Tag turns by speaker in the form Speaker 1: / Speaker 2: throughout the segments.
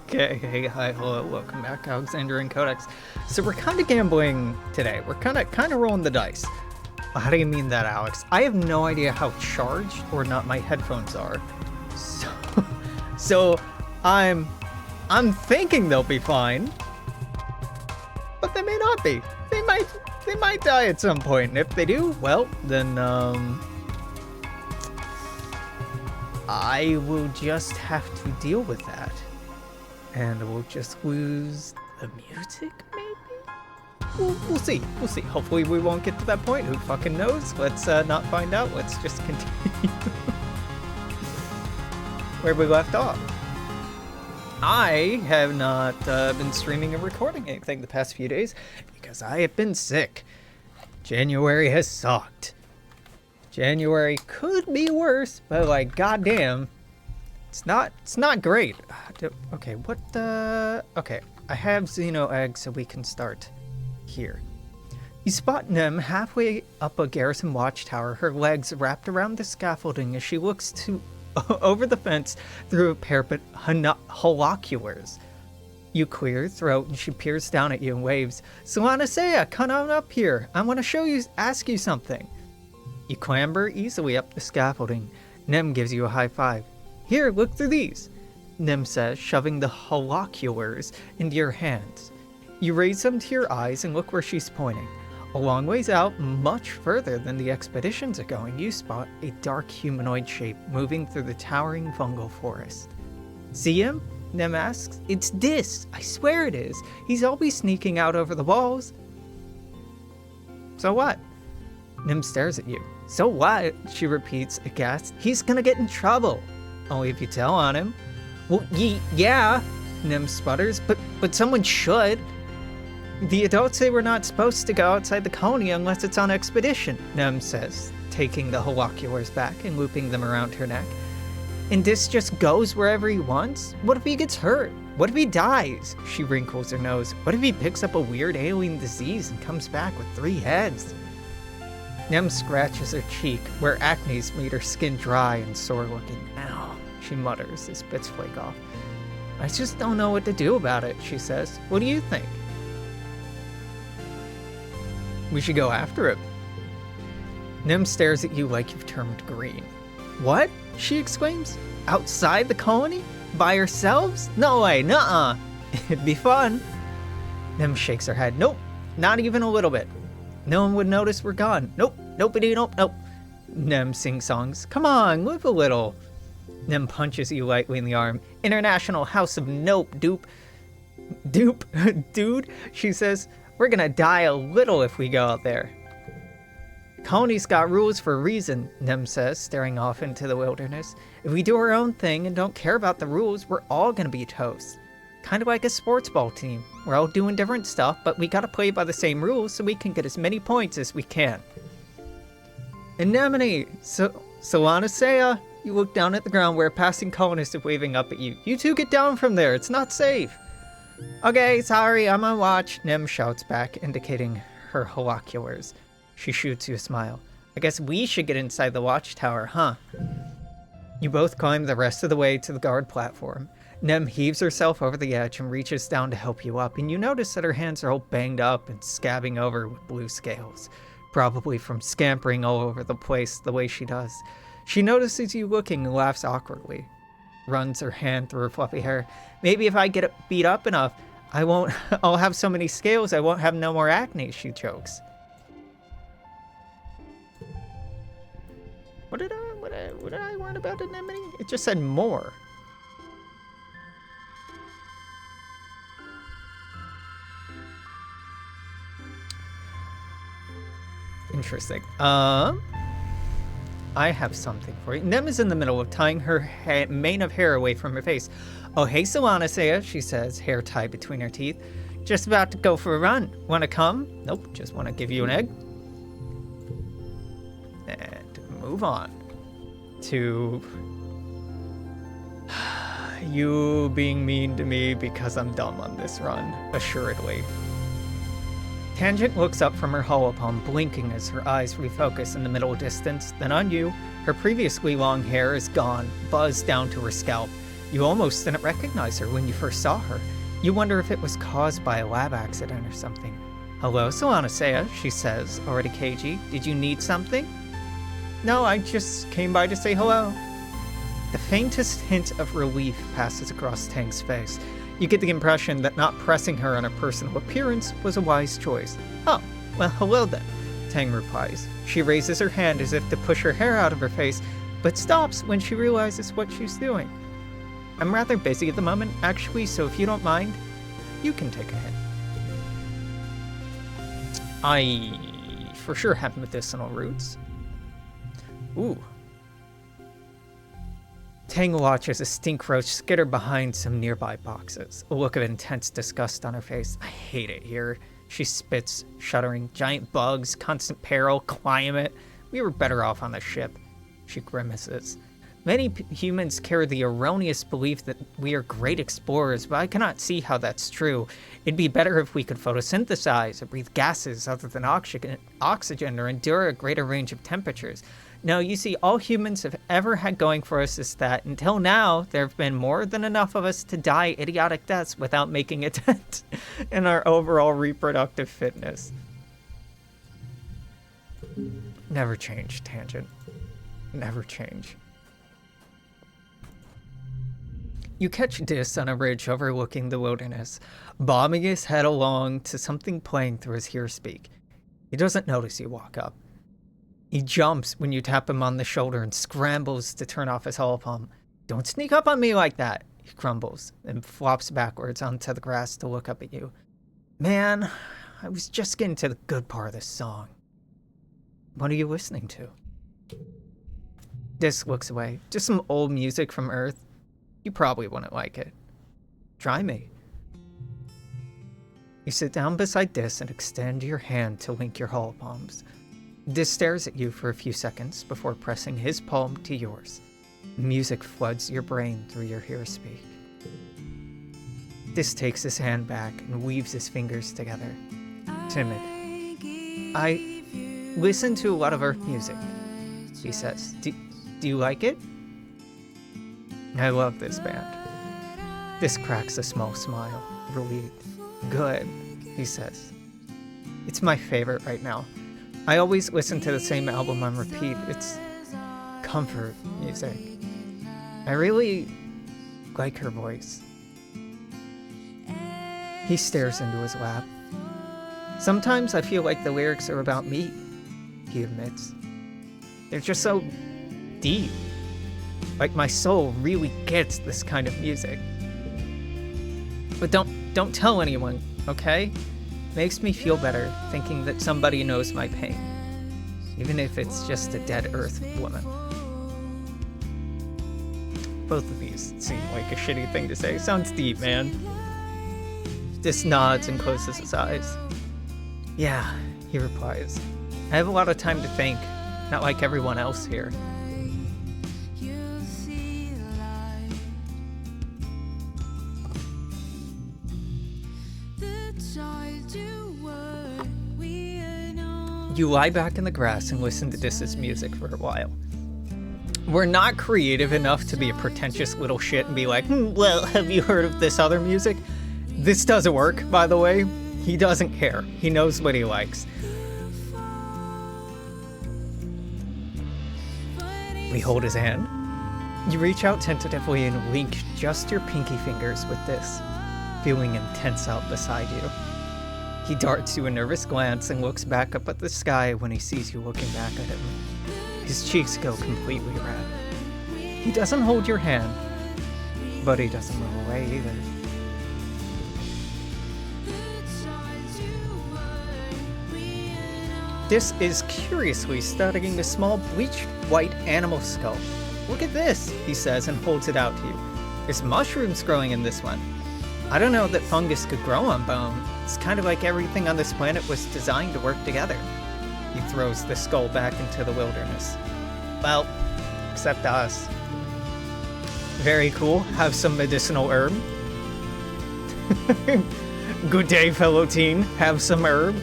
Speaker 1: Okay, hey, hi, hello, welcome back, Alexandrian Codex. So we're kind of gambling today. We're kind of rolling the dice. How do you mean that, Alex? I have no idea how charged or not my headphones are. So, so I'm thinking they'll be fine, but they may not be. They might die at some point. And if they do, well, then I will just have to deal with that. And we'll just lose the music, maybe? We'll see. We'll see. Hopefully we won't get to that point. Who fucking knows? Let's not find out. Let's just continue where we left off. I have not been streaming or recording anything the past few days because I have been sick. January has sucked. January could be worse, but like, goddamn. It's not great. Okay, what the... Okay, I have Xeno eggs, so we can start here. You spot Nem halfway up a garrison watchtower, her legs wrapped around the scaffolding as she looks over the fence through a pair of holoculars. You clear your throat and she peers down at you and waves. Selanisea, come on up here. I want to ask you something. You clamber easily up the scaffolding. Nem gives you a high five. Here, look through these, Nem says, shoving the holoculars into your hands. You raise them to your eyes and look where she's pointing. A long ways out, much further than the expeditions are going, you spot a dark humanoid shape moving through the towering fungal forest. See him? Nem asks. It's Dis. I swear it is. He's always sneaking out over the walls. So what? Nem stares at you. So what? She repeats, aghast. He's gonna get in trouble. Only if you tell on him. Well, yeah, Nem sputters, but someone should. The adults say we're not supposed to go outside the colony unless it's on expedition, Nem says, taking the holoculars back and looping them around her neck. And Dis just goes wherever he wants? What if he gets hurt? What if he dies? She wrinkles her nose. What if he picks up a weird alien disease and comes back with 3 heads? Nem scratches her cheek, where acne's made her skin dry and sore-looking. Ow, she mutters as bits flake off. I just don't know what to do about it, she says. What do you think? We should go after him. Nem stares at you like you've turned green. What? She exclaims. Outside the colony? By ourselves? No way, nuh-uh. It'd be fun. Nem shakes her head. Nope, not even a little bit. No one would notice we're gone. Nope, nobody, nope. Nem sings songs. Come on, live a little. Nem punches you lightly in the arm. International House of Nope, dude, she says. We're gonna die a little if we go out there. Colony's got rules for a reason, Nem says, staring off into the wilderness. If we do our own thing and don't care about the rules, we're all gonna be toast. Kind of like a sports ball team. We're all doing different stuff, but we gotta play by the same rules so we can get as many points as we can. Anemone, Selanisea, you look down at the ground where a passing colonist is waving up at you. You two get down from there, it's not safe. Okay, sorry, I'm on watch, Nem shouts back, indicating her holoculars. She shoots you a smile. I guess we should get inside the watchtower, huh? You both climb the rest of the way to the guard platform. Nem heaves herself over the edge and reaches down to help you up, and you notice that her hands are all banged up and scabbing over with blue scales, probably from scampering all over the place the way she does. She notices you looking and laughs awkwardly, runs her hand through her fluffy hair. Maybe if I get beat up enough, I'll have so many scales I won't have no more acne, she jokes. What did I want about Anemone? It just said more. Interesting. I have something for you. Nem is in the middle of tying her mane of hair away from her face. Oh, hey, Selanisea, she says, hair tied between her teeth. Just about to go for a run. Want to come? Nope, just want to give you an egg. And move on to you being mean to me because I'm dumb on this run, assuredly. Tangent looks up from her holopalm, blinking as her eyes refocus in the middle distance. Then on you, her previously long hair is gone, buzzed down to her scalp. You almost didn't recognize her when you first saw her. You wonder if it was caused by a lab accident or something. Hello, Solanacea, she says, already cagey. Did you need something? No, I just came by to say hello. The faintest hint of relief passes across Tang's face. You get the impression that not pressing her on her personal appearance was a wise choice. Oh, well, hello then, Tang replies. She raises her hand as if to push her hair out of her face, but stops when she realizes what she's doing. I'm rather busy at the moment, actually, so if you don't mind, you can take a hit. I for sure have medicinal roots. Ooh. Tang watches a stink roach skitter behind some nearby boxes, a look of intense disgust on her face. I hate it here. She spits, shuddering. Giant bugs, constant peril, climate. We were better off on the ship. She grimaces. Many humans carry the erroneous belief that we are great explorers, but I cannot see how that's true. It'd be better if we could photosynthesize or breathe gases other than oxygen or endure a greater range of temperatures. No, you see, all humans have ever had going for us is that, until now, there have been more than enough of us to die idiotic deaths without making a dent in our overall reproductive fitness. Never change, Tangent. Never change. You catch Dis on a ridge overlooking the wilderness, bobbing his head along to something playing through his hearspeak. He doesn't notice you walk up. He jumps when you tap him on the shoulder and scrambles to turn off his holopalm. Don't sneak up on me like that, he grumbles, and flops backwards onto the grass to look up at you. Man, I was just getting to the good part of this song. What are you listening to? Dis looks away. Just some old music from Earth. You probably wouldn't like it. Try me. You sit down beside Dis and extend your hand to link your holopalms. Dis stares at you for a few seconds before pressing his palm to yours. Music floods your brain through your hearspeak. Dis takes his hand back and weaves his fingers together. Timid. I listen to a lot of Earth music, he says. Do you like it? I love this band. Dis cracks a small smile, relieved. Good, he says. It's my favorite right now. I always listen to the same album on repeat. It's comfort music. I really like her voice. He stares into his lap. Sometimes I feel like the lyrics are about me, he admits. They're just so deep. Like my soul really gets this kind of music. But don't tell anyone, okay? Makes me feel better thinking that somebody knows my pain. Even if it's just a dead Earth woman. Both of these seem like a shitty thing to say. Sounds deep, man. Dis nods and closes his eyes. Yeah, he replies. I have a lot of time to think, not like everyone else here. You lie back in the grass and listen to Dis's music for a while. We're not creative enough to be a pretentious little shit and be like, well, have you heard of this other music? This doesn't work, by the way. He doesn't care. He knows what he likes. We hold his hand. You reach out tentatively and link just your pinky fingers with Dis, feeling him tense out beside you. He darts you a nervous glance and looks back up at the sky when he sees you looking back at him. His cheeks go completely red. He doesn't hold your hand, but he doesn't move away either. Dis is curiously studying a small bleached white animal skull. Look at this, he says and holds it out to you. There's mushrooms growing in this one. I don't know that fungus could grow on bone. It's kind of like everything on this planet was designed to work together. He throws the skull back into the wilderness. Well, except us. Very cool. Have some medicinal herb. Good day, fellow teen. Have some herb.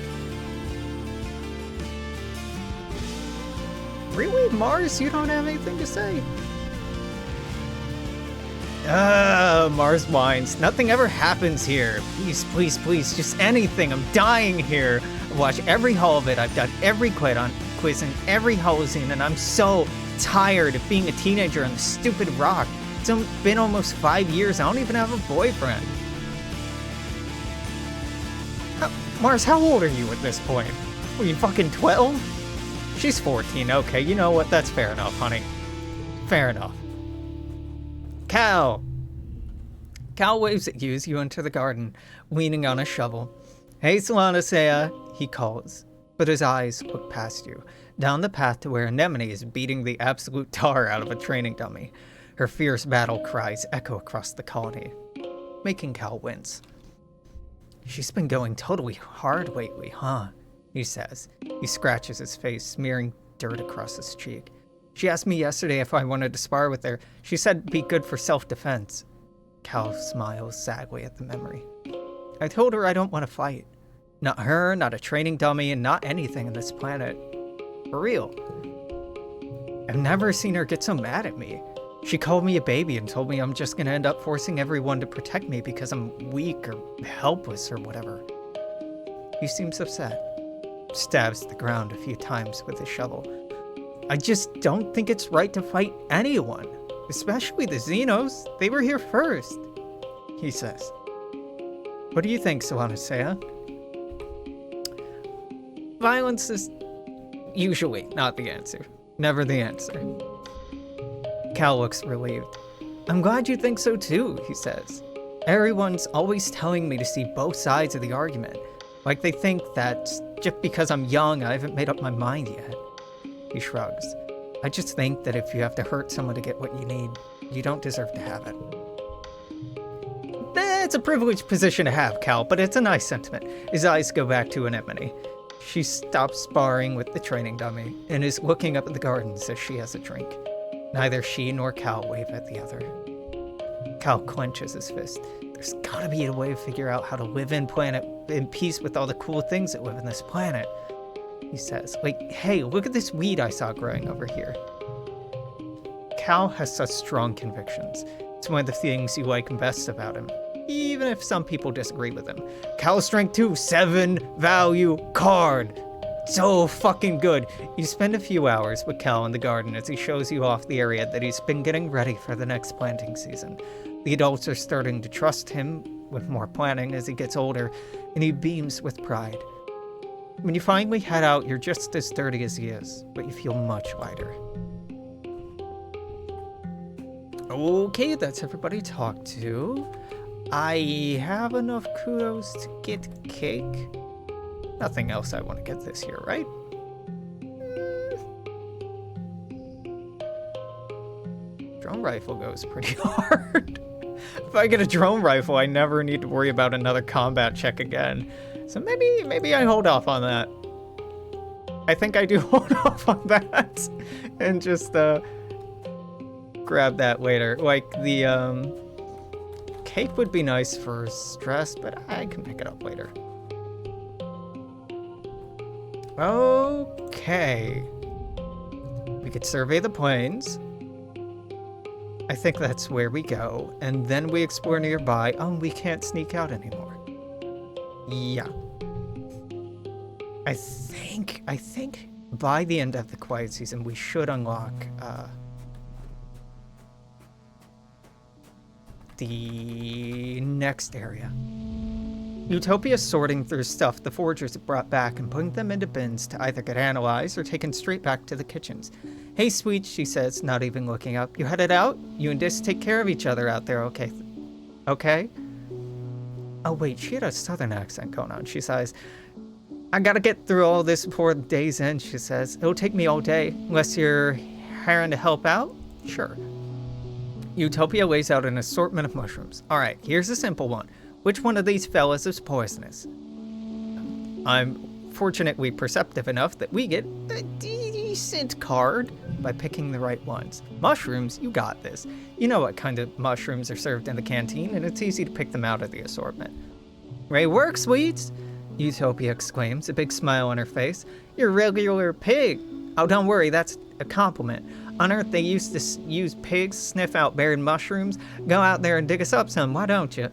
Speaker 1: Really, Mars? You don't have anything to say? Mars whines. Nothing ever happens here. Please, please, please, just anything. I'm dying here. I've watched every haul of it. I've done every quiz and every halozine, and I'm so tired of being a teenager on the stupid rock. It's been almost 5 years. I don't even have a boyfriend. Mars, how old are you at this point? Were you fucking 12? She's 14. Okay, you know what? That's fair enough, honey. Fair enough. Cal! Cal waves at you as you enter the garden, leaning on a shovel. Hey, Solanacea, he calls, but his eyes look past you, down the path to where Anemone is beating the absolute tar out of a training dummy. Her fierce battle cries echo across the colony, making Cal wince. She's been going totally hard lately, huh? He says. He scratches his face, smearing dirt across his cheek. She asked me yesterday if I wanted to spar with her. She said it'd be good for self-defense. Cal smiles sadly at the memory. I told her I don't want to fight. Not her, not a training dummy, and not anything on this planet. For real. I've never seen her get so mad at me. She called me a baby and told me I'm just gonna end up forcing everyone to protect me because I'm weak or helpless or whatever. He seems upset. Stabs the ground a few times with his shovel. I just don't think it's right to fight anyone, especially the Xenos. They were here first, he says. What do you think, Solanacea? Violence is usually not the answer. Never the answer. Cal looks relieved. I'm glad you think so too, he says. Everyone's always telling me to see both sides of the argument. Like they think that just because I'm young, I haven't made up my mind yet. He shrugs. I just think that if you have to hurt someone to get what you need, you don't deserve to have it. It's a privileged position to have, Cal, but it's a nice sentiment. His eyes go back to Anemone. She stops sparring with the training dummy and is looking up at the gardens as she has a drink. Neither she nor Cal wave at the other. Cal clenches his fist. There's gotta be a way to figure out how to live in peace with all the cool things that live in this planet, he says. Like, hey, look at this weed I saw growing over here. Cal has such strong convictions. It's one of the things you like best about him, even if some people disagree with him. Cal's Strength 2, 7 value card. So fucking good. You spend a few hours with Cal in the garden as he shows you off the area that he's been getting ready for the next planting season. The adults are starting to trust him with more planting as he gets older, and he beams with pride. When you finally head out, you're just as dirty as he is, but you feel much lighter. Okay, that's everybody talked to. I have enough kudos to get cake. Nothing else I want to get this year, right? Drone rifle goes pretty hard. If I get a drone rifle, I never need to worry about another combat check again. So maybe I hold off on that. I think I do hold off on that and just grab that later. Like the cape would be nice for stress, but I can pick it up later. Okay. We could survey the plains. I think that's where we go. And then we explore nearby. Oh, we can't sneak out anymore. Yeah. I think by the end of the quiet season, we should unlock the next area. Utopia's sorting through stuff the foragers have brought back and putting them into bins to either get analyzed or taken straight back to the kitchens. Hey, sweet, she says, not even looking up. You headed out? You and Dis take care of each other out there, okay? Okay? Oh, wait, she had a southern accent going on. She sighs. I gotta get through all this before the day's end, she says. It'll take me all day, unless you're hiring to help out? Sure. Utopia lays out an assortment of mushrooms. All right, here's a simple one. Which one of these fellas is poisonous? I'm fortunately perceptive enough that we get a decent card by picking the right ones. Mushrooms, you got this. You know what kind of mushrooms are served in the canteen, and it's easy to pick them out of the assortment. Great work, sweets! Utopia exclaims, a big smile on her face. You're a regular pig. Oh, don't worry, that's a compliment. On Earth, they used to use pigs, sniff out buried mushrooms. Go out there and dig us up some, why don't you?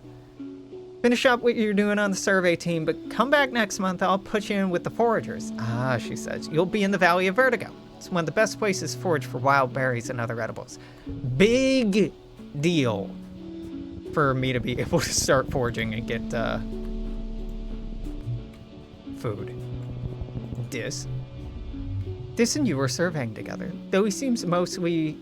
Speaker 1: Finish up what you're doing on the survey team, but come back next month. I'll put you in with the foragers. Ah, she says. You'll be in the Valley of Vertigo. It's one of the best places to forage for wild berries and other edibles. Big deal for me to be able to start foraging and get food. Dis and you were surveying together, though he's mostly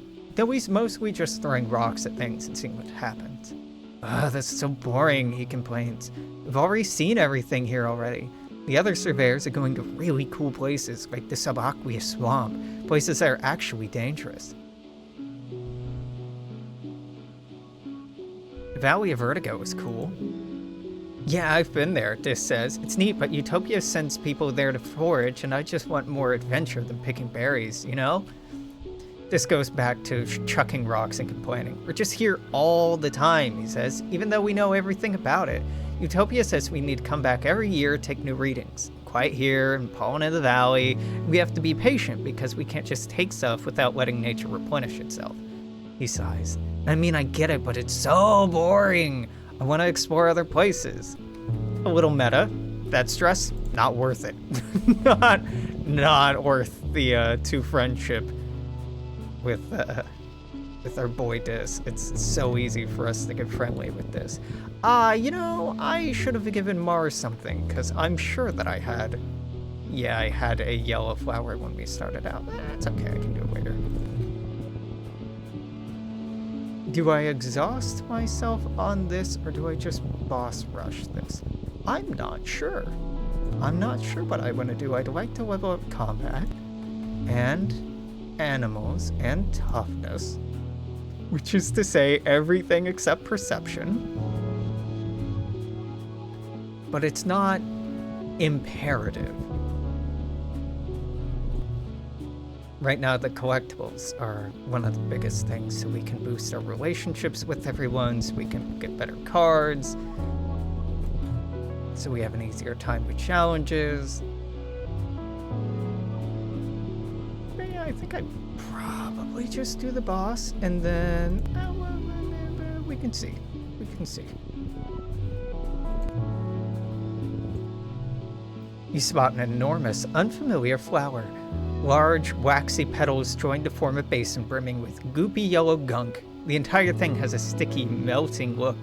Speaker 1: just throwing rocks at things and seeing what happens. Ugh, that's so boring, he complains. We've already seen everything here already. The other surveyors are going to really cool places, like the subaqueous swamp, places that are actually dangerous. The Valley of Vertigo is cool. Yeah, I've been there, Dis says. It's neat, but Utopia sends people there to forage, and I just want more adventure than picking berries, you know? Dis goes back to chucking rocks and complaining. We're just here all the time, he says, even though we know everything about it. Utopia says we need to come back every year, take new readings. Quiet here and pollen in the valley. We have to be patient because we can't just take stuff without letting nature replenish itself. He sighs. I mean, I get it, but it's so boring. I want to explore other places. A little meta. That stress, not worth it. not worth the two friendship with our boy Dis. It's so easy for us to get friendly with this. You know, I should have given Mars something, because I'm sure that I had a yellow flower when we started out. It's okay, I can do it later. Do I exhaust myself on this, or do I just boss rush this? I'm not sure. I'm not sure what I want to do. I'd like to level up combat, and animals, and toughness, which is to say everything except perception. But it's not imperative. Right now, the collectibles are one of the biggest things, so we can boost our relationships with everyone, so we can get better cards, so we have an easier time with challenges. But yeah, I think I'd probably just do the boss, and then we can see. We can see. You spot an enormous, unfamiliar flower. Large, waxy petals join to form a basin brimming with goopy yellow gunk. The entire thing has a sticky, melting look.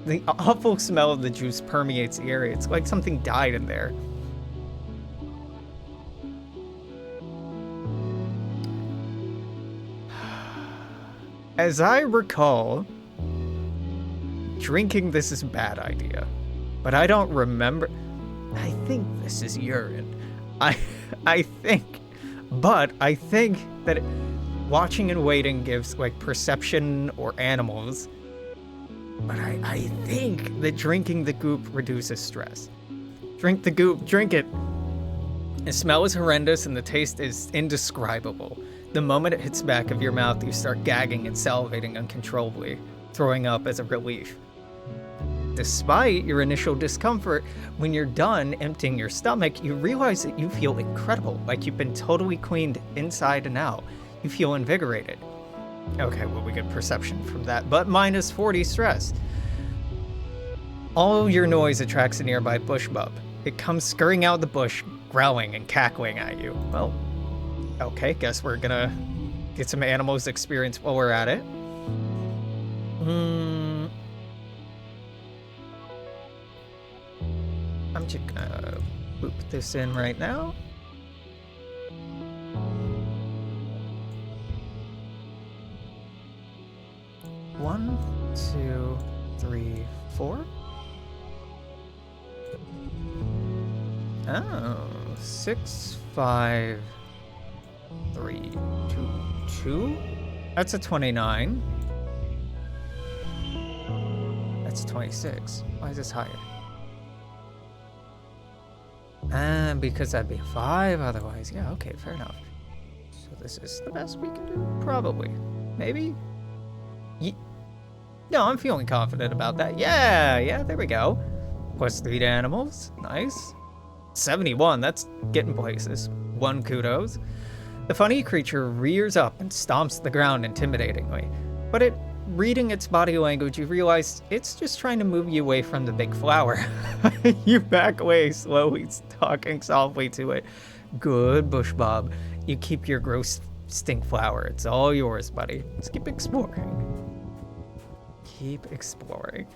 Speaker 1: The awful smell of the juice permeates the area. It's like something died in there. As I recall, drinking this is a bad idea. But I don't remember. I think this is urine. I think. But I think that watching and waiting gives, like, perception or animals. But I think that drinking the goop reduces stress. Drink the goop, drink it. The smell is horrendous and the taste is indescribable. The moment it hits the back of your mouth, you start gagging and salivating uncontrollably, throwing up as a relief. Despite your initial discomfort, when you're done emptying your stomach, you realize that you feel incredible, like you've been totally cleaned inside and out. You feel invigorated. Okay, well, we get perception from that, but minus 40 stress. All your noise attracts a nearby bush bub. It comes scurrying out of the bush, growling and cackling at you. Well, okay, guess we're gonna get some animals experience while we're at it. I'm just gonna boop this in right now. One, 2, 3, 4. Oh, 6, 5, 3, 2, 2. That's a 29. That's a 26. Why is this higher? Because that'd be a 5 otherwise. Yeah, okay, fair enough. So this is the best we can do? Probably. Maybe? No, I'm feeling confident about that. Yeah, there we go. Plus 3 to animals. Nice. 71, that's getting places. 1 kudos. The funny creature rears up and stomps the ground intimidatingly, but reading its body language, you realize it's just trying to move you away from the big flower. You back away slowly, talking softly to it. Good, Bush Bob. You keep your gross stink flower. It's all yours, buddy. Let's keep exploring. Keep exploring.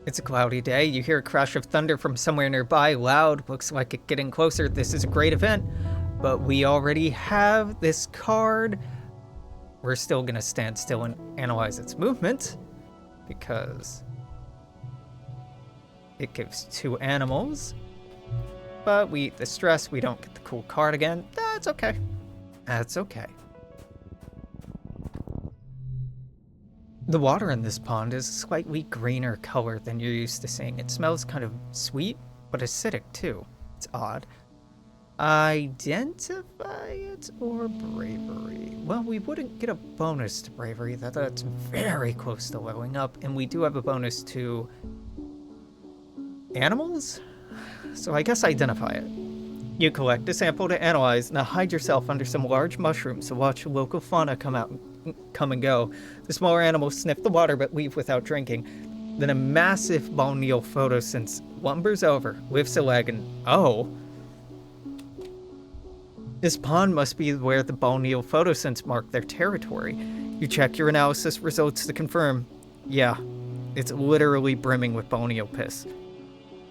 Speaker 1: It's a cloudy day. You hear a crash of thunder from somewhere nearby. Loud. Looks like it's getting closer. This is a great event. But we already have this card. We're still going to stand still and analyze its movement. Because it gives 2 animals. But we eat the stress. We don't get the cool card again. That's okay. That's okay. The water in this pond is a slightly greener color than you're used to seeing. It smells kind of sweet, but acidic too. It's odd. Identify it or bravery? Well, we wouldn't get a bonus to bravery. That's very close to leveling up, and we do have a bonus to animals? So I guess identify it. You collect a sample to analyze, now hide yourself under some large mushrooms to watch local fauna come and go. The smaller animals sniff the water but leave without drinking. Then a massive bone-meal photosynth lumbers over, lifts a leg, and oh! This pond must be where the bone-meal photosynths mark their territory. You check your analysis results to confirm. Yeah, it's literally brimming with bone-meal piss.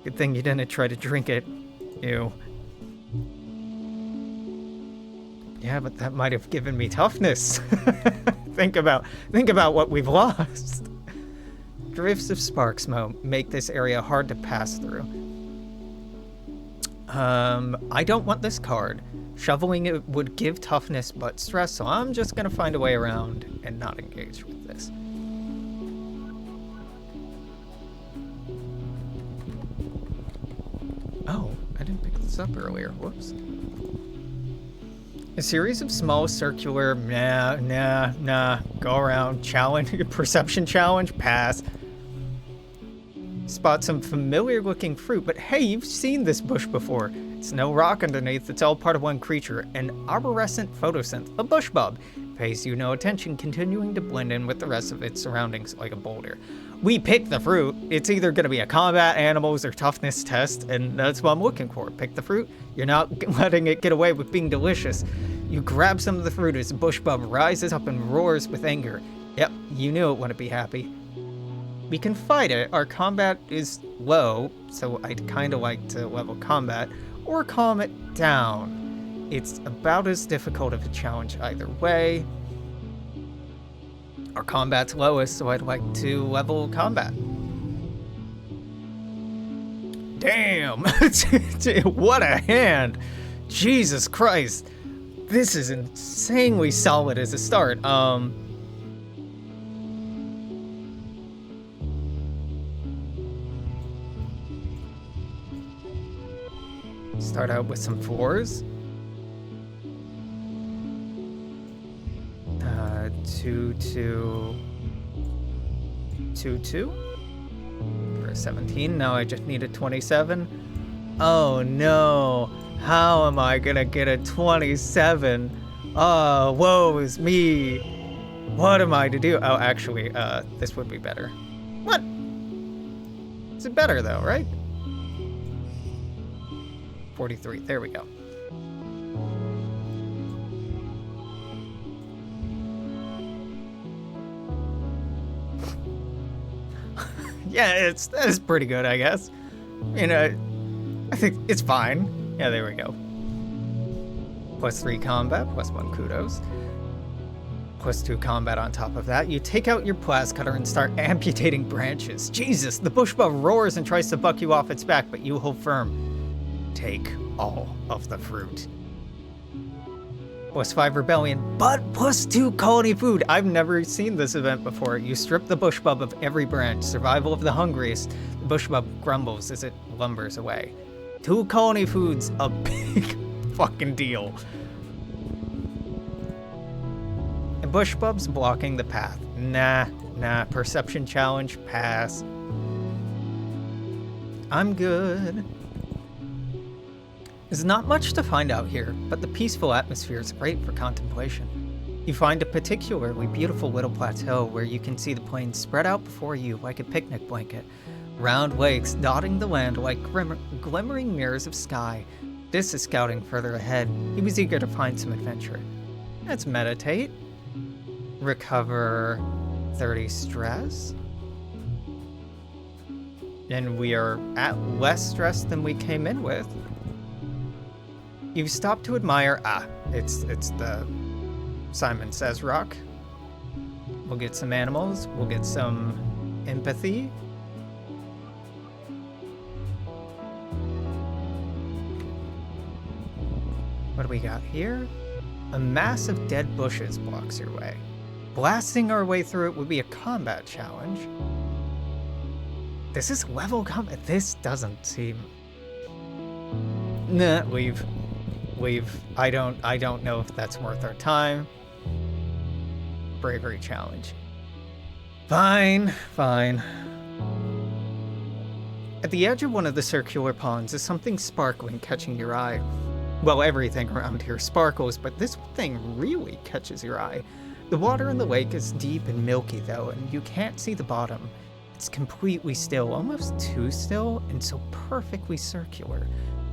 Speaker 1: Good thing you didn't try to drink it. Ew. Yeah, but that might have given me toughness. Think about what we've lost. Drifts of spark smoke make this area hard to pass through. I don't want this card. Shoveling it would give toughness but stress, so I'm just gonna find a way around and not engage with this. Oh, I didn't pick this up earlier. Whoops. A series of small circular, go around, challenge, perception challenge, pass. Spot some familiar looking fruit, but hey, you've seen this bush before. It's no rock underneath, it's all part of one creature, an arborescent photosynth, a bush bub. Pays you no attention, continuing to blend in with the rest of its surroundings like a boulder. We pick the fruit. It's either going to be a combat, animals, or toughness test, and that's what I'm looking for. Pick the fruit. You're not letting it get away with being delicious. You grab some of the fruit as the bush bub rises up and roars with anger. Yep, you knew it wouldn't be happy. We can fight it. Our combat is low, so I'd kind of like to level combat, or calm it down. It's about as difficult of a challenge either way. Our combat's lowest, so I'd like to level combat. Damn! What a hand! Jesus Christ! This is insanely solid as a start. Start out with some 4s. 2, 2, 2, 2 for a 17. Now I just need a 27. Oh no, how am I gonna get a 27? Oh, woe is me. What am I to do? Oh, actually, this would be better. What? Is it better though, right? 43, there we go. Yeah, that's pretty good, I guess. You know, I think it's fine. Yeah, there we go. +3 combat, +1 kudos. +2 combat on top of that. You take out your plas cutter and start amputating branches. Jesus, the bush bug roars and tries to buck you off its back, but you hold firm. Take all of the fruit. +5 rebellion, but +2 colony food. I've never seen this event before. You strip the bush bub of every branch. Survival of the hungriest. The bush bub grumbles as it lumbers away. 2 colony foods, a big fucking deal. And bush bub's blocking the path. Nah, perception challenge, pass. I'm good. There's not much to find out here, but the peaceful atmosphere is great for contemplation. You find a particularly beautiful little plateau where you can see the plains spread out before you like a picnic blanket. Round lakes dotting the land like glimmering mirrors of sky. This is scouting further ahead. He was eager to find some adventure. Let's meditate. Recover 30 stress. And we are at less stress than we came in with. You stop to admire, it's the Simon Says rock. We'll get some animals, we'll get some empathy. What do we got here? A mass of dead bushes blocks your way. Blasting our way through it would be a combat challenge. This is level combat. This doesn't seem... Nah, leave. I don't know if that's worth our time. Bravery challenge. Fine. At the edge of one of the circular ponds is something sparkling catching your eye. Well, everything around here sparkles, but this thing really catches your eye. The water in the lake is deep and milky though, and you can't see the bottom. It's completely still, almost too still, and so perfectly circular.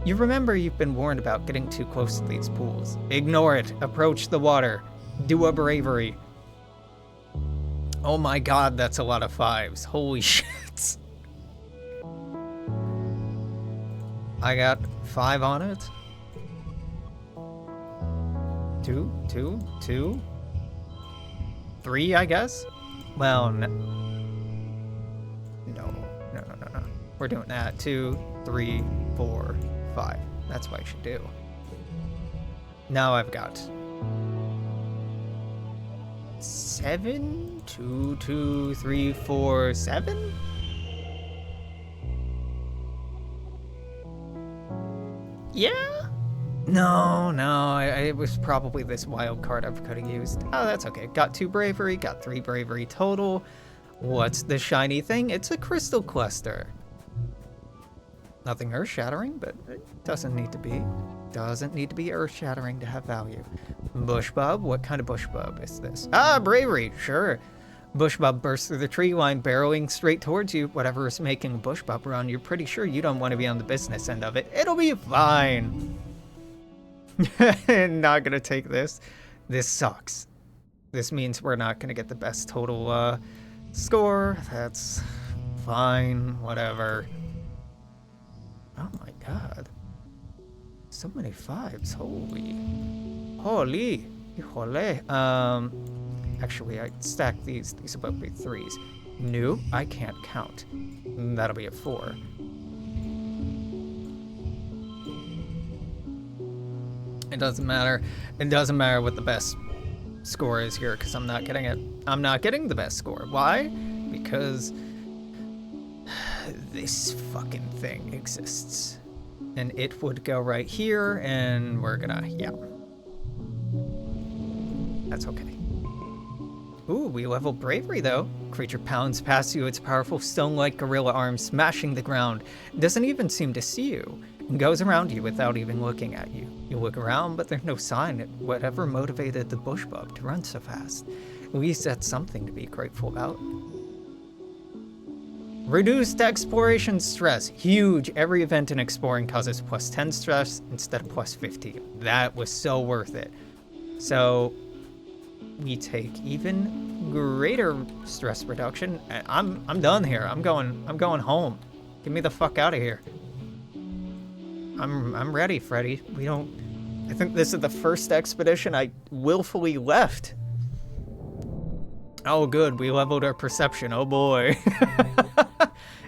Speaker 1: You remember you've been warned about getting too close to these pools. Ignore it. Approach the water. Do a bravery. Oh my god, that's a lot of 5s. Holy shit. I got 5 on it. 2, 3, I guess? Well, no. We're doing that. 2, 3, 4, 5. That's what I should do. Now I've got 7? 2, 3, 4, 7? Yeah? No, it was probably this wild card I could have used. Oh, that's okay. Got 2 bravery, got 3 bravery total. What's the shiny thing? It's a crystal cluster. Nothing earth-shattering, but it doesn't need to be. Doesn't need to be earth-shattering to have value. Bushbub? What kind of bushbub is this? Bravery! Sure. Bushbub bursts through the tree line, barreling straight towards you. Whatever is making a bushbub run, you're pretty sure you don't want to be on the business end of it. It'll be fine. Not gonna take this. This sucks. This means we're not gonna get the best total score. That's fine. Whatever. Oh my god. So many 5s. Holy. Actually, I stacked these. These are both be 3s. No, I can't count. That'll be a 4. It doesn't matter. It doesn't matter what the best score is here, because I'm not getting it. I'm not getting the best score. Why? Because this fucking thing exists. And it would go right here, and we're gonna, yeah. That's okay. Ooh, we leveled bravery though. Creature pounds past you, its powerful stone-like gorilla arms smashing the ground. It doesn't even seem to see you, and goes around you without even looking at you. You look around, but there's no sign of whatever motivated the bushbub to run so fast. At least that's something to be grateful about. Reduced exploration stress. Huge. Every event in exploring causes plus 10 stress instead of plus 50. That was so worth it. So we take even greater stress reduction. I'm done here. I'm going home. Get me the fuck out of here. I'm ready, Freddy. I think this is the first expedition I willfully left. Oh good, we leveled our perception. Oh boy.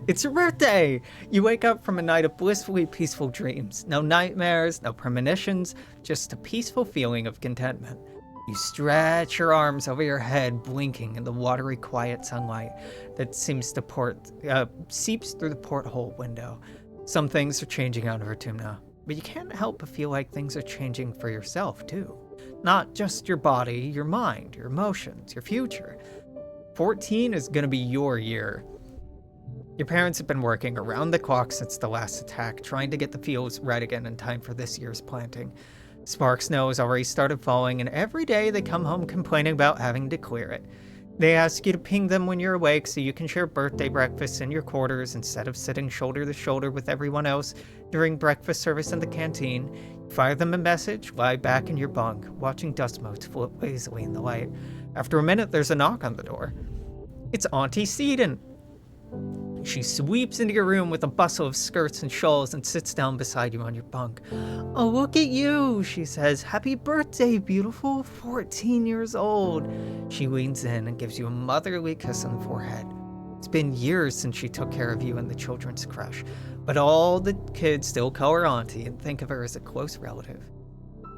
Speaker 1: It's your birthday! You wake up from a night of blissfully peaceful dreams. No nightmares, no premonitions, just a peaceful feeling of contentment. You stretch your arms over your head, blinking in the watery, quiet sunlight that seeps through the porthole window. Some things are changing out of Vertumna, but you can't help but feel like things are changing for yourself, too. Not just your body, your mind, your emotions, your future. 14 is gonna be your year. Your parents have been working around the clock since the last attack, trying to get the fields right again in time for this year's planting. Spark snow has already started falling, and every day they come home complaining about having to clear it. They ask you to ping them when you're awake so you can share birthday breakfasts in your quarters instead of sitting shoulder to shoulder with everyone else during breakfast service in the canteen. You fire them a message, lie back in your bunk, watching dust motes float lazily in the light. After a minute, there's a knock on the door. It's Auntie Seaton. She sweeps into your room with a bustle of skirts and shawls and sits down beside you on your bunk. "Oh, look at you," she says. "Happy birthday, beautiful. 14 years old." She leans in and gives you a motherly kiss on the forehead. It's been years since she took care of you in the children's creche, but all the kids still call her Auntie and think of her as a close relative.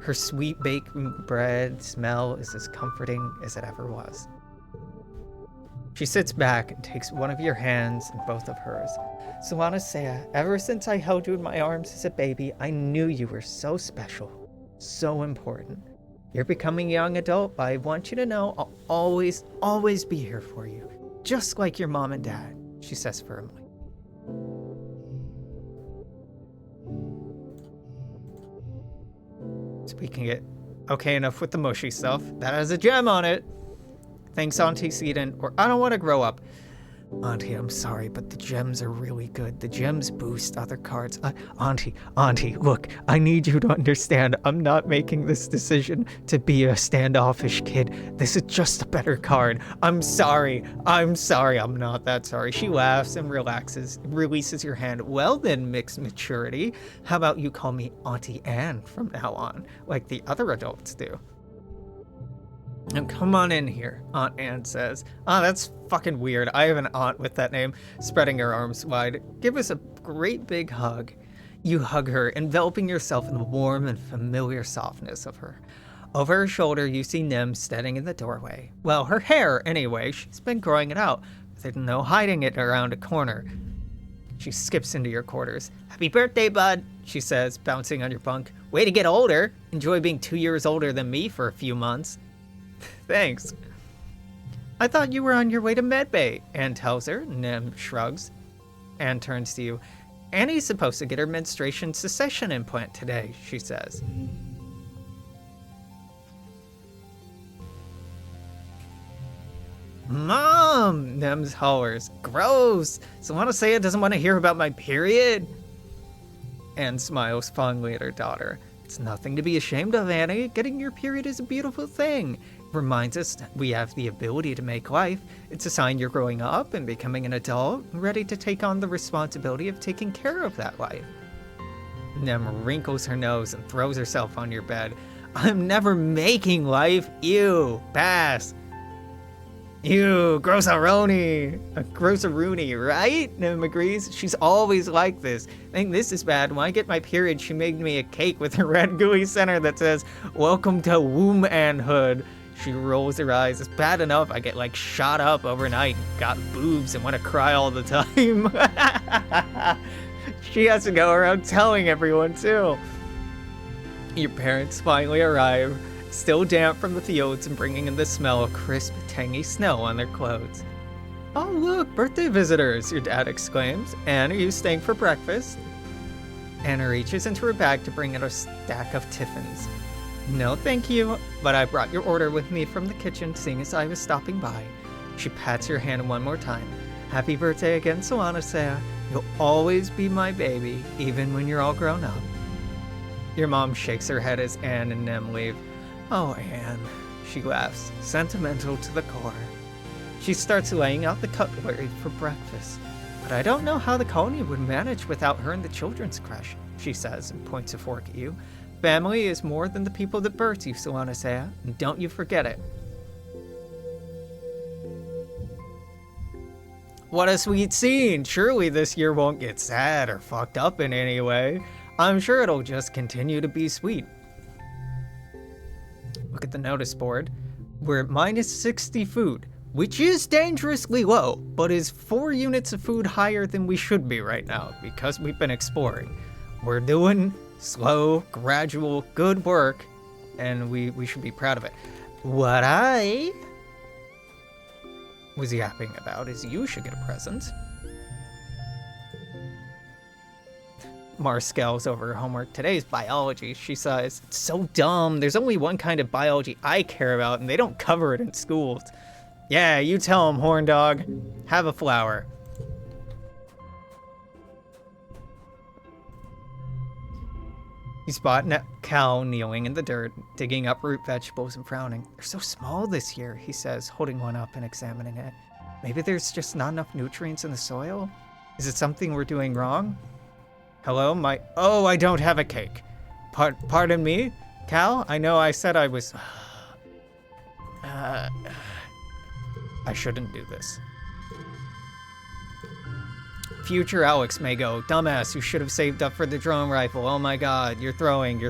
Speaker 1: Her sweet baked bread smell is as comforting as it ever was. She sits back and takes one of your hands in both of hers. "Solana Sea, ever since I held you in my arms as a baby, I knew you were so special, so important. You're becoming a young adult, but I want you to know I'll always, always be here for you, just like your mom and dad," she says firmly. Speaking it, okay, enough with the mushy stuff. That has a gem on it. Thanks, Auntie Seaton, or I don't want to grow up. "Auntie, I'm sorry, but the gems are really good. The gems boost other cards. Auntie, look, I need you to understand. I'm not making this decision to be a standoffish kid. This is just a better card. I'm sorry. I'm not that sorry." She laughs and releases your hand. "Well then, mixed maturity, how about you call me Auntie Anne from now on, like the other adults do?" "Now come on in here," Aunt Anne says. That's fucking weird. I have an aunt with that name," spreading her arms wide. "Give us a great big hug." You hug her, enveloping yourself in the warm and familiar softness of her. Over her shoulder, you see Nim standing in the doorway. Well, her hair, anyway. She's been growing it out, but there's no hiding it around a corner. She skips into your quarters. "Happy birthday, bud," she says, bouncing on your bunk. "Way to get older. Enjoy being 2 years older than me for a few months." "Thanks." "I thought you were on your way to medbay," Anne tells her. Nim shrugs. Anne turns to you. "Annie's supposed to get her menstruation cessation implant today," she says. "Mom!" Nim hollers. "Gross! Solana Sea doesn't want to hear about my period." Anne smiles fondly at her daughter. "It's nothing to be ashamed of, Annie. Getting your period is a beautiful thing. It reminds us that we have the ability to make life. It's a sign you're growing up and becoming an adult, ready to take on the responsibility of taking care of that life." Nem wrinkles her nose and throws herself on your bed. "I'm never making life. Ew. Pass." "Ew, grossaroni, right?" Nim agrees. "She's always like this. I think this is bad. When I get my period, she made me a cake with a red gooey center that says, 'Welcome to womb Annehood.'" She rolls her eyes. "It's bad enough I get shot up overnight and got boobs and want to cry all the time." She has to go around telling everyone too. Your parents finally arrive, still damp from the fields and bringing in the smell of crisp, tangy snow on their clothes. "Oh look, birthday visitors," your dad exclaims. "Anne, are you staying for breakfast?" Anna reaches into her bag to bring out a stack of tiffins. "No, thank you, but I brought your order with me from the kitchen, seeing as I was stopping by." She pats your hand one more time. "Happy birthday again, Solana Sea. You'll always be my baby, even when you're all grown up." Your mom shakes her head as Anne and Nem leave. "Oh, Anne," she laughs, sentimental to the core. She starts laying out the cutlery for breakfast. "But I don't know how the colony would manage without her in the children's creche," she says and points a fork at you. "Family is more than the people that birthed you, Solana Sea, and don't you forget it." What a sweet scene! Surely this year won't get sad or fucked up in any way. I'm sure it'll just continue to be sweet. Look at the notice board. We're at -60 food, which is dangerously low, but is 4 units of food higher than we should be right now because we've been exploring. We're doing slow, gradual, good work, and we should be proud of it. What I was yapping about is you should get a present. Mars scowls over her homework. Today's biology, she says. It's so dumb. There's only one kind of biology I care about, and they don't cover it in schools. Yeah, you tell him, horn dog. Have a flower. You spot Cal kneeling in the dirt, digging up root vegetables and frowning. They're so small this year, he says, holding one up and examining it. Maybe there's just not enough nutrients in the soil? Is it something we're doing wrong? Hello, Oh, I don't have a cake. Pardon me? Cal, I know I said I was... I shouldn't do this. Future Alex may go, dumbass, you should have saved up for the drone rifle. Oh my god, you're throwing.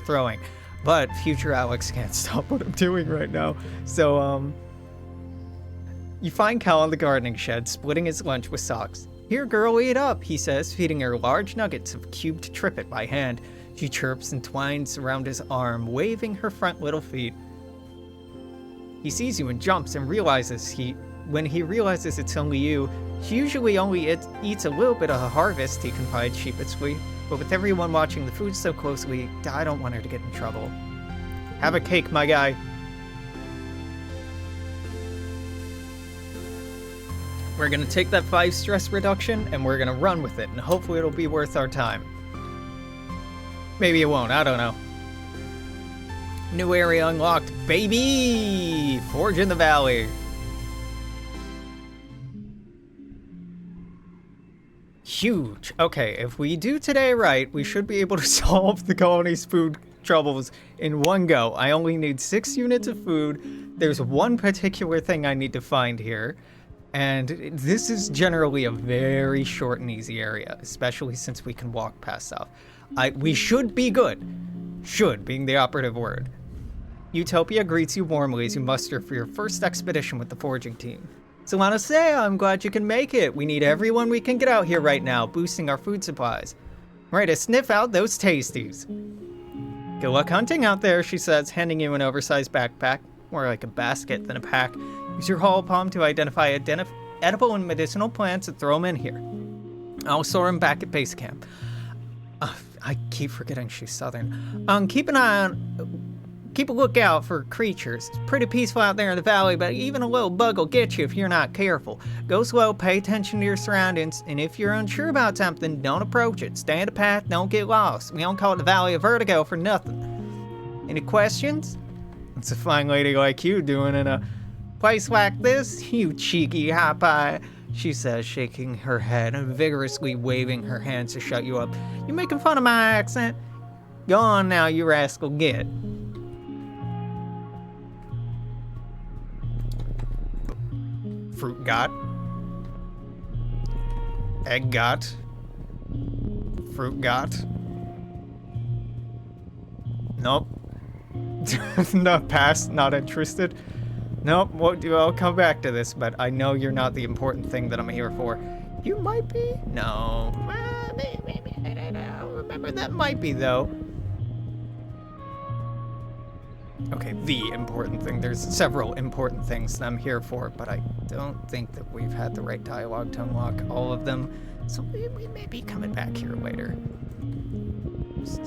Speaker 1: But future Alex can't stop what I'm doing right now. So, you find Cal in the gardening shed, splitting his lunch with socks. Here, girl, eat up, he says, feeding her large nuggets of cubed trippet by hand. She chirps and twines around his arm, waving her front little feet. He sees you and jumps and realizes when he realizes it's only you, she usually only eats a little bit of a harvest, he confides sheepishly. But with everyone watching the food so closely, I don't want her to get in trouble. Have a cake, my guy. We're gonna take that 5 stress reduction and we're gonna run with it, and hopefully it'll be worth our time. Maybe it won't, I don't know. New area unlocked, baby! Forge in the Valley. Huge. Okay, if we do today right, we should be able to solve the colony's food troubles in one go. I only need 6 units of food. There's one particular thing I need to find here. And this is generally a very short and easy area, especially since we can walk past stuff. We should be good. Should being the operative word. Utopia greets you warmly as you muster for your first expedition with the foraging team. So I want to say, I'm glad you can make it. We need everyone we can get out here right now, boosting our food supplies. Ready to sniff out those tasties. Good luck hunting out there, she says, handing you an oversized backpack, more like a basket than a pack. Use your hollow palm to identify edible and medicinal plants and throw them in here. I'll store them back at base camp. I keep forgetting she's southern. Keep a lookout for creatures. It's pretty peaceful out there in the valley, but even a little bug will get you if you're not careful. Go slow, pay attention to your surroundings, and if you're unsure about something, don't approach it. Stay in the path, don't get lost. We don't call it the Valley of Vertigo for nothing. Any questions? It's a fine lady like you doing in a place like this, you cheeky hot pie, she says, shaking her head and vigorously waving her hands to shut you up. You making fun of my accent? Go on now, you rascal, get. Fruit got. Egg got. Fruit got. Nope. No, pass, not interested. Nope, I'll come back to this, but I know you're not the important thing that I'm here for. You might be? No. Maybe. I don't remember. That might be, though. Okay, the important thing. There's several important things that I'm here for, but I don't think that we've had the right dialogue to unlock all of them. So we may be coming back here later. Just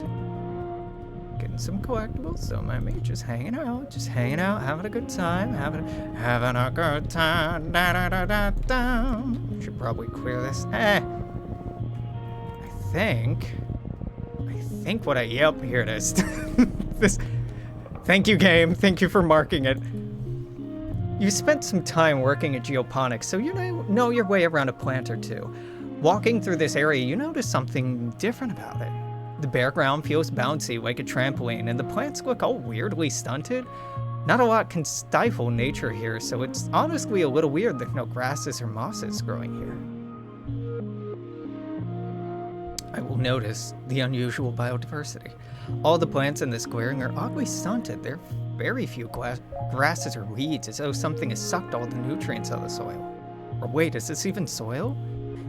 Speaker 1: getting some collectibles, so my mate just hanging out, having a good time, having a good time. Should probably clear this. I think yep, here it is. Thank you, game. Thank you for marking it. You spent some time working at geoponics, so you know your way around a plant or two. Walking through this area, you notice something different about it. The bare ground feels bouncy like a trampoline, and the plants look all weirdly stunted. Not a lot can stifle nature here, so it's honestly a little weird that no grasses or mosses growing here. I will notice the unusual biodiversity. All the plants in this clearing are oddly stunted. There are very few grasses or weeds, as though something has sucked all the nutrients out of the soil. Or wait, is this even soil?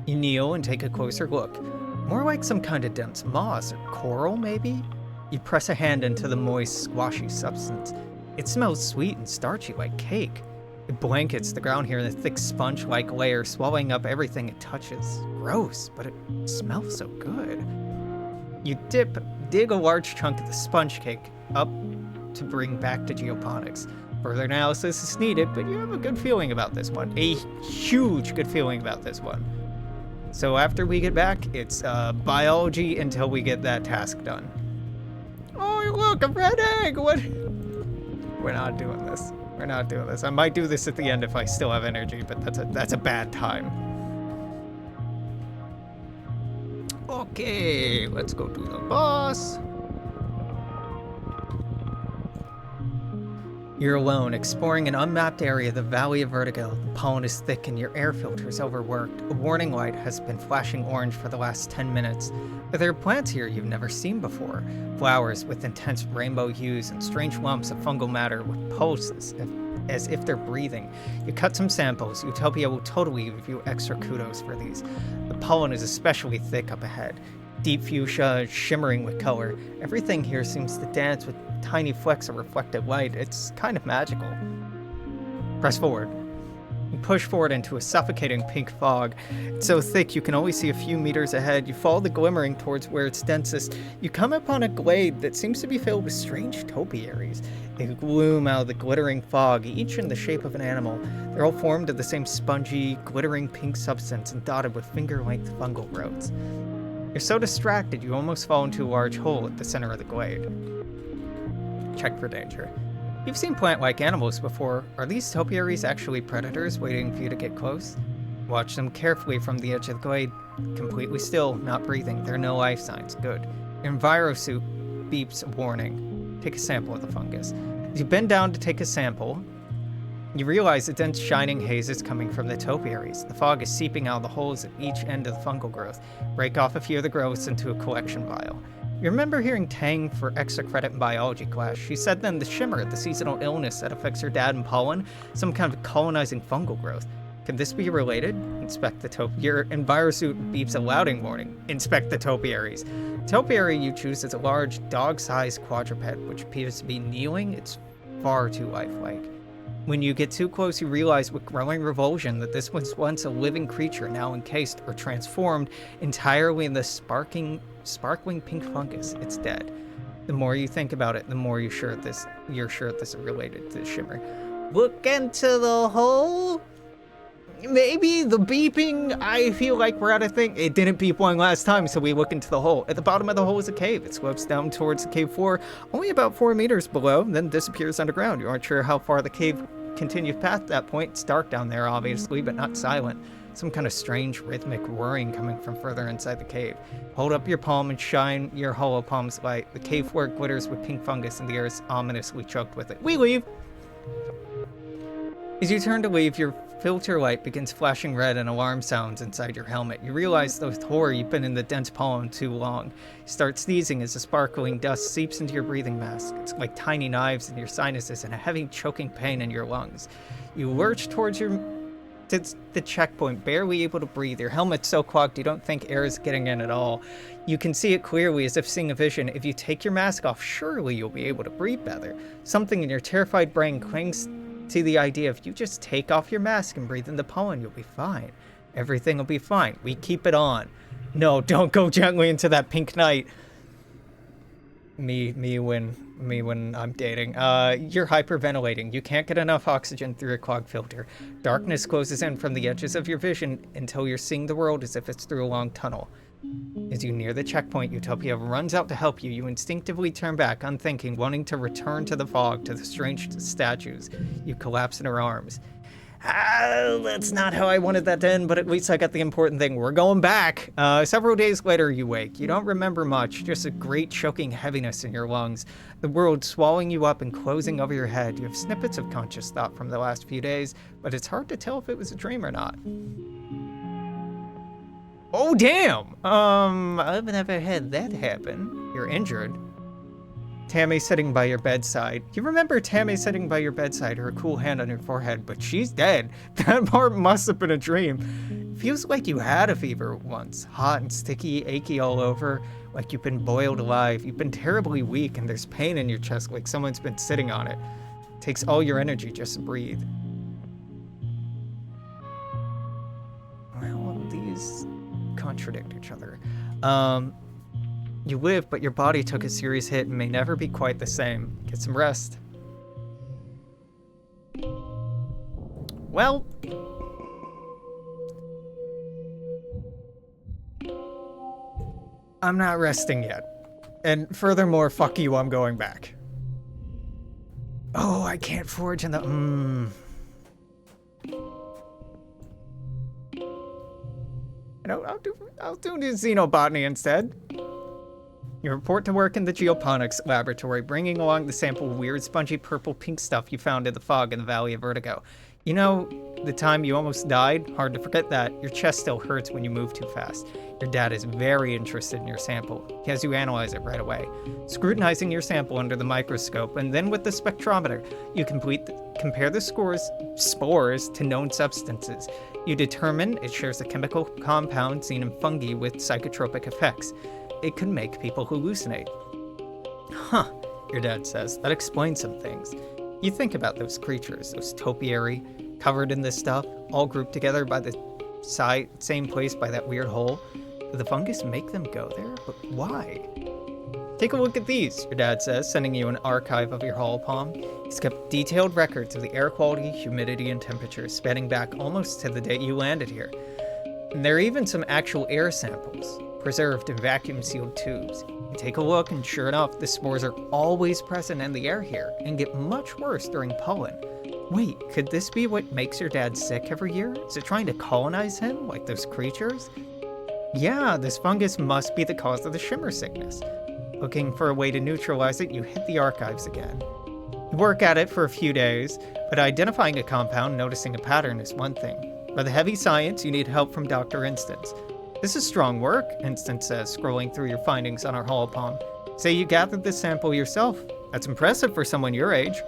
Speaker 1: You kneel and take a closer look. More like some kind of dense moss or coral, maybe? You press a hand into the moist, squashy substance. It smells sweet and starchy like cake. It blankets the ground here in a thick sponge-like layer, swallowing up everything it touches. Gross, but it smells so good. You dig a large chunk of the sponge cake up to bring back to geoponics. Further analysis is needed, but you have a good feeling about this one. A huge good feeling about this one. So after we get back, it's biology until we get that task done. Oh, look, a red egg! What? We're not doing this. We're not doing this. I might do this at the end if I still have energy, but that's a bad time. Okay, let's go to the boss. You're alone, exploring an unmapped area of the Valley of Vertigo. The pollen is thick and your air filter is overworked. A warning light has been flashing orange for the last 10 minutes. But there are plants here you've never seen before. Flowers with intense rainbow hues and strange lumps of fungal matter with pulses, as if they're breathing. You cut some samples. Utopia will totally give you extra kudos for these. The pollen is especially thick up ahead. Deep fuchsia, shimmering with color. Everything here seems to dance with tiny flecks of reflected light. It's kind of magical. Press forward. You push forward into a suffocating pink fog. It's so thick you can only see a few meters ahead. You follow the glimmering towards where it's densest. You come upon a glade that seems to be filled with strange topiaries. They loom out of the glittering fog, each in the shape of an animal. They're all formed of the same spongy, glittering pink substance and dotted with finger-length fungal growths. You're so distracted you almost fall into a large hole at the center of the glade. Check for danger. You've seen plant-like animals before. Are these topiaries actually predators waiting for you to get close? Watch them carefully from the edge of the glade. Completely still, not breathing. There are no life signs. Good. Your envirosuit beeps a warning. Take a sample of the fungus. As you bend down to take a sample, you realize a dense shining haze is coming from the topiaries. The fog is seeping out of the holes at each end of the fungal growth. Break off a few of the growths into a collection vial. You remember hearing Tang for extra credit in biology class. She said then the shimmer, the seasonal illness that affects her dad and pollen, some kind of colonizing fungal growth. Can this be related? Inspect the Your envirosuit beeps a louding warning. Inspect the topiaries. The topiary you choose is a large, dog-sized quadruped, which appears to be kneeling. It's far too lifelike. When you get too close, you realize with growing revulsion that this was once a living creature, now encased or transformed entirely in the sparkling pink fungus. It's dead. The more you think about it, the more you're sure this is related to the shimmer. Look into the hole. Maybe the beeping, I feel like we're at a thing. It didn't beep one last time, so we look into the hole. At the bottom of the hole is a cave. It slopes down towards the cave floor, only about 4 meters below, then disappears underground. You aren't sure how far the cave continues past that point. It's dark down there, obviously, but not silent. Some kind of strange rhythmic roaring coming from further inside the cave. Hold up your palm and shine your hollow palm's light. The cave floor glitters with pink fungus and the air is ominously choked with it. We leave! As you turn to leave, your filter light begins flashing red and alarm sounds inside your helmet. You realize with horror you've been in the dense pollen too long. You start sneezing as the sparkling dust seeps into your breathing mask. It's like tiny knives in your sinuses and a heavy choking pain in your lungs. You lurch towards the checkpoint, barely able to breathe. Your helmet's so clogged you don't think air is getting in at all. You can see it clearly as if seeing a vision. If you take your mask off, surely you'll be able to breathe better. Something in your terrified brain clings to the idea if you just take off your mask and breathe in the pollen, you'll be fine. Everything will be fine. We keep it on. No, don't go gently into that pink night. Me when I'm dating. You're hyperventilating. You can't get enough oxygen through your clogged filter. Darkness closes in from the edges of your vision until you're seeing the world as if it's through a long tunnel. As you near the checkpoint, Utopia runs out to help you. You instinctively turn back, unthinking, wanting to return to the fog, to the strange statues. You collapse in her arms. That's not how I wanted that to end, but at least I got the important thing. We're going back. Several days later, you wake. You don't remember much, just a great choking heaviness in your lungs. The world swallowing you up and closing over your head. You have snippets of conscious thought from the last few days, but it's hard to tell if it was a dream or not. Oh, damn! I've never had that happen. You're injured. Tammy sitting by your bedside. You remember Tammy sitting by your bedside, her cool hand on your forehead, but she's dead. That part must have been a dream. Feels like you had a fever once. Hot and sticky, achy all over, like you've been boiled alive. You've been terribly weak and there's pain in your chest like someone's been sitting on it. Takes all your energy just to breathe. Well, these contradict each other. You live, but your body took a serious hit and may never be quite the same. Get some rest. Well... I'm not resting yet. And furthermore, fuck you, I'm going back. Oh, I can't forage in the... I'll do the xenobotany instead. You report to work in the geoponics laboratory, bringing along the sample of weird, spongy, purple, pink stuff you found in the fog in the Valley of Vertigo. You know, the time you almost died? Hard to forget that. Your chest still hurts when you move too fast. Your dad is very interested in your sample. He has you analyze it right away. Scrutinizing your sample under the microscope, and then with the spectrometer, you compare the spores to known substances. You determine it shares a chemical compound seen in fungi with psychotropic effects. It could make people hallucinate. Huh, your dad says. That explains some things. You think about those creatures, those topiary, covered in this stuff, all grouped together by the same place by that weird hole. Did the fungus make them go there? But why? Take a look at these, your dad says, sending you an archive of your holopalm. He's kept detailed records of the air quality, humidity, and temperature, spanning back almost to the day you landed here. And there are even some actual air samples, preserved in vacuum-sealed tubes. You take a look, and sure enough, the spores are always present in the air here, and get much worse during pollen. Wait, could this be what makes your dad sick every year? Is it trying to colonize him, like those creatures? Yeah, this fungus must be the cause of the shimmer sickness. Looking for a way to neutralize it, you hit the archives again. You work at it for a few days, but identifying a compound, noticing a pattern is one thing. For the heavy science, you need help from Dr. Instance. This is strong work, Instance says, scrolling through your findings on our holopalm. Say you gathered this sample yourself. That's impressive for someone your age.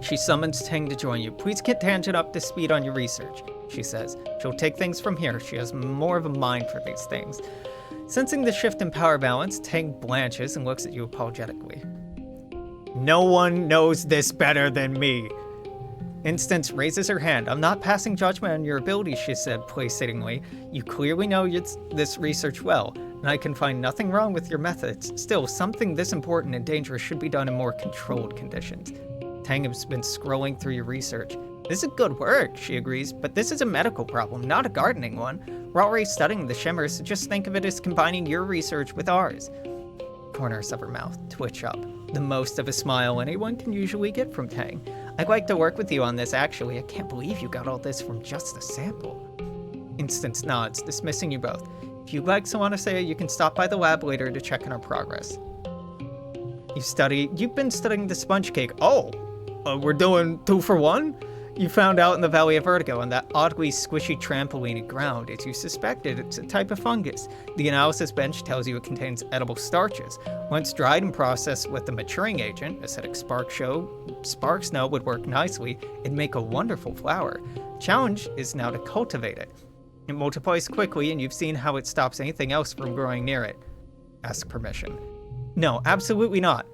Speaker 1: She summons Tang to join you. Please get Tangent up to speed on your research, she says. She'll take things from here. She has more of a mind for these things. Sensing the shift in power balance, Tang blanches and looks at you apologetically. No one knows this better than me. Instance raises her hand. I'm not passing judgment on your abilities, she said placatingly. You clearly know this research well, and I can find nothing wrong with your methods. Still, something this important and dangerous should be done in more controlled conditions. Tang has been scrolling through your research. This is good work, she agrees, but this is a medical problem, not a gardening one. We're already studying the shimmers, so just think of it as combining your research with ours. Corners of her mouth twitch up, the most of a smile anyone can usually get from Tang. I'd like to work with you on this, actually. I can't believe you got all this from just a sample. Instance nods, dismissing you both. If you'd like someone to say you can stop by the lab later to check on our progress. You've been studying the sponge cake. Oh, we're doing 2 for 1? You found out in the Valley of Vertigo on that oddly squishy trampoline ground. As you suspected, it's a type of fungus. The analysis bench tells you it contains edible starches. Once dried and processed with the maturing agent, acidic spark snow would work nicely and make a wonderful flower. Challenge is now to cultivate it. It multiplies quickly, and you've seen how it stops anything else from growing near it. Ask permission. No, absolutely not.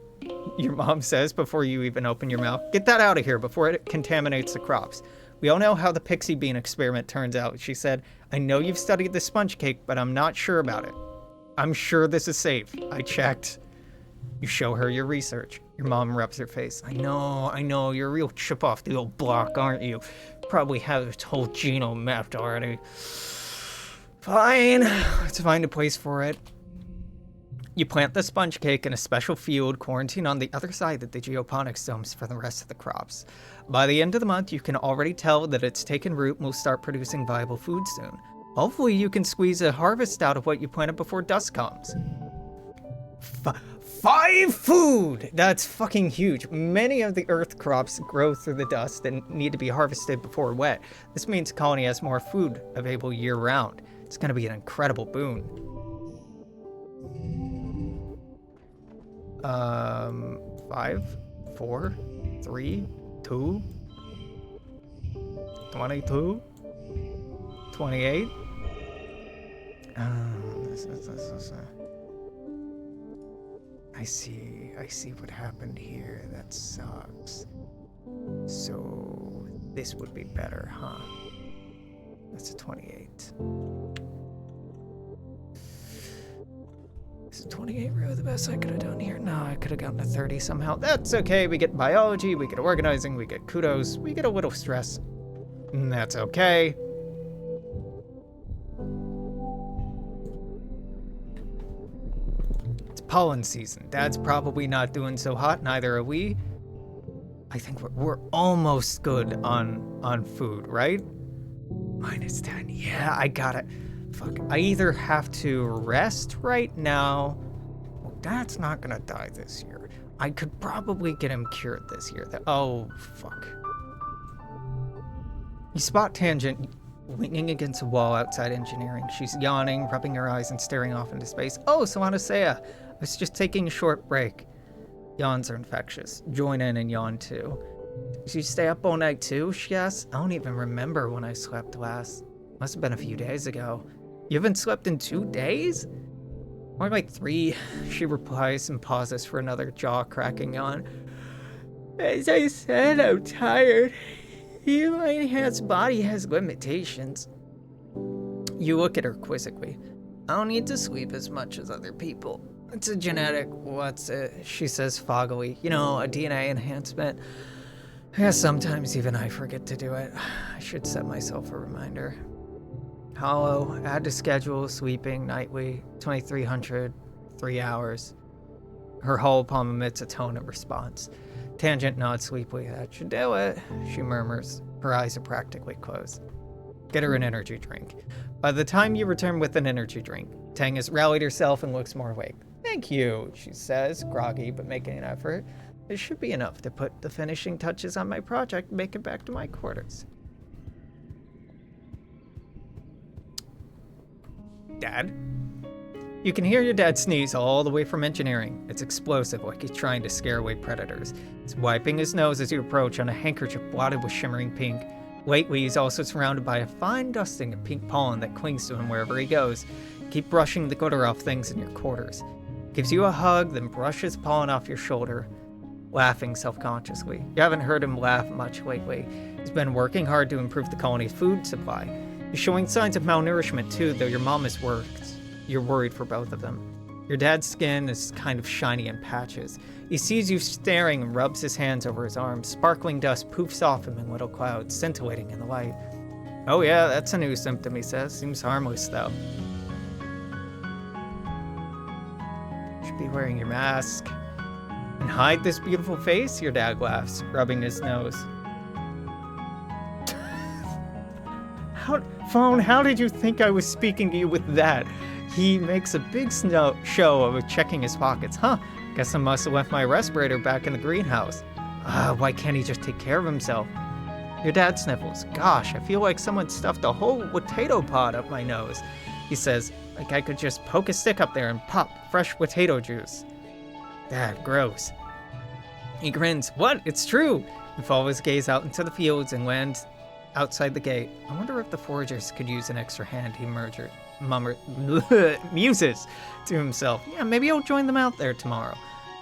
Speaker 1: Your mom says before you even open your mouth. Get that out of here before it contaminates the crops. We all know how the pixie bean experiment turns out, she said. I know you've studied the sponge cake, but I'm not sure about it. I'm sure this is safe. I checked. You show her your research. Your mom rubs her face. I know, you're a real chip off the old block, aren't you? Probably have its whole genome mapped already. Fine, let's find a place for it. You plant the sponge cake in a special field, quarantine on the other side of the geoponics domes for the rest of the crops. By the end of the month, you can already tell that it's taken root and will start producing viable food soon. Hopefully you can squeeze a harvest out of what you planted before dusk comes. 5 food! That's fucking huge. Many of the earth crops grow through the dust and need to be harvested before wet. This means the colony has more food available year-round. It's going to be an incredible boon. 5, 4, 3, 2, 22, 28. I see what happened here. That sucks. So this would be better, huh? That's a 28. Is 28 really the best I could have done here? No, I could have gotten a 30 somehow. That's okay. We get biology, we get organizing, we get kudos, we get a little stress. And that's okay. It's pollen season. Dad's probably not doing so hot, neither are we. I think we're almost good on food, right? -10. Yeah, I got it. Fuck. I either have to rest right now. Well, Dad's not gonna die this year. I could probably get him cured this year. Oh, fuck. You spot Tangent leaning against a wall outside engineering. She's yawning, rubbing her eyes, and staring off into space. Oh, Sawanasea. I was just taking a short break. Yawns are infectious. Join in and yawn too. Did you stay up all night too? She asks. I don't even remember when I slept last. Must have been a few days ago. You haven't slept in 2 days? More like 3, she replies and pauses for another jaw-cracking yawn. As I said, I'm tired. My enhanced body has limitations. You look at her quizzically. I don't need to sleep as much as other people. It's a genetic, what's it? She says foggily. You know, a DNA enhancement. I guess sometimes even I forget to do it. I should set myself a reminder. Hollow, add to schedule, sleeping, nightly, 2300, 3 hours. Her hollow palm emits a tone of response. Tangent nods sleepily. That should do it, she murmurs. Her eyes are practically closed. Get her an energy drink. By the time you return with an energy drink, Tang has rallied herself and looks more awake. Thank you, she says, groggy but making an effort. This should be enough to put the finishing touches on my project and make it back to my quarters. Dad? You can hear your dad sneeze all the way from engineering. It's explosive, like he's trying to scare away predators. He's wiping his nose as you approach on a handkerchief blotted with shimmering pink. Lately, he's also surrounded by a fine dusting of pink pollen that clings to him wherever he goes. Keep brushing the glitter off things in your quarters. Gives you a hug, then brushes pollen off your shoulder, laughing self-consciously. You haven't heard him laugh much lately. He's been working hard to improve the colony's food supply. He's showing signs of malnourishment too, though your mom is worried. You're worried for both of them. Your dad's skin is kind of shiny in patches. He sees you staring and rubs his hands over his arms. Sparkling dust poofs off him in little clouds, scintillating in the light. Oh yeah, that's a new symptom, he says. Seems harmless, though. Should be wearing your mask. And hide this beautiful face, your dad laughs, rubbing his nose. How did you think I was speaking to you with that? He makes a big show of checking his pockets. Huh, guess I must have left my respirator back in the greenhouse. Why can't he just take care of himself? Your dad sniffles. Gosh, I feel like someone stuffed a whole potato pod up my nose. He says, like I could just poke a stick up there and pop fresh potato juice. Dad, gross. He grins. What? It's true. You follow his gaze out into the fields and land outside the gate. I wonder if the foragers could use an extra hand, he muses to himself. Yeah, maybe I'll join them out there tomorrow.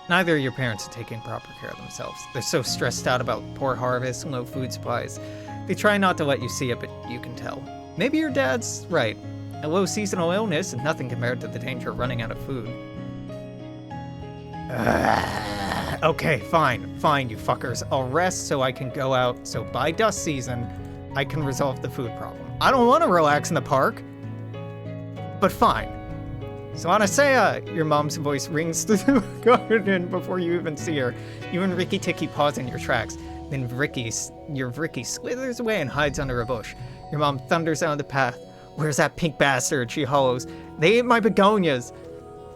Speaker 1: Neither of your parents are taking proper care of themselves. They're so stressed out about poor harvests and low food supplies. They try not to let you see it, but you can tell. Maybe your dad's right. A low seasonal illness is nothing compared to the danger of running out of food. Okay, fine, you fuckers. I'll rest so I can go out, so by dust season, I can resolve the food problem. I don't want to relax in the park. But fine. So Anasea, your mom's voice rings through the garden before you even see her. You and Ricky Tikki pause in your tracks. Then your Ricky slithers away and hides under a bush. Your mom thunders down the path. Where's that pink bastard? She hollows. They ate my begonias.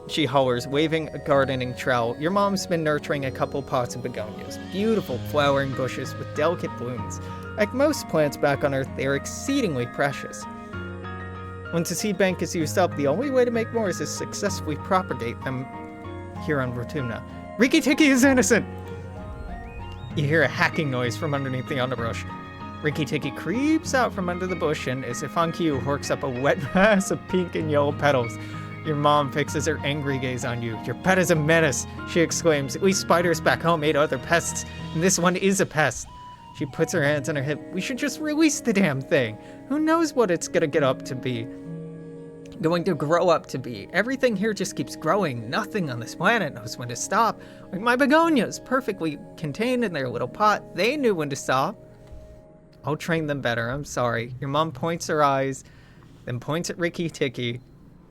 Speaker 1: She hollers, waving a gardening trowel. Your mom's been nurturing a couple pots of begonias. Beautiful flowering bushes with delicate blooms. Like most plants back on Earth, they are exceedingly precious. Once a seed bank is used up, the only way to make more is to successfully propagate them here on Rotuna. Ricky Tikki is innocent! You hear a hacking noise from underneath the underbrush. Ricky Tikki creeps out from under the bush and, as if on cue, horks up a wet mass of pink and yellow petals. Your mom fixes her angry gaze on you. Your pet is a menace, she exclaims. At least spiders back home ate other pests, and this one is a pest. She puts her hands on her hip. We should just release the damn thing. Who knows what it's gonna get up to be? going to grow up to be. Everything here just keeps growing. Nothing on this planet knows when to stop. Like my begonias, perfectly contained in their little pot. They knew when to stop. I'll train them better, I'm sorry. Your mom points her eyes, then points at Ricky Tikki.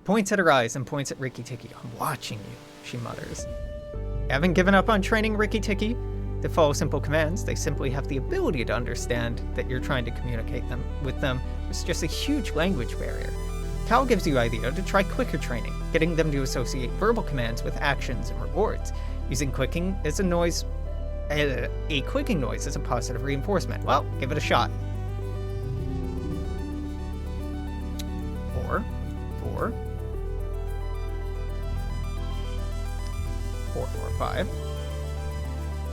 Speaker 1: Points at her eyes and points at Ricky Tikki. I'm watching you, she mutters. You haven't given up on training Ricky Tikki? They follow simple commands. They simply have the ability to understand that you're trying to communicate with them. It's just a huge language barrier. Cal gives you the idea to try clicker training, getting them to associate verbal commands with actions and rewards. Using clicking as a noise, a clicking noise as a positive reinforcement. Well, give it a shot. 4, 4, 4, 4, 5.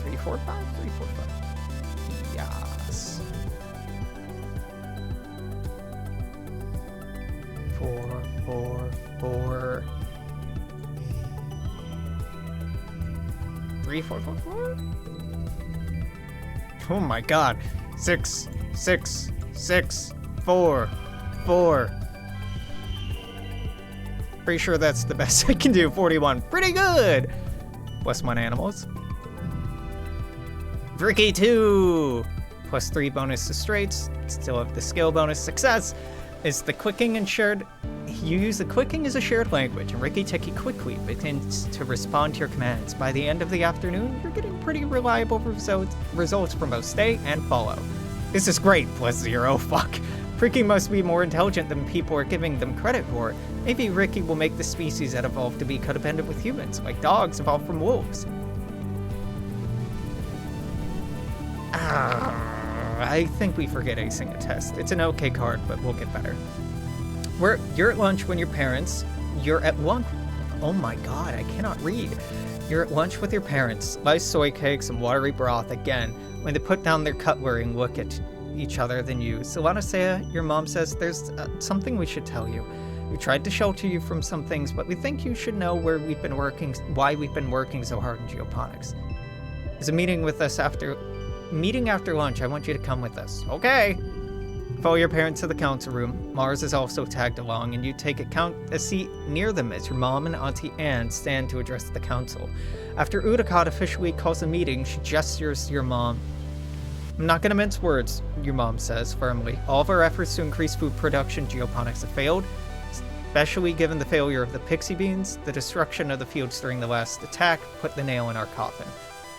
Speaker 1: 3, 4, 5, 3, 4, 5. Yes. 4, 4, 4. 3, 4, 4, 4. Oh my god. 6, 6, 6, 4, 4. Pretty sure that's the best I can do. 41. Pretty good. Plus 1 animals. Ricky 2! Plus 3 bonus to straights. Still have the skill bonus. Success is the clicking and shared. You use the clicking as a shared language, and Ricky Tikki quickly begins to respond to your commands. By the end of the afternoon, you're getting pretty reliable results from both stay and follow. This is great, plus 0. Fuck. Ricky must be more intelligent than people are giving them credit for. Maybe Ricky will make the species that evolved to be codependent with humans, like dogs evolved from wolves. I think we forget acing a test. It's an okay card, but we'll get better. You're at lunch when your parents. You're at lunch. Oh my god, I cannot read. You're at lunch with your parents. Slice soy cakes and watery broth again. When they put down their cutlery and look at each other than you. Selanosea, your mom says, there's something we should tell you. We tried to shelter you from some things, but we think you should know why we've been working so hard in geoponics. There's a meeting after lunch. I want you to come with us. Okay. Follow your parents to the council room. Mars is also tagged along, and you take a seat near them as your mom and Auntie Anne stand to address the council. After Udicott officially calls a meeting, she gestures to your mom. I'm not going to mince words, your mom says firmly. All of our efforts to increase food production geoponics have failed, especially given the failure of the pixie beans. The destruction of the fields during the last attack put the nail in our coffin.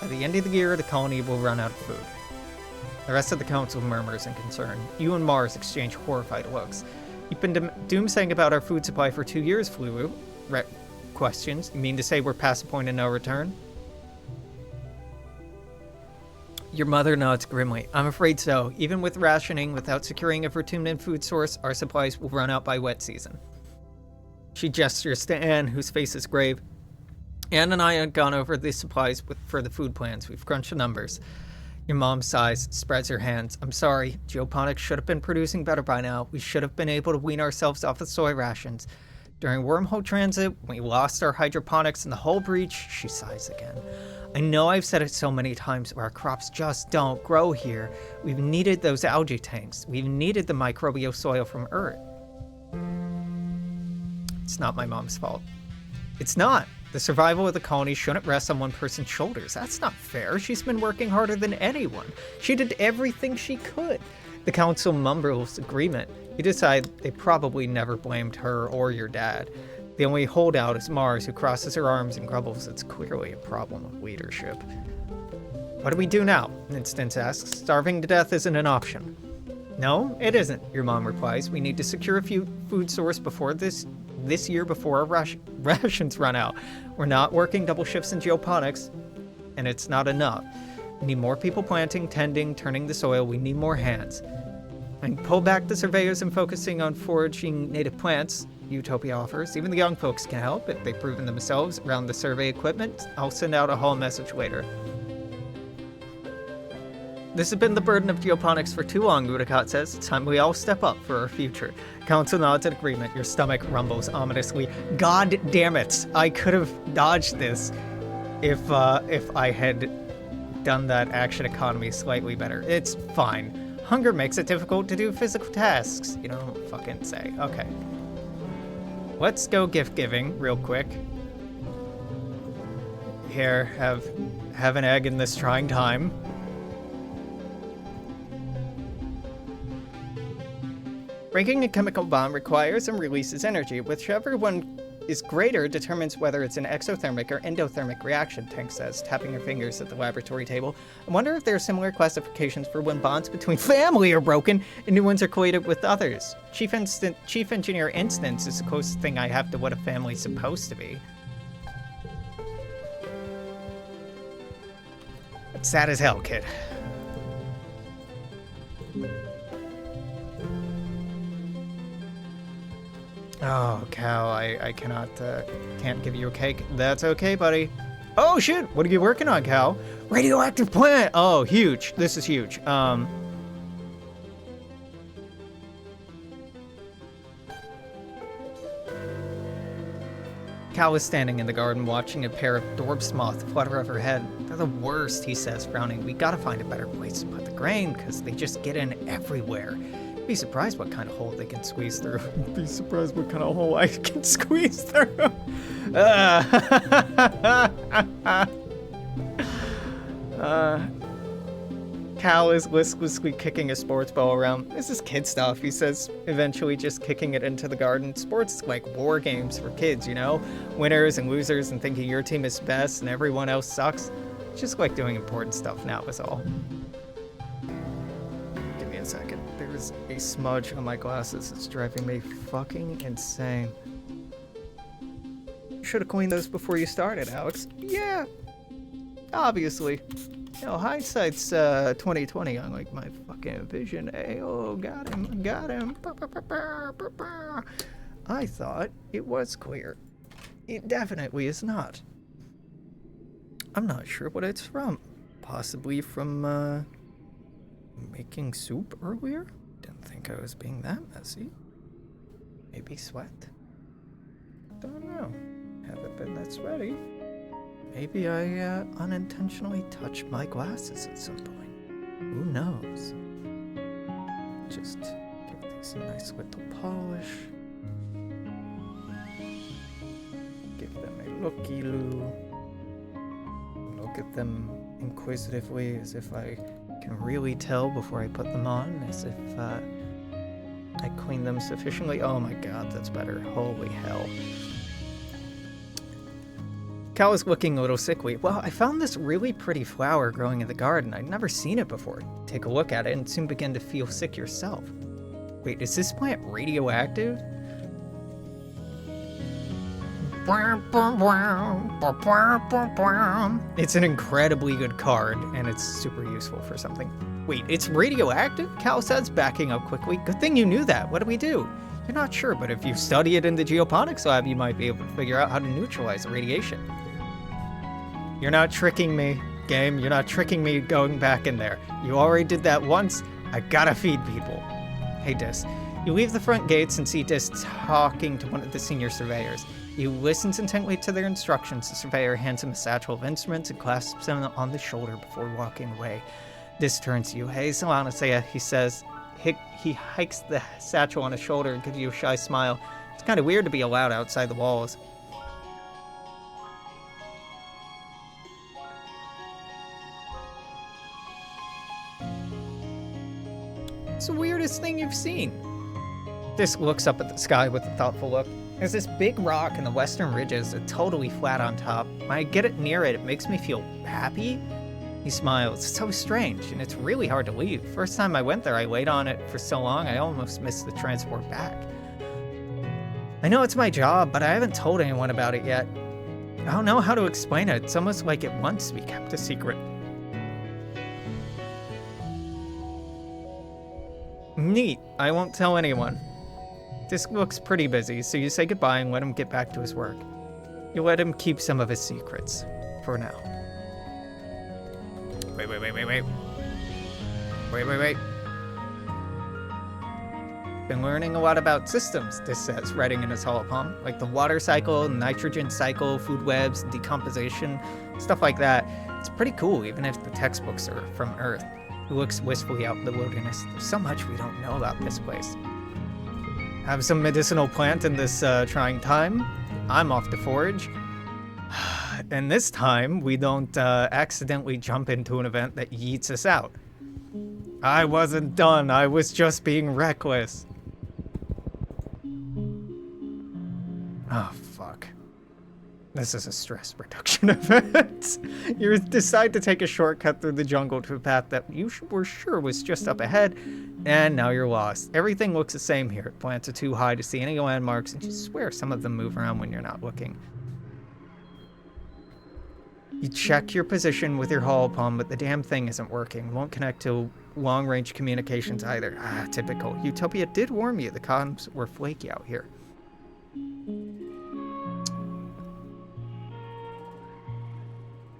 Speaker 1: By the end of the year, the colony will run out of food. The rest of the council murmurs in concern. You and Mars exchange horrified looks. You've been doomsaying about our food supply for 2 years, Flulu. Questions. You mean to say we're past the point of no return? Your mother nods grimly. I'm afraid so. Even with rationing, without securing a permanent food source, our supplies will run out by wet season. She gestures to Anne, whose face is grave. Anne and I have gone over the supplies for the food plans. We've crunched the numbers. Your mom sighs, spreads her hands. I'm sorry. Geoponics should have been producing better by now. We should have been able to wean ourselves off of soy rations. During wormhole transit, we lost our hydroponics in the hull breach. She sighs again. I know I've said it so many times, but our crops just don't grow here. We've needed those algae tanks. We've needed the microbial soil from Earth. It's not my mom's fault. It's not. The survival of the colony shouldn't rest on one person's shoulders. That's not fair. She's been working harder than anyone. She did everything she could. The council mumbles agreement. You decide they probably never blamed her or your dad. The only holdout is Mars, who crosses her arms and grumbles it's clearly a problem of leadership. What do we do now? Instance asks. Starving to death isn't an option. No, it isn't, your mom replies. We need to secure a food source before this year before our rations run out. We're not working double shifts in geoponics, and it's not enough. We need more people planting, tending, turning the soil. We need more hands. And pull back the surveyors and focusing on foraging native plants, Utopia offers. Even the young folks can help if they've proven themselves around the survey equipment. I'll send out a hall message later. This has been the burden of geoponics for too long, Udicott says. It's time we all step up for our future. Council nods in agreement. Your stomach rumbles ominously. God damn it! I could have dodged this if I had done that action economy slightly better. It's fine. Hunger makes it difficult to do physical tasks. You don't fucking say. Okay. Let's go gift giving real quick. Here, have an egg in this trying time. Breaking a chemical bond requires and releases energy. Whichever one is greater determines whether it's an exothermic or endothermic reaction, Tank says, tapping her fingers at the laboratory table. I wonder if there are similar classifications for when bonds between family are broken and new ones are created with others. Chief Engineer Instance is the closest thing I have to what a family's supposed to be. It's sad as hell, kid. Oh, Cal, I can't give you a cake. That's okay, buddy. Oh, shit! What are you working on, Cal? Radioactive plant! Oh, huge. This is huge. Cal is standing in the garden watching a pair of Dorbs moth flutter over her head. They're the worst, he says, frowning. We gotta find a better place to put the grain, because they just get in everywhere. Be surprised what kind of hole they can squeeze through. Be surprised what kind of hole I can squeeze through. Cal is listlessly kicking a sports ball around. This is kid stuff, he says, eventually just kicking it into the garden. Sports is like war games for kids, you know? Winners and losers and thinking your team is best and everyone else sucks. It's just like doing important stuff now is all. Give me a second. There's a smudge on my glasses. It's driving me fucking insane. Should have cleaned those before you started, Alex. Yeah, obviously. You know, hindsight's 2020 unlike my fucking vision. Hey, oh, got him. I thought it was clear. It definitely is not. I'm not sure what it's from. Possibly from, making soup earlier? Didn't think I was being that messy. Maybe sweat? Don't know. Haven't been that sweaty. Maybe I unintentionally touched my glasses at some point. Who knows? Just give these a nice little polish. Give them a looky-loo. Look at them inquisitively as if I can really tell before I put them on, as if I clean them sufficiently. Oh my god, that's better. Holy hell. Cal was looking a little sickly. Well, I found this really pretty flower growing in the garden. I'd never seen it before. Take a look at it and soon begin to feel sick yourself. Wait, is this plant radioactive? It's an incredibly good card, and it's super useful for something. Wait, it's radioactive? Cal says, backing up quickly. Good thing you knew that. What do we do? You're not sure, but if you study it in the geoponics lab, you might be able to figure out how to neutralize the radiation. You're not tricking me, game. You're not tricking me going back in there. You already did that once. I gotta feed people. Hey, Dis. You leave the front gates and see Dis talking to one of the senior surveyors. He listens intently to their instructions. The surveyor hands him a satchel of instruments and clasps him on the shoulder before walking away. Dis turns to you. Hey, Solanasea, he says. He hikes the satchel on his shoulder and gives you a shy smile. It's kind of weird to be allowed outside the walls. It's the weirdest thing you've seen. Dis looks up at the sky with a thoughtful look. There's this big rock in the western ridges that's totally flat on top. When I get it near it, it makes me feel happy. He smiles. It's so strange, and it's really hard to leave. First time I went there, I laid on it for so long, I almost missed the transport back. I know it's my job, but I haven't told anyone about it yet. I don't know how to explain it. It's almost like it wants to be kept a secret. Neat. I won't tell anyone. This looks pretty busy, so you say goodbye and let him get back to his work. You let him keep some of his secrets. For now. Wait. Been learning a lot about systems, Dis says, writing in his holopalm, like the water cycle, nitrogen cycle, food webs, decomposition, stuff like that. It's pretty cool, even if the textbooks are from Earth. He looks wistfully out in the wilderness. There's so much we don't know about this place. Have some medicinal plant in this trying time. I'm off to forage. And this time, we don't accidentally jump into an event that yeets us out. I wasn't done. I was just being reckless. Oh, fuck. This is a stress reduction event. You decide to take a shortcut through the jungle to a path that you were sure was just up ahead, and now you're lost. Everything looks the same here. Plants are too high to see any landmarks, and you swear some of them move around when you're not looking. You check your position with your holopalm, but the damn thing isn't working. Won't connect to long-range communications either. Ah, typical. Utopia did warn you the comms were flaky out here.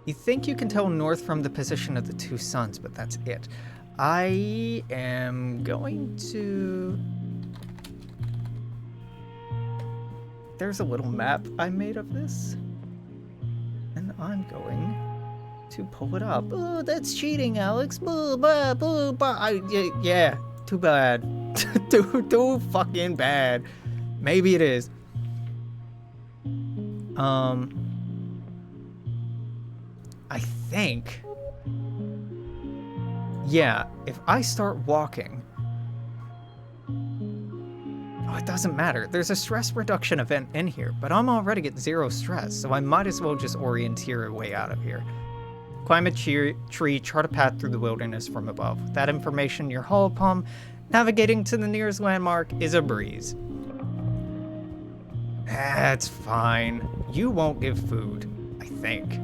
Speaker 1: You think you can tell north from the position of the two suns, but that's it. I am going to... There's a little map I made of this. And I'm going to pull it up. Oh, that's cheating, Alex. Boo, bah, boo, bah. Yeah, too bad. too fucking bad. Maybe it is. I think... Yeah, if I start walking... Oh, it doesn't matter. There's a stress reduction event in here, but I'm already at 0 stress, so I might as well just orienteer a way out of here. Climb a tree, chart a path through the wilderness from above. With that information in your holopalm, navigating to the nearest landmark is a breeze. That's fine. You won't give food, I think.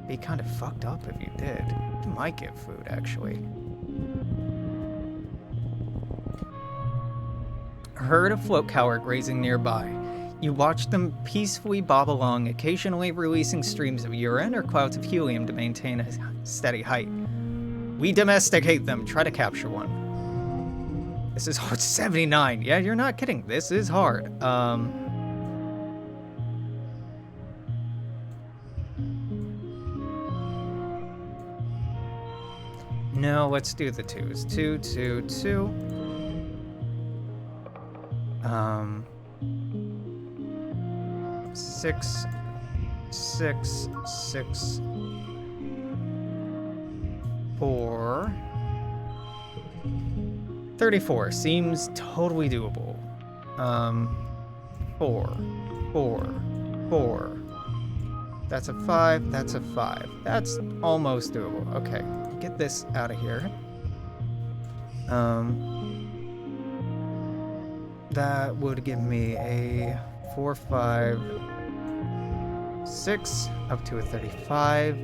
Speaker 1: Be kind of fucked up if you did. You might give food, actually. A herd of float cow are grazing nearby. You watch them peacefully bob along, occasionally releasing streams of urine or clouds of helium to maintain a steady height. We domesticate them. Try to capture one. This is hard. 79. Yeah, you're not kidding. This is hard. No, let's do the twos. 2, 2, 2. 6, 6, 6, 4. 34 seems totally doable. 4, 4, 4. That's a 5, that's a 5. That's almost doable. Okay, get this out of here. That would give me a 4, 5, 6, up to a 35.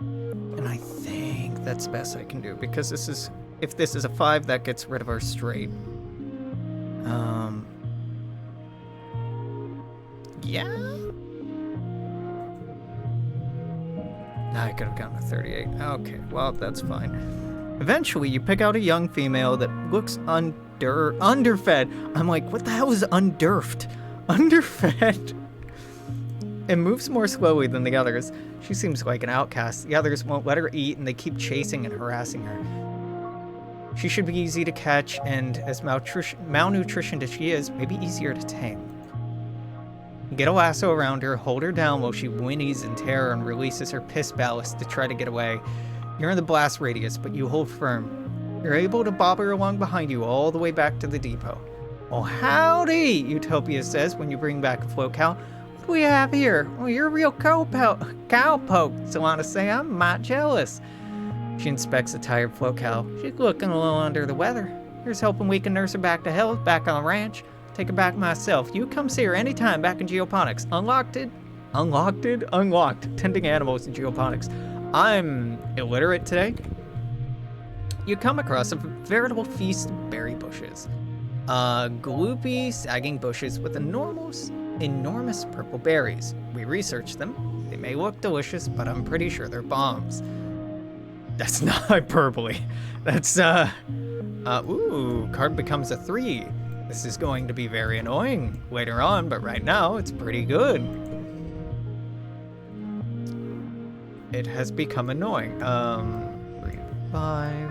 Speaker 1: And I think that's the best I can do, because this is, if this is a 5, that gets rid of our straight. Yeah? I could have gotten a 38. Okay, well, that's fine. Eventually, you pick out a young female that looks underfed. I'm like, what the hell is underfed? Underfed? And moves more slowly than the others. She seems like an outcast. The others won't let her eat, and they keep chasing and harassing her. She should be easy to catch, and as malnutritioned as she is, maybe easier to tame. Get a lasso around her, hold her down while she whinnies in terror and releases her piss ballast to try to get away. You're in the blast radius, but you hold firm. You're able to bob her along behind you all the way back to the depot. Well, howdy, Utopia says when you bring back a float cow. What do we have here? Well, you're a real cowpoke, Solana say. I'm might jealous. She inspects the tired float cow. She's looking a little under the weather. Here's hoping we can nurse her back to health, back on the ranch. Take her back myself. You come see her anytime back in geoponics. Unlocked. Tending animals in geoponics. I'm illiterate today. You come across a veritable feast of berry bushes. Gloopy, sagging bushes with enormous purple berries. We researched them. They may look delicious, but I'm pretty sure they're bombs. That's not hyperbole. That's, card becomes a 3. This is going to be very annoying later on, but right now it's pretty good. It has become annoying. 5.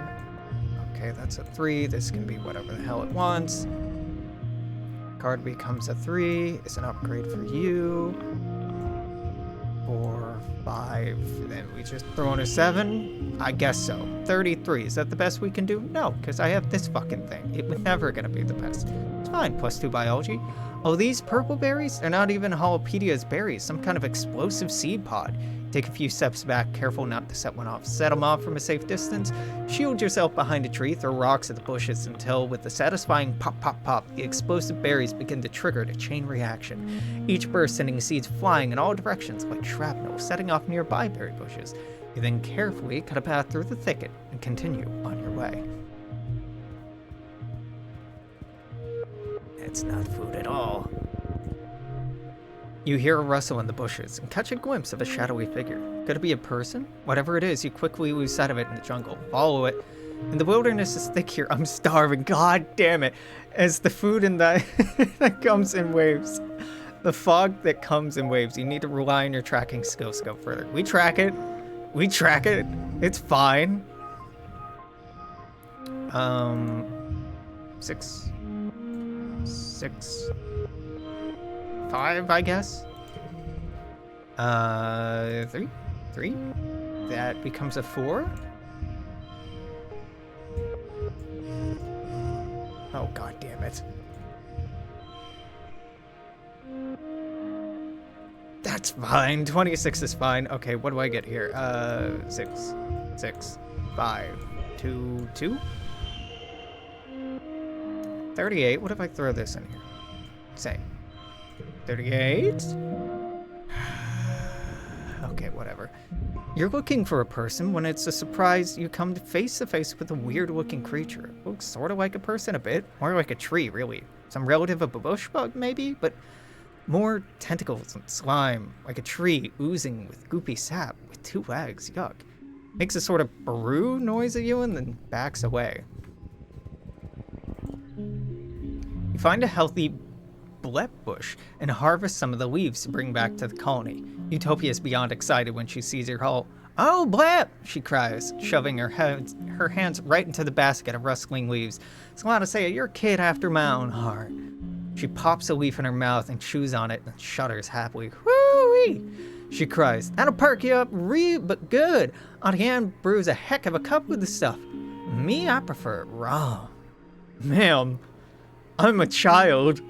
Speaker 1: Okay, that's a 3. This can be whatever the hell it wants. Card becomes a 3. It's an upgrade for you. 4, 5. Then we just throw in a 7. I guess so. 33. Is that the best we can do? No, because I have this fucking thing. It was never gonna be the best. It's fine. +2 biology. Oh, these purple berries? They're not even Holopedia's berries. Some kind of explosive seed pod. Take a few steps back, careful not to set one off. Set them off from a safe distance. Shield yourself behind a tree, throw rocks at the bushes until, with the satisfying pop, pop, pop, the explosive berries begin to trigger the chain reaction. Each burst sending seeds flying in all directions like shrapnel, setting off nearby berry bushes. You then carefully cut a path through the thicket and continue on your way. It's not food at all. You hear a rustle in the bushes and catch a glimpse of a shadowy figure. Could it be a person? Whatever it is, you quickly lose sight of it in the jungle. Follow it. And the wilderness is thick here. I'm starving. God damn it. As the food in that that comes in waves. The fog that comes in waves. You need to rely on your tracking skills to go further. We track it. We track it. It's fine. 6. 5, I guess. 3. That becomes a 4. Oh, god damn it. That's fine. 26 is fine. Okay, what do I get here? 6, 5, 2, 2. 38. What if I throw this in here? Same. 38. Okay, whatever. You're looking for a person when it's a surprise you come face to face with a weird looking creature. Looks sort of like a person a bit. More like a tree, really. Some relative of a bush bug, maybe? But more tentacles and slime. Like a tree oozing with goopy sap with 2 legs. Yuck. Makes a sort of baroo noise at you and then backs away. You find a healthy blep bush and harvest some of the leaves to bring back to the colony. Utopia is beyond excited when she sees your haul. Oh, blep! She cries, shoving her hands right into the basket of rustling leaves. It's a lot to say, you're a kid after my own heart. She pops a leaf in her mouth and chews on it and shudders happily. Woo-wee! She cries, that'll perk you up but good. Auntie Anne brews a heck of a cup with the stuff. Me, I prefer it raw. Ma'am, I'm a child.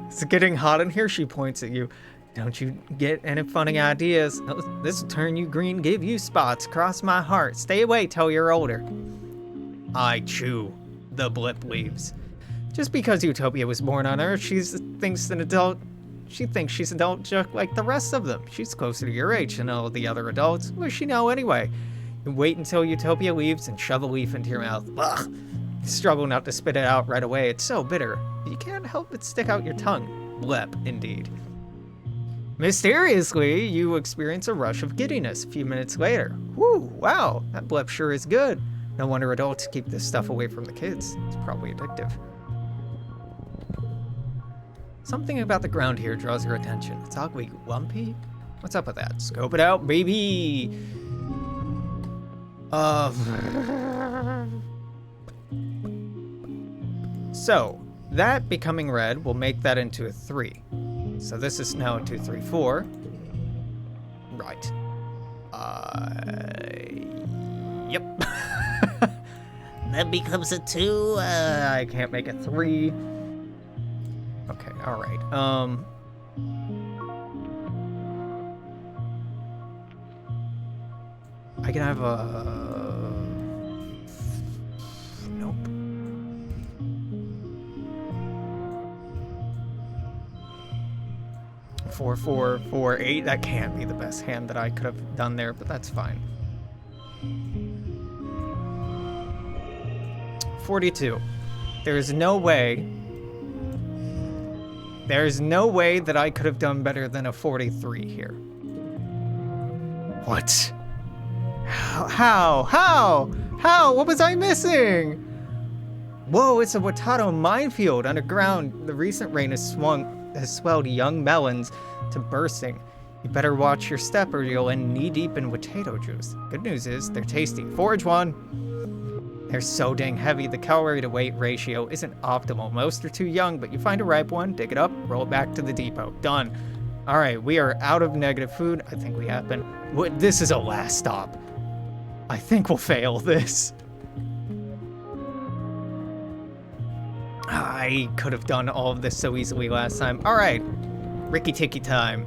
Speaker 1: It's getting hot in here, she points at you. Don't you get any funny ideas. This'll turn you green, give you spots. Cross my heart. Stay away till you're older. I chew the blip leaves. Just because Utopia was born on Earth, she thinks she's an adult just like the rest of them. She's closer to your age than all the other adults. What does she know anyway? You wait until Utopia leaves and shove a leaf into your mouth. Ugh. You struggle not to spit it out right away. It's so bitter. You can't help but stick out your tongue. Blep, indeed. Mysteriously, you experience a rush of giddiness a few minutes later. Whew, wow, that blep sure is good. No wonder adults keep this stuff away from the kids. It's probably addictive. Something about the ground here draws your attention. It's oddly lumpy. What's up with that? Scope it out, baby! So, that becoming red will make that into a 3. So this is now a 2, 3, 4. Right. Yep.
Speaker 2: That becomes a 2.
Speaker 1: I can't make a 3. Okay, alright. I can have a... Nope. Four, 4, 4, 8. That can't be the best hand that I could have done there, but that's fine. 42. There's no way that I could have done better than a 43 here. What? How? What was I missing? Whoa, it's a Watado minefield underground. The recent rain has swelled young melons to bursting. You better watch your step or you'll end knee-deep in potato juice. Good news is, they're tasty. Forage one! They're so dang heavy, the calorie to weight ratio isn't optimal. Most are too young, but you find a ripe one, dig it up, roll it back to the depot. Done. Alright, we are out of negative food. I think we have been. This is a last stop. I think we'll fail this. I could have done all of this so easily last time. Alright, Ricky Ticky time.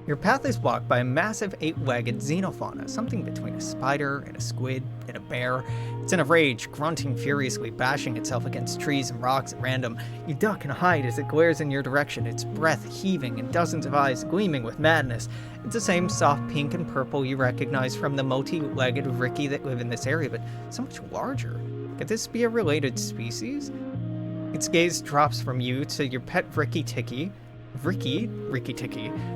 Speaker 1: Your path is blocked by a massive 8-legged xenofauna, something between a spider and a squid and a bear. It's in a rage, grunting furiously, bashing itself against trees and rocks at random. You duck and hide as it glares in your direction, its breath heaving and dozens of eyes gleaming with madness. It's the same soft pink and purple you recognize from the multi-legged Ricky that live in this area, but so much larger. Could this be a related species? Its gaze drops from you to your pet Ricky Ticky,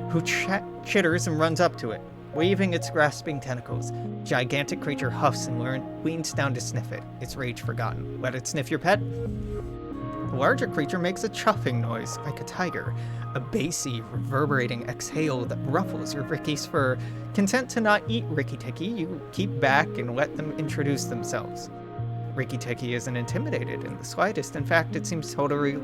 Speaker 1: who chitters and runs up to it, waving its grasping tentacles. Gigantic creature huffs and leans down to sniff it, its rage forgotten. Let it sniff your pet? The larger creature makes a chuffing noise, like a tiger, a bassy, reverberating exhale that ruffles your Ricky's fur. Content to not eat Ricky Ticky, you keep back and let them introduce themselves. Ricky Ticky isn't intimidated in the slightest. In fact, it seems totally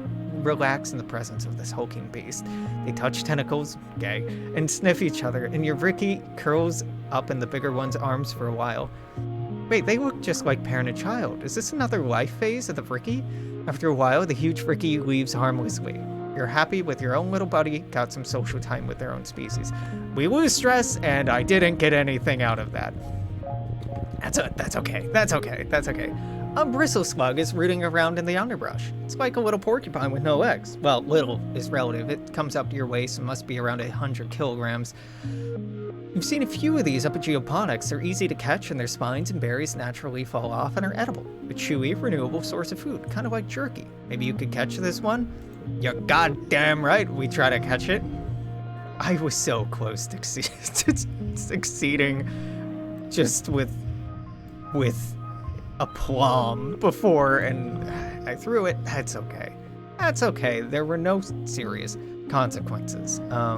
Speaker 1: relaxed in the presence of this hulking beast. They touch tentacles, gay, and sniff each other, and your Ricky curls up in the bigger one's arms for a while. Wait, they look just like parent and child. Is this another life phase of the Ricky? After a while, the huge Ricky leaves harmlessly. You're happy with your own little buddy, got some social time with their own species. We lose stress, and I didn't get anything out of that. That's okay. A bristle slug is rooting around in the underbrush. It's like a little porcupine with no legs. Well, little is relative. It comes up to your waist and must be around 100 kilograms. You've seen a few of these up at Geoponics. They're easy to catch and their spines and berries naturally fall off and are edible. A chewy, renewable source of food, kind of like jerky. Maybe you could catch this one? You're goddamn right we try to catch it. I was so close to succeeding just with aplomb before, and I threw it. That's okay. There were no serious consequences. I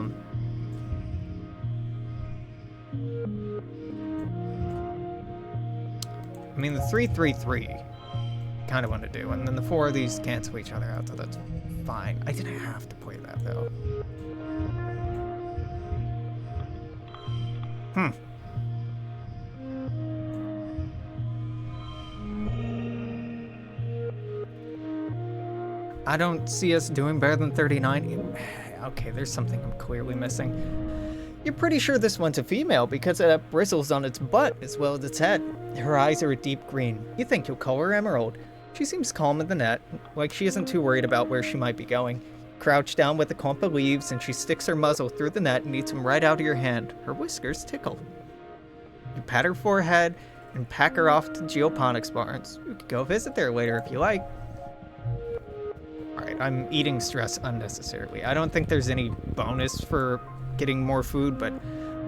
Speaker 1: mean, the 3-3-3 kind of want to do, and then the 4 of these cancel each other out, so that's fine. I didn't have to play that though. I don't see us doing better than 39. Okay, there's something I'm clearly missing. You're pretty sure this one's a female because it has bristles on its butt as well as its head. Her eyes are a deep green. You think you'll call her Emerald. She seems calm in the net, like she isn't too worried about where she might be going. Crouched down with a clump of leaves and she sticks her muzzle through the net and eats them right out of your hand. Her whiskers tickle. You pat her forehead and pack her off to Geoponics Barns. You could go visit there later if you like. Alright, I'm eating stress unnecessarily. I don't think there's any bonus for getting more food, but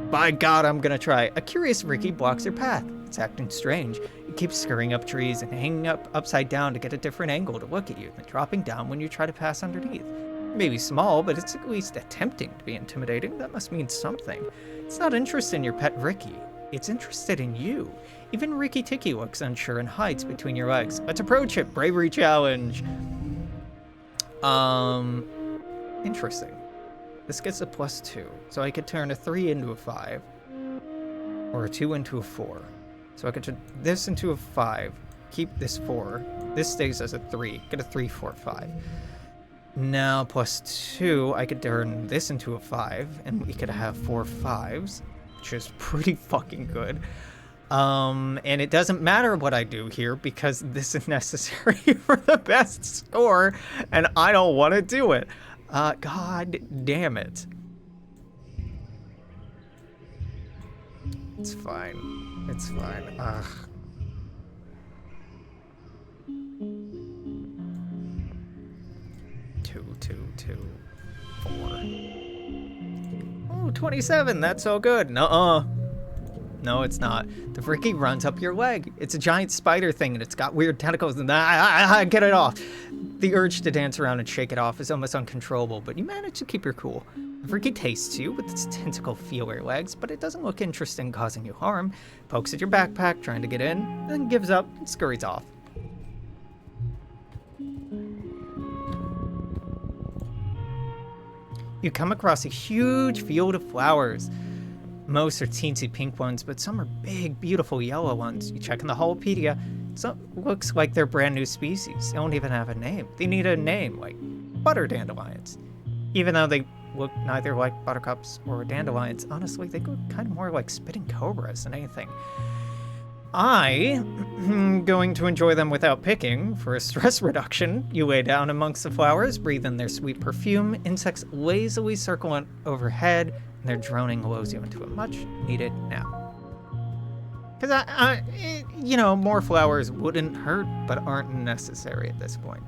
Speaker 1: by God, I'm gonna try. A curious Ricky blocks your path. It's acting strange. It keeps scurrying up trees and hanging up upside down to get a different angle to look at you, then dropping down when you try to pass underneath. It may be small, but it's at least attempting to be intimidating. That must mean something. It's not interested in your pet Ricky. It's interested in you. Even Ricky Ticky looks unsure and hides between your legs. Let's approach it. Bravery challenge. Interesting. This gets a +2, so I could turn a 3 into a 5, or a 2 into a 4. So I could turn this into a 5, keep this 4, this stays as a 3, get a 3, 4, 5. Now +2, I could turn this into a 5, and we could have 4 5s, which is pretty fucking good. And it doesn't matter what I do here because this is necessary for the best score, and I don't want to do it. God damn it. It's fine. It's fine. Ugh. Two, 4. Oh, 27. That's so good. Nuh-uh. No, it's not. The Ricky runs up your leg. It's a giant spider thing, and it's got weird tentacles, and get it off. The urge to dance around and shake it off is almost uncontrollable, but you manage to keep your cool. Ricky tastes you with its tentacle feeler legs, but it doesn't look interested in causing you harm, pokes at your backpack trying to get in, then gives up and scurries off. You come across a huge field of flowers. Most are teensy pink ones, but some are big, beautiful yellow ones. You check in the Holopedia, some looks like they're brand new species. They don't even have a name. They need a name, like butter dandelions. Even though they look neither like buttercups or dandelions, honestly, they look kind of more like spitting cobras than anything. I'm going to enjoy them without picking. For a stress reduction, you lay down amongst the flowers, breathe in their sweet perfume. Insects lazily circle overhead, and their droning lulls you into a much-needed nap. Because, more flowers wouldn't hurt, but aren't necessary at this point.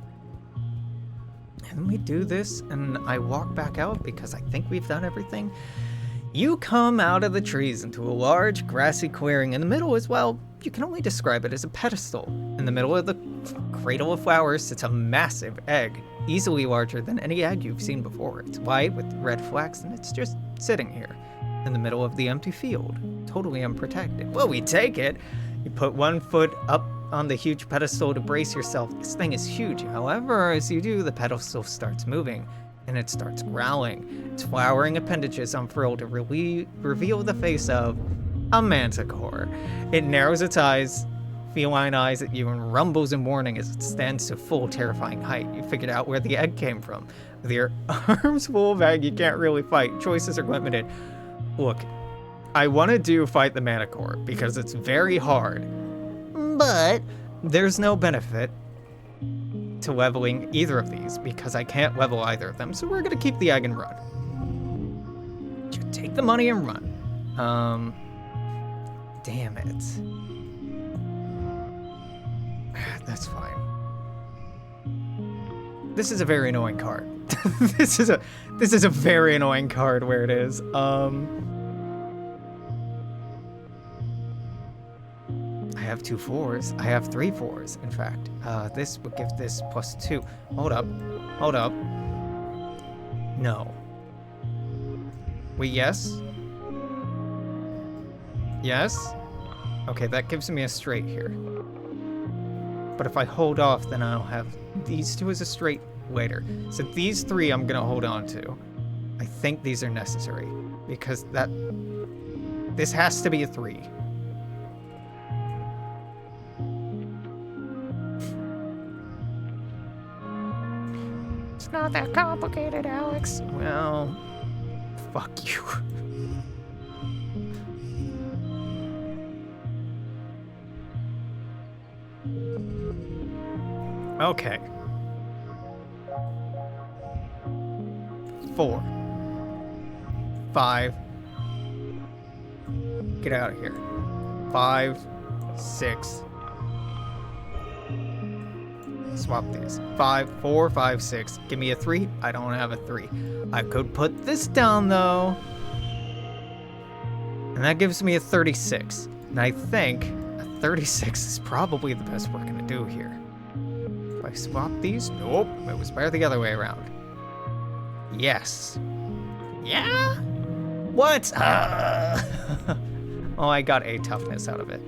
Speaker 1: And we do this, and I walk back out because I think we've done everything. You come out of the trees into a large grassy clearing. In the middle as well, you can only describe it as a pedestal. In the middle of the cradle of flowers sits a massive egg, easily larger than any egg you've seen before. It's white with red flecks, and it's just sitting here in the middle of the empty field, totally unprotected. Well, we take it. You put one foot up on the huge pedestal to brace yourself. This thing is huge. However, as you do, the pedestal starts moving, and it starts growling. Its flowering appendages unfurl to reveal the face of a manticore. It narrows its eyes, feline eyes at you, and rumbles in warning as it stands to full terrifying height. You figured out where the egg came from. With your arms full of egg, you can't really fight. Choices are limited. Look, I want to do fight the manticore because it's very hard, but there's no benefit to leveling either of these because I can't level either of them, so we're gonna keep the egg and run. Just take the money and run. Damn it. That's fine. This is a very annoying card. This is a very annoying card where it is. I have 2 4s. I have 3 4s, in fact. This would give this +2. Hold up. No. Wait, yes? Yes? Okay, that gives me a straight here. But if I hold off, then I'll have these 2 as a straight later. So these 3 I'm gonna hold on to. I think these are necessary, because this has to be a 3. It's not that complicated, Alex. Well, fuck you. Okay. 4. 5. Get out of here. 5. 6. Swap these. 5, 4, 5, 6. Give me a 3. I don't have a 3. I could put this down though. And that gives me a 36. And I think a 36 is probably the best we're gonna do here. Do I swap these? Nope. It was better the other way around. Yes. Yeah? What? Oh, I got a toughness out of it.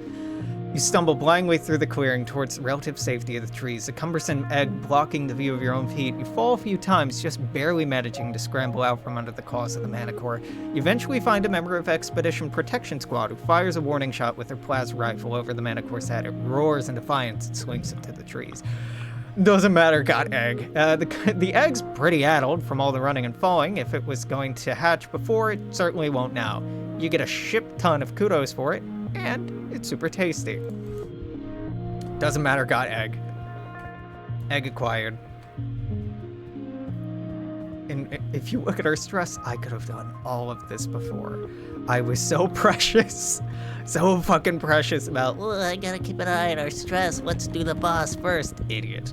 Speaker 1: You stumble blindly through the clearing towards the relative safety of the trees, a cumbersome egg blocking the view of your own feet. You fall a few times, just barely managing to scramble out from under the claws of the manticore. You eventually find a member of Expedition Protection Squad who fires a warning shot with their plasma rifle over the manticore's head. It roars in defiance and swings into the trees. Doesn't matter, got egg. The egg's pretty addled from all the running and falling. If it was going to hatch before, it certainly won't now. You get a ship ton of kudos for it, and it's super tasty. Doesn't matter, got egg. Egg acquired. And if you look at our stress, I could have done all of this before. I was so precious. So fucking precious about,
Speaker 2: I gotta keep an eye on our stress. Let's do the boss first.
Speaker 1: Idiot.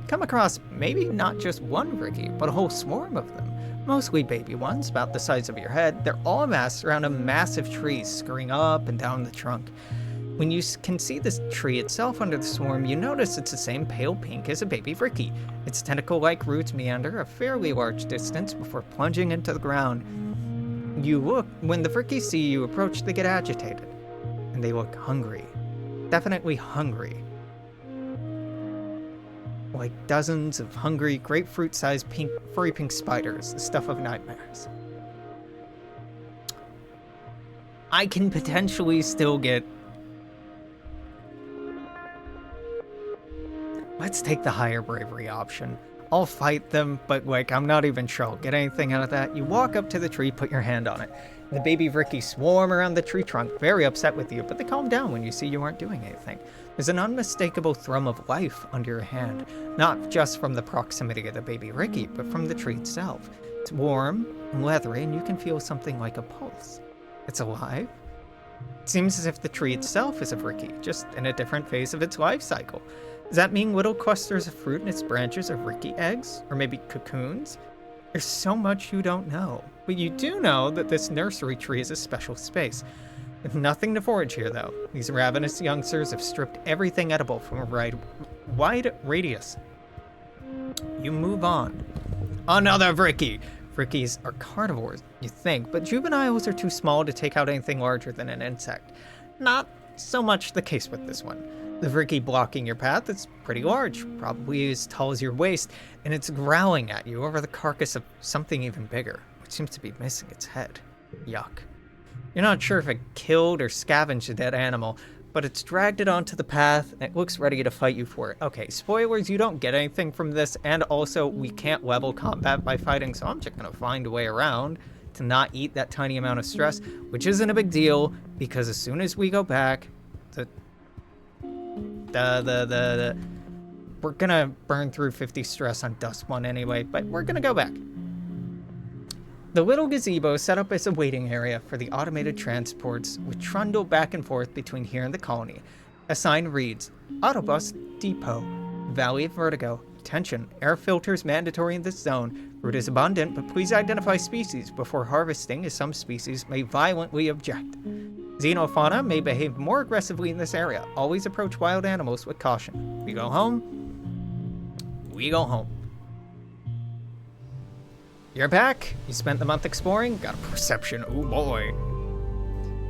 Speaker 1: Come across maybe not just one Ricky, but a whole swarm of them. Mostly baby ones, about the size of your head. They're all amassed around a massive tree, scurrying up and down the trunk. When you can see this tree itself under the swarm, you notice it's the same pale pink as a baby Ricky. Its tentacle-like roots meander a fairly large distance before plunging into the ground. You look, when the Frickies see you approach, they get agitated. And they look hungry. Definitely hungry. Like dozens of hungry, grapefruit-sized furry pink spiders, the stuff of nightmares. I can potentially still get... Let's take the higher bravery option. I'll fight them, but like, I'm not even sure I'll get anything out of that. You walk up to the tree, put your hand on it. The baby Ricky swarm around the tree trunk, very upset with you, but they calm down when you see you aren't doing anything. There's an unmistakable thrum of life under your hand, not just from the proximity of the baby Ricky, but from the tree itself. It's warm and leathery, and you can feel something like a pulse. It's alive. It seems as if the tree itself is a Ricky, just in a different phase of its life cycle. Does that mean little clusters of fruit in its branches are Ricky eggs? Or maybe cocoons? There's so much you don't know. But you do know that this nursery tree is a special space. With nothing to forage here, though. These ravenous youngsters have stripped everything edible from a wide radius. You move on. Another Ricky! Rickies are carnivores, you think, but juveniles are too small to take out anything larger than an insect. Not so much the case with this one. The Ricky blocking your path is pretty large, probably as tall as your waist, and it's growling at you over the carcass of something even bigger, which seems to be missing its head. Yuck. You're not sure if it killed or scavenged a dead animal, but it's dragged it onto the path, and it looks ready to fight you for it. Okay, spoilers, you don't get anything from this, and also we can't level combat by fighting, so I'm just gonna find a way around to not eat that tiny amount of stress, which isn't a big deal, because as soon as we go back, we're gonna burn through 50 stress on Dust 1 anyway, but we're gonna go back. The little gazebo is set up as a waiting area for the automated transports, which trundle back and forth between here and the colony. A sign reads, Autobus Depot, Valley of Vertigo. Attention, air filters mandatory in this zone. Fruit is abundant, but please identify species before harvesting, as some species may violently object. Xenofauna may behave more aggressively in this area. Always approach wild animals with caution. We go home. We go home. You're back. You spent the month exploring. Got a perception. Oh boy.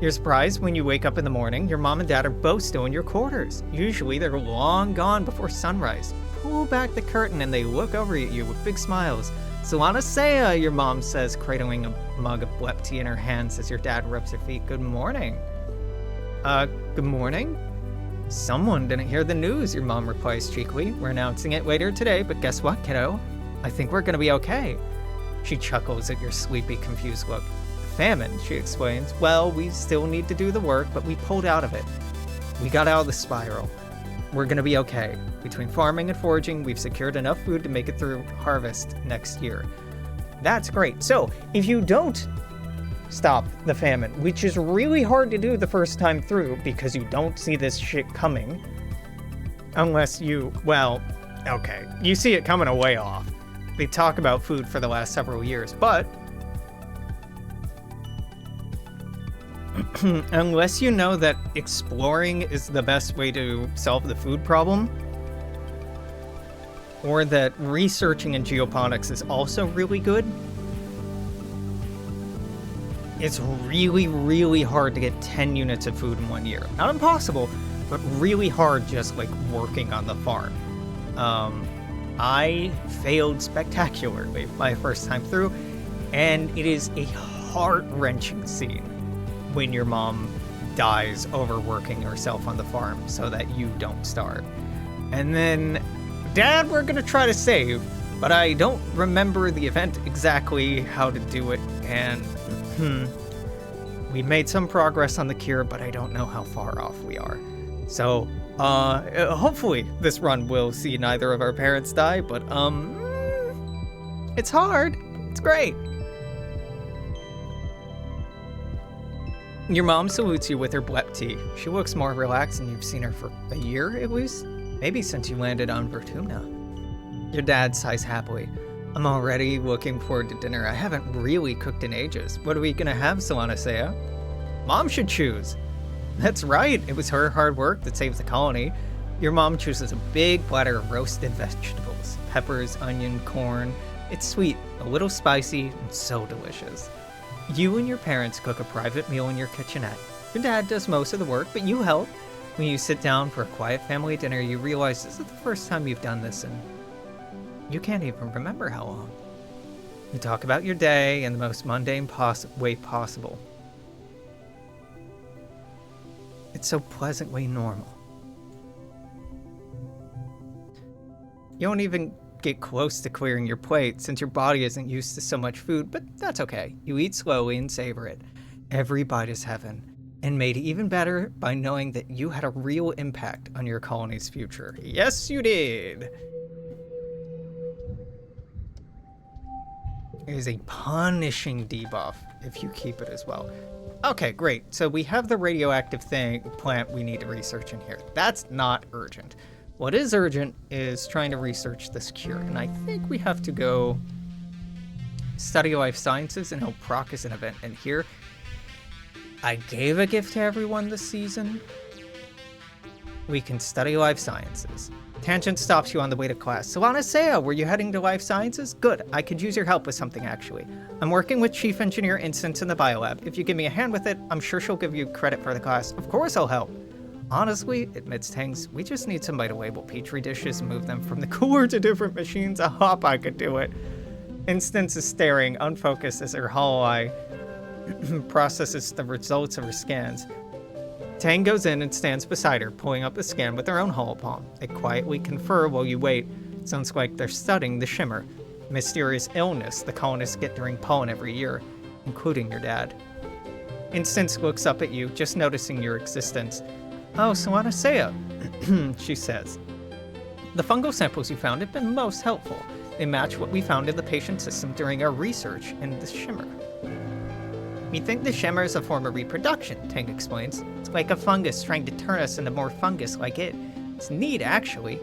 Speaker 1: You're surprised when you wake up in the morning. Your mom and dad are both still in your quarters. Usually they're long gone before sunrise. Pull back the curtain and they look over at you with big smiles. Solana Saya, your mom says, cradling a mug of blep tea in her hands as your dad rubs her feet. Good morning. Good morning? Someone didn't hear the news, your mom replies cheekily. We're announcing it later today, but guess what, kiddo? I think we're gonna be okay. She chuckles at your sleepy, confused look. Famine, she explains. Well, we still need to do the work, but we pulled out of it. We got out of the spiral. We're gonna be okay. Between farming and foraging, we've secured enough food to make it through harvest next year. That's great. So, if you don't stop the famine, which is really hard to do the first time through because you don't see this shit coming, unless you, well, okay, you see it coming a way off. They talk about food for the last several years, but unless you know that exploring is the best way to solve the food problem, or that researching in geoponics is also really good, it's really, really hard to get 10 units of food in 1 year. Not impossible, but really hard just like working on the farm. I failed spectacularly my first time through, and it is a heart-wrenching scene when your mom dies overworking herself on the farm so that you don't starve. And then, Dad, we're gonna try to save, but I don't remember the event exactly how to do it, and we made some progress on the cure, but I don't know how far off we are. So, hopefully this run will see neither of our parents die, but, it's hard. It's great. Your mom salutes you with her blep tea. She looks more relaxed than you've seen her for a year, at least. Maybe since you landed on Vertumna. Your dad sighs happily. I'm already looking forward to dinner. I haven't really cooked in ages. What are we gonna have, Solana Saya? Mom should choose. That's right, it was her hard work that saved the colony. Your mom chooses a big platter of roasted vegetables, peppers, onion, corn. It's sweet, a little spicy, and so delicious. You and your parents cook a private meal in your kitchenette. Your dad does most of the work, but you help. When you sit down for a quiet family dinner, you realize this is the first time you've done this, and you can't even remember how long. You talk about your day in the most mundane way possible. It's so pleasantly normal. You don't even get close to clearing your plate since your body isn't used to so much food, but that's okay. You eat slowly and savor it. Every bite is heaven, and made even better by knowing that you had a real impact on your colony's future. Yes, you did! It is a punishing debuff if you keep it as well. Okay, great. So we have the radioactive plant we need to research in here. That's not urgent. What is urgent is trying to research this cure, and I think we have to go study life sciences and help Procus an event. And here, I gave a gift to everyone this season. We can study life sciences. Tangent stops you on the way to class. Solana Seo, were you heading to life sciences? Good, I could use your help with something actually. I'm working with Chief Engineer Instance in the biolab. If you give me a hand with it, I'm sure she'll give you credit for the class. Of course I'll help. Honestly, admits Tangs, we just need somebody to label petri dishes and move them from the cooler to different machines. I hope I could do it. Instance is staring, unfocused as her hollow eye processes the results of her scans. Tang goes in and stands beside her, pulling up the scan with her own holopalm. They quietly confer while you wait. It sounds like they're studying the shimmer, a mysterious illness the colonists get during pollen every year, including your dad. Instance looks up at you, just noticing your existence. Oh, Solana Seo, she says. The fungal samples you found have been most helpful. They match what we found in the patient system during our research in the shimmer. We think the shimmer is a form of reproduction, Tang explains. It's like a fungus trying to turn us into more fungus like it. It's neat, actually.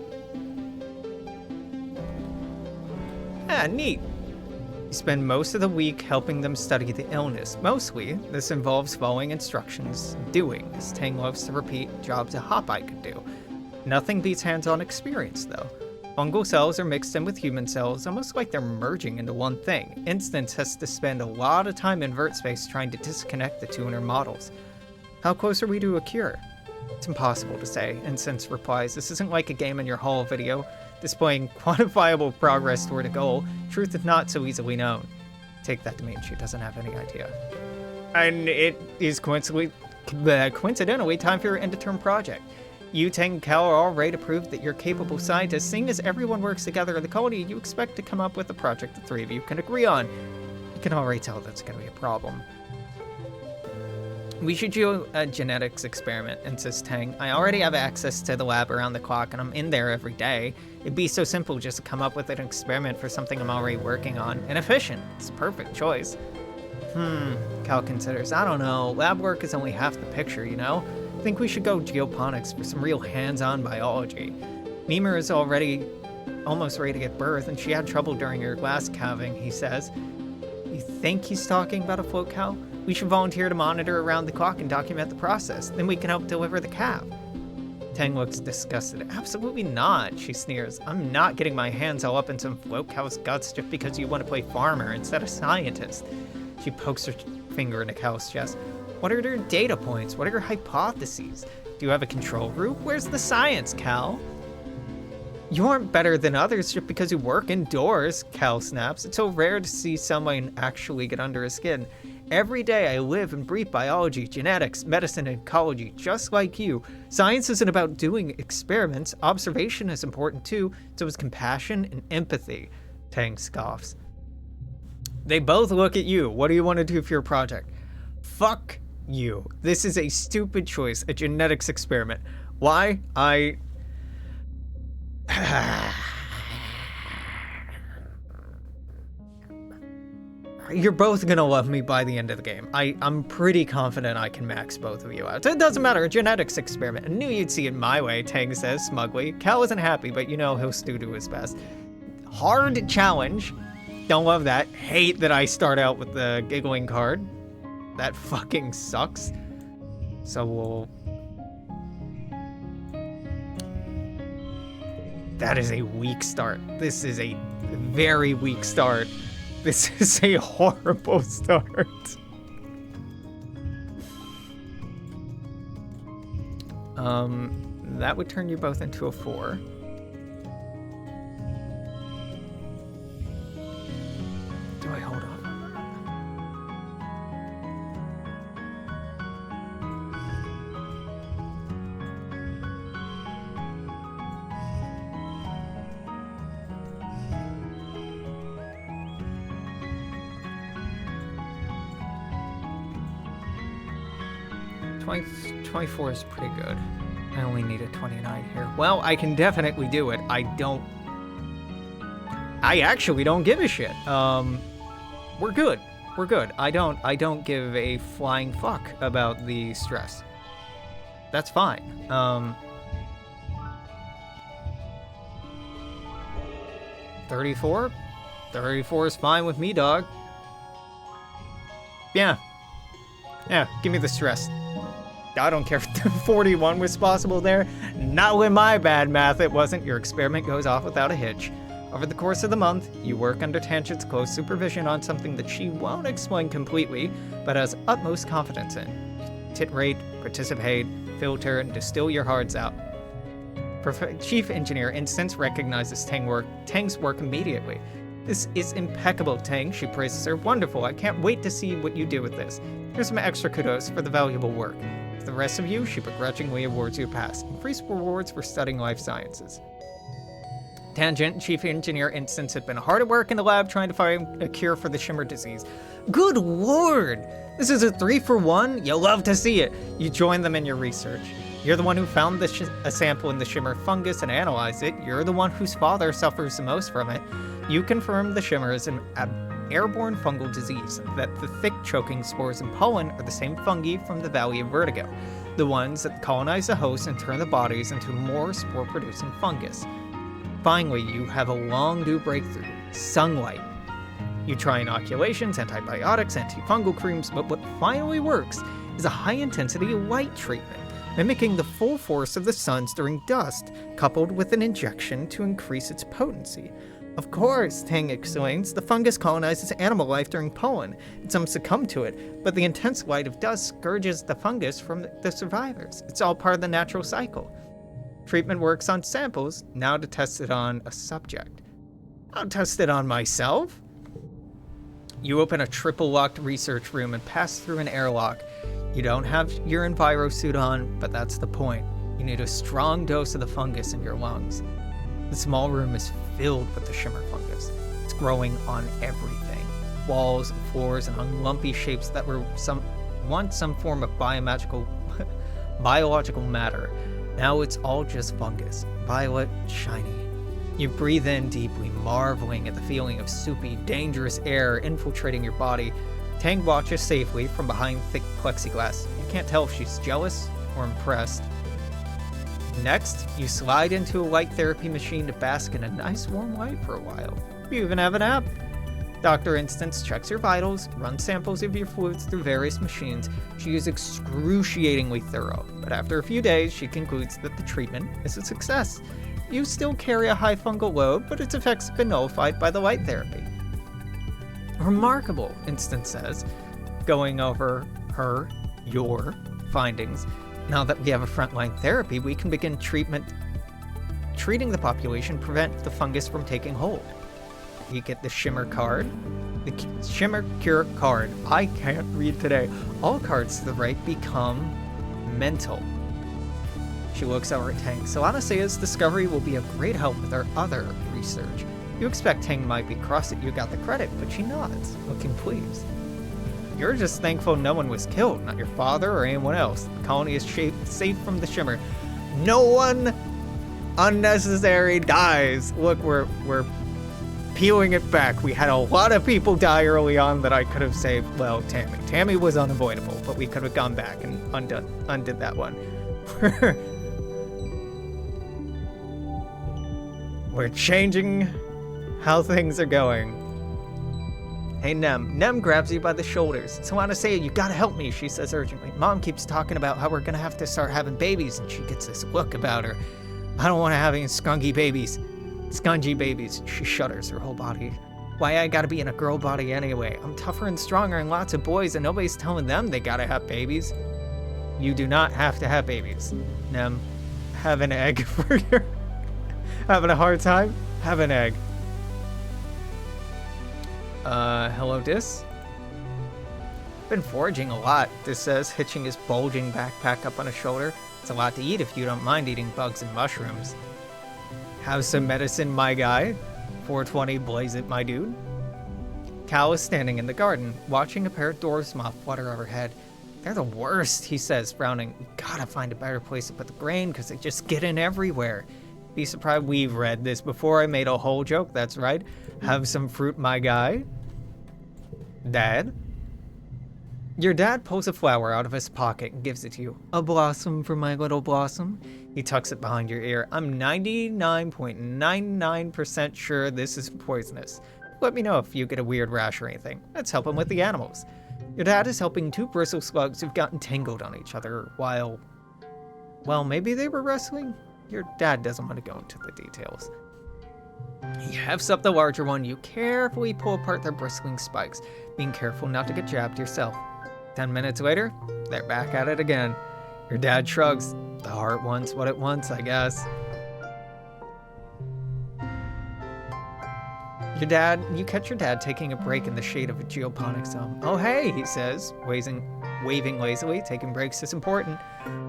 Speaker 1: Ah, neat. You spend most of the week helping them study the illness. Mostly, this involves following instructions, doing, as Tang loves to repeat, jobs a Hopeye could do. Nothing beats hands-on experience, though. Fungal cells are mixed in with human cells, almost like they're merging into one thing. Instance has to spend a lot of time in vert space trying to disconnect the two in her models. How close are we to a cure? It's impossible to say, Instance replies. This isn't like a game in your hall video, displaying quantifiable progress toward a goal. Truth is not so easily known. Take that to mean she doesn't have any idea. And it is coincidentally time for your end-of-term project. You, Tang, and Cal are all ready to prove that you're capable scientists. Seeing as everyone works together in the colony, you expect to come up with a project the three of you can agree on. You can already tell that's going to be a problem. We should do a genetics experiment, insists Tang. I already have access to the lab around the clock, and I'm in there every day. It'd be so simple just to come up with an experiment for something I'm already working on. And efficient. It's a perfect choice. Cal considers. I don't know. Lab work is only half the picture, you know? I think we should go geoponics for some real hands-on biology. Mimer is almost ready to give birth, and she had trouble during her last calving, he says. You think he's talking about a float cow? We should volunteer to monitor around the clock and document the process. Then we can help deliver the calf. Tang looks disgusted. Absolutely not, she sneers. I'm not getting my hands all up in some float cow's guts just because you want to play farmer instead of scientist. She pokes her finger into Cal's chest. What are your data points? What are your hypotheses? Do you have a control group? Where's the science, Cal? You aren't better than others just because you work indoors, Cal snaps. It's so rare to see someone actually get under his skin. Every day I live and breathe biology, genetics, medicine, and ecology, just like you. Science isn't about doing experiments. Observation is important too, so is compassion and empathy, Tang scoffs. They both look at you. What do you want to do for your project? Fuck you. This is a stupid choice, a genetics experiment. Why? You're both gonna love me by the end of the game. I'm pretty confident I can max both of you out. It doesn't matter, a genetics experiment. I knew you'd see it my way, Tang says smugly. Cal isn't happy, but you know he'll still do his best. Hard challenge. Don't love that. Hate that I start out with the giggling card. That fucking sucks. So we'll... That is a weak start. This is a very weak start. This is a horrible start. That would turn you both into a 4. Do I hold off? Twenty 24 is pretty good. I only need a 29 here. Well, I can definitely do it. I actually don't give a shit. We're good. We're good. I don't give a flying fuck about the stress. That's fine. 34? 34 is fine with me, dog. Yeah. Yeah, give me the stress. I don't care if the 41 was possible there. Not with my bad math, it wasn't. Your experiment goes off without a hitch. Over the course of the month, you work under Tangent's close supervision on something that she won't explain completely, but has utmost confidence in. Titrate, participate, filter, and distill your hearts out. Chief Engineer Instance recognizes Tang's work immediately. This is impeccable, Tang, she praises her. Wonderful, I can't wait to see what you do with this. Here's some extra kudos for the valuable work. For the rest of you, she begrudgingly awards you a pass. Increased rewards for studying life sciences. Tangent and Chief Engineer Instance had been hard at work in the lab trying to find a cure for the Shimmer disease. Good lord! This is a 3-for-1? You'll love to see it. You join them in your research. You're the one who found a sample in the Shimmer fungus and analyzed it. You're the one whose father suffers the most from it. You confirm the Shimmer is an airborne fungal disease, that the thick choking spores and pollen are the same fungi from the Valley of Vertigo, the ones that colonize the host and turn the bodies into more spore-producing fungus. Finally, you have a long-due breakthrough, sunlight. You try inoculations, antibiotics, antifungal creams, but what finally works is a high-intensity light treatment, mimicking the full force of the sun's during dusk, coupled with an injection to increase its potency. Of course, Tang explains, the fungus colonizes animal life during pollen, and some succumb to it, but the intense light of dusk scourges the fungus from the survivors. It's all part of the natural cycle. Treatment works on samples, now to test it on a subject. I'll test it on myself. You open a triple-locked research room and pass through an airlock. You don't have your enviro suit on, but that's the point. You need a strong dose of the fungus in your lungs. The small room is filled with the Shimmer fungus. It's growing on everything. Walls, floors, and on lumpy shapes that were once some form of biological matter. Now it's all just fungus, violet, shiny. You breathe in deeply, marveling at the feeling of soupy, dangerous air infiltrating your body. Tang watches safely from behind thick plexiglass. You can't tell if she's jealous or impressed. Next, you slide into a light therapy machine to bask in a nice warm light for a while. You even have an app. Dr. Instance checks your vitals, runs samples of your fluids through various machines. She is excruciatingly thorough, but after a few days, she concludes that the treatment is a success. You still carry a high fungal load, but its effects have been nullified by the light therapy. Remarkable, Instance says, going over your findings. Now that we have a frontline therapy, we can begin treating the population, prevent the fungus from taking hold. You get the Shimmer card, the Shimmer Cure card. I can't read today. All cards to the right become mental. She looks over at Tang. Solana says discovery will be a great help with our other research. You expect Tang might be cross that you got the credit, but she nods, looking pleased. You're just thankful no one was killed, not your father or anyone else. The colony is safe from the Shimmer. No one unnecessary dies. Look, we're peeling it back. We had a lot of people die early on that I could have saved. Well, Tammy. Tammy was unavoidable, but we could have gone back and undid that one. We're changing how things are going. Hey, Nem. Nem grabs you by the shoulders. So I want to say, you gotta help me, she says urgently. Mom keeps talking about how we're gonna have to start having babies, and she gets this look about her. I don't want to have any skunky babies. Scungy babies. She shudders her whole body. Why I gotta be in a girl body anyway? I'm tougher and stronger than lots of boys, and nobody's telling them they gotta have babies. You do not have to have babies. Nem, have an egg for your... Having a hard time? Have an egg. Hello, Dis? Been foraging a lot, Dis says, hitching his bulging backpack up on his shoulder. It's a lot to eat if you don't mind eating bugs and mushrooms. Have some medicine, my guy. 420, blaze it, my dude. Cal is standing in the garden, watching a pair of dwarves moth flutter overhead. They're the worst, he says, frowning. You gotta find a better place to put the grain, because they just get in everywhere. Be surprised we've read this before. I made a whole joke, that's right. Have some fruit, my guy. Dad? Your dad pulls a flower out of his pocket and gives it to you. A blossom for my little blossom. He tucks it behind your ear. I'm 99.99% sure this is poisonous. Let me know if you get a weird rash or anything. Let's help him with the animals. Your dad is helping two bristle slugs who've gotten tangled on each other while... Well, maybe they were wrestling? Your dad doesn't want to go into the details. He hefts up the larger one. You carefully pull apart their bristling spikes, being careful not to get jabbed yourself. 10 minutes later, they're back at it again. Your dad shrugs. The heart wants what it wants, I guess. You catch your dad taking a break in the shade of a geoponics zone. Oh hey, he says, waving lazily. Taking breaks is important.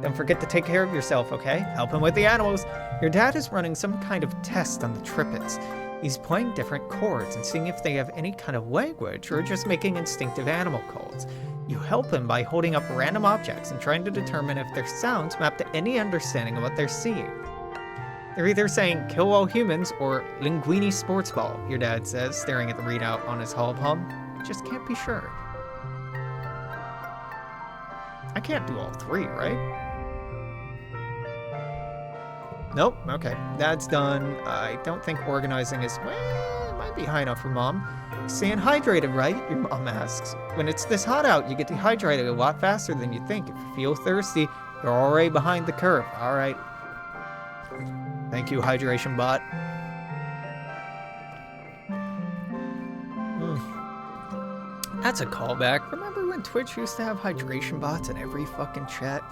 Speaker 1: Don't forget to take care of yourself, okay? Help him with the animals. Your dad is running some kind of test on the trippets. He's playing different chords and seeing if they have any kind of language or just making instinctive animal calls. You help him by holding up random objects and trying to determine if their sounds map to any understanding of what they're seeing. They're either saying, kill all humans, or linguini sports ball, your dad says, staring at the readout on his hall palm. Just can't be sure. I can't do all three, right? Nope, okay. That's done. I don't think organizing is... Well, it might be high enough for Mom. Staying hydrated, right? Your mom asks. When it's this hot out, you get dehydrated a lot faster than you think. If you feel thirsty, you're already behind the curve. All right. Thank you, hydration bot. That's a callback. Remember when Twitch used to have hydration bots in every fucking chat?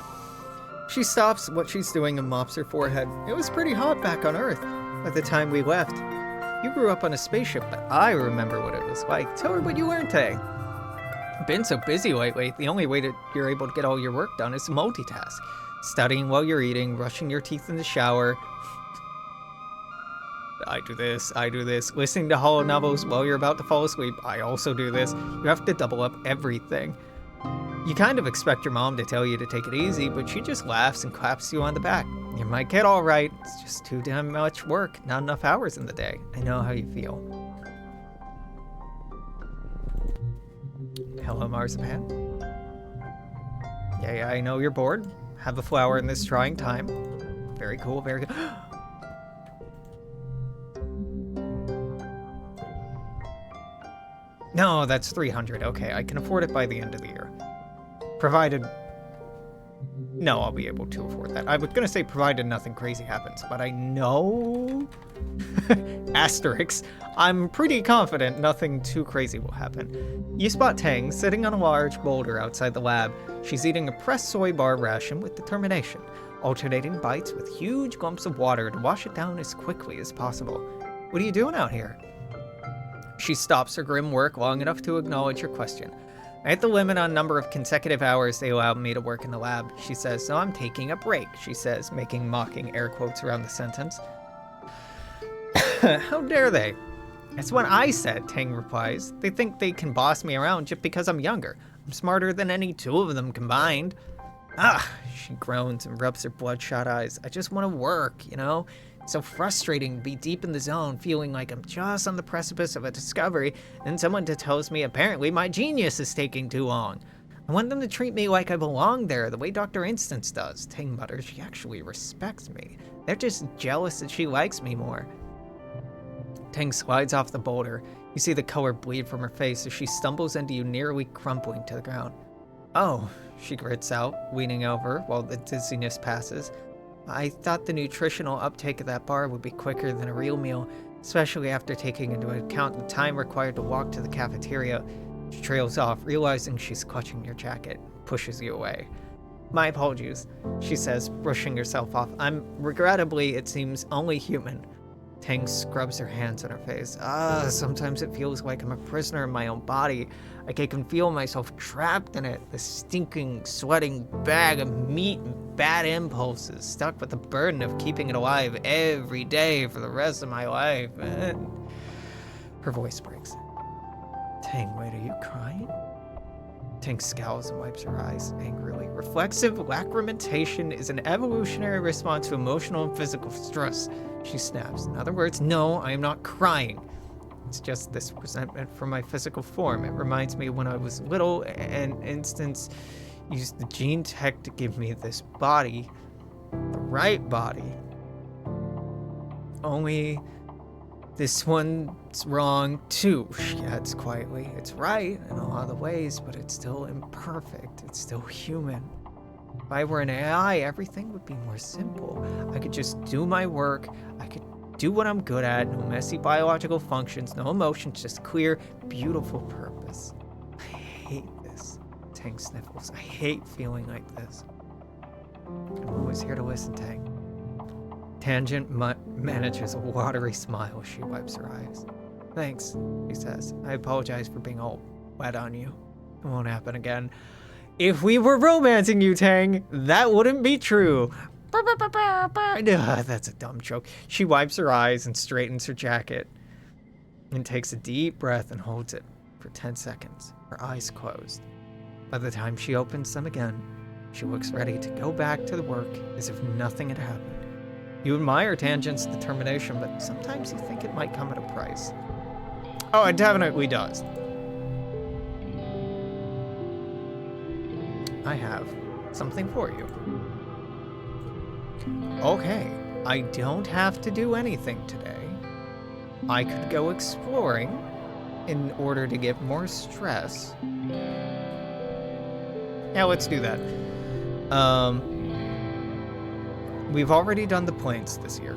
Speaker 1: She stops what she's doing and mops her forehead. It was pretty hot back on Earth by the time we left. You grew up on a spaceship, but I remember what it was like. Tell her what you learned today. Been so busy lately, the only way that you're able to get all your work done is to multitask. Studying while you're eating, brushing your teeth in the shower. I do this. Listening to hollow novels while you're about to fall asleep. I also do this. You have to double up everything. You kind of expect your mom to tell you to take it easy, but she just laughs and claps you on the back. You might get all right. It's just too damn much work. Not enough hours in the day. I know how you feel. Hello, Marzipan. Yeah, I know you're bored. Have a flower in this trying time. Very cool, very good. No, that's 300. Okay, I can afford it by the end of the year. Provided... No, I'll be able to afford that. I was going to say provided nothing crazy happens, but I know... Asterix. I'm pretty confident nothing too crazy will happen. You spot Tang sitting on a large boulder outside the lab. She's eating a pressed soy bar ration with determination, alternating bites with huge lumps of water to wash it down as quickly as possible. What are you doing out here? She stops her grim work long enough to acknowledge your question. I hit the limit on number of consecutive hours they allowed me to work in the lab, she says, so I'm taking a break, she says, making mocking air quotes around the sentence. How dare they? That's what I said, Tang replies. They think they can boss me around just because I'm younger. I'm smarter than any two of them combined. Ah, she groans and rubs her bloodshot eyes. I just want to work, you know? It's so frustrating to be deep in the zone, feeling like I'm just on the precipice of a discovery, and someone tells me apparently my genius is taking too long. I want them to treat me like I belong there, the way Dr. Instance does. Tang mutters, she actually respects me. They're just jealous that she likes me more. Tang slides off the boulder. You see the color bleed from her face as she stumbles into you, nearly crumpling to the ground. Oh, she grits out, leaning over while the dizziness passes. I thought the nutritional uptake of that bar would be quicker than a real meal, especially after taking into account the time required to walk to the cafeteria. She trails off, realizing she's clutching your jacket, pushes you away. My apologies, she says, brushing herself off. I'm regrettably, it seems, only human. Tang scrubs her hands on her face. Sometimes it feels like I'm a prisoner in my own body. Like I can feel myself trapped in it. The stinking, sweating bag of meat and bad impulses, stuck with the burden of keeping it alive every day for the rest of my life. Her voice breaks. Tang, wait, are you crying? Tang scowls and wipes her eyes angrily. Reflexive lacrimation is an evolutionary response to emotional and physical stress. She snaps. In other words, no, I am not crying. It's just this resentment for my physical form. It reminds me when I was little, an instance used the gene tech to give me this body, the right body. Only this one's wrong too, she adds quietly. It's right in a lot of ways, but it's still imperfect. It's still human. If I were an AI, everything would be more simple. I could just do my work. I could do what I'm good at. No messy biological functions, no emotions, just clear, beautiful purpose. I hate this. Tang sniffles. I hate feeling like this. I'm always here to listen, Tang. Tangent manages a watery smile as she wipes her eyes. Thanks, he says. I apologize for being all wet on you. It won't happen again. If we were romancing you, Tang, that wouldn't be true. That's a dumb joke. She wipes her eyes and straightens her jacket and takes a deep breath and holds it for 10 seconds, her eyes closed. By the time she opens them again, she looks ready to go back to the work as if nothing had happened. You admire Tangent's determination, but sometimes you think it might come at a price. Oh, it definitely does. I have something for you. Okay, I don't have to do anything today. I could go exploring in order to get more stress. Yeah, let's do that. We've already done the plains this year.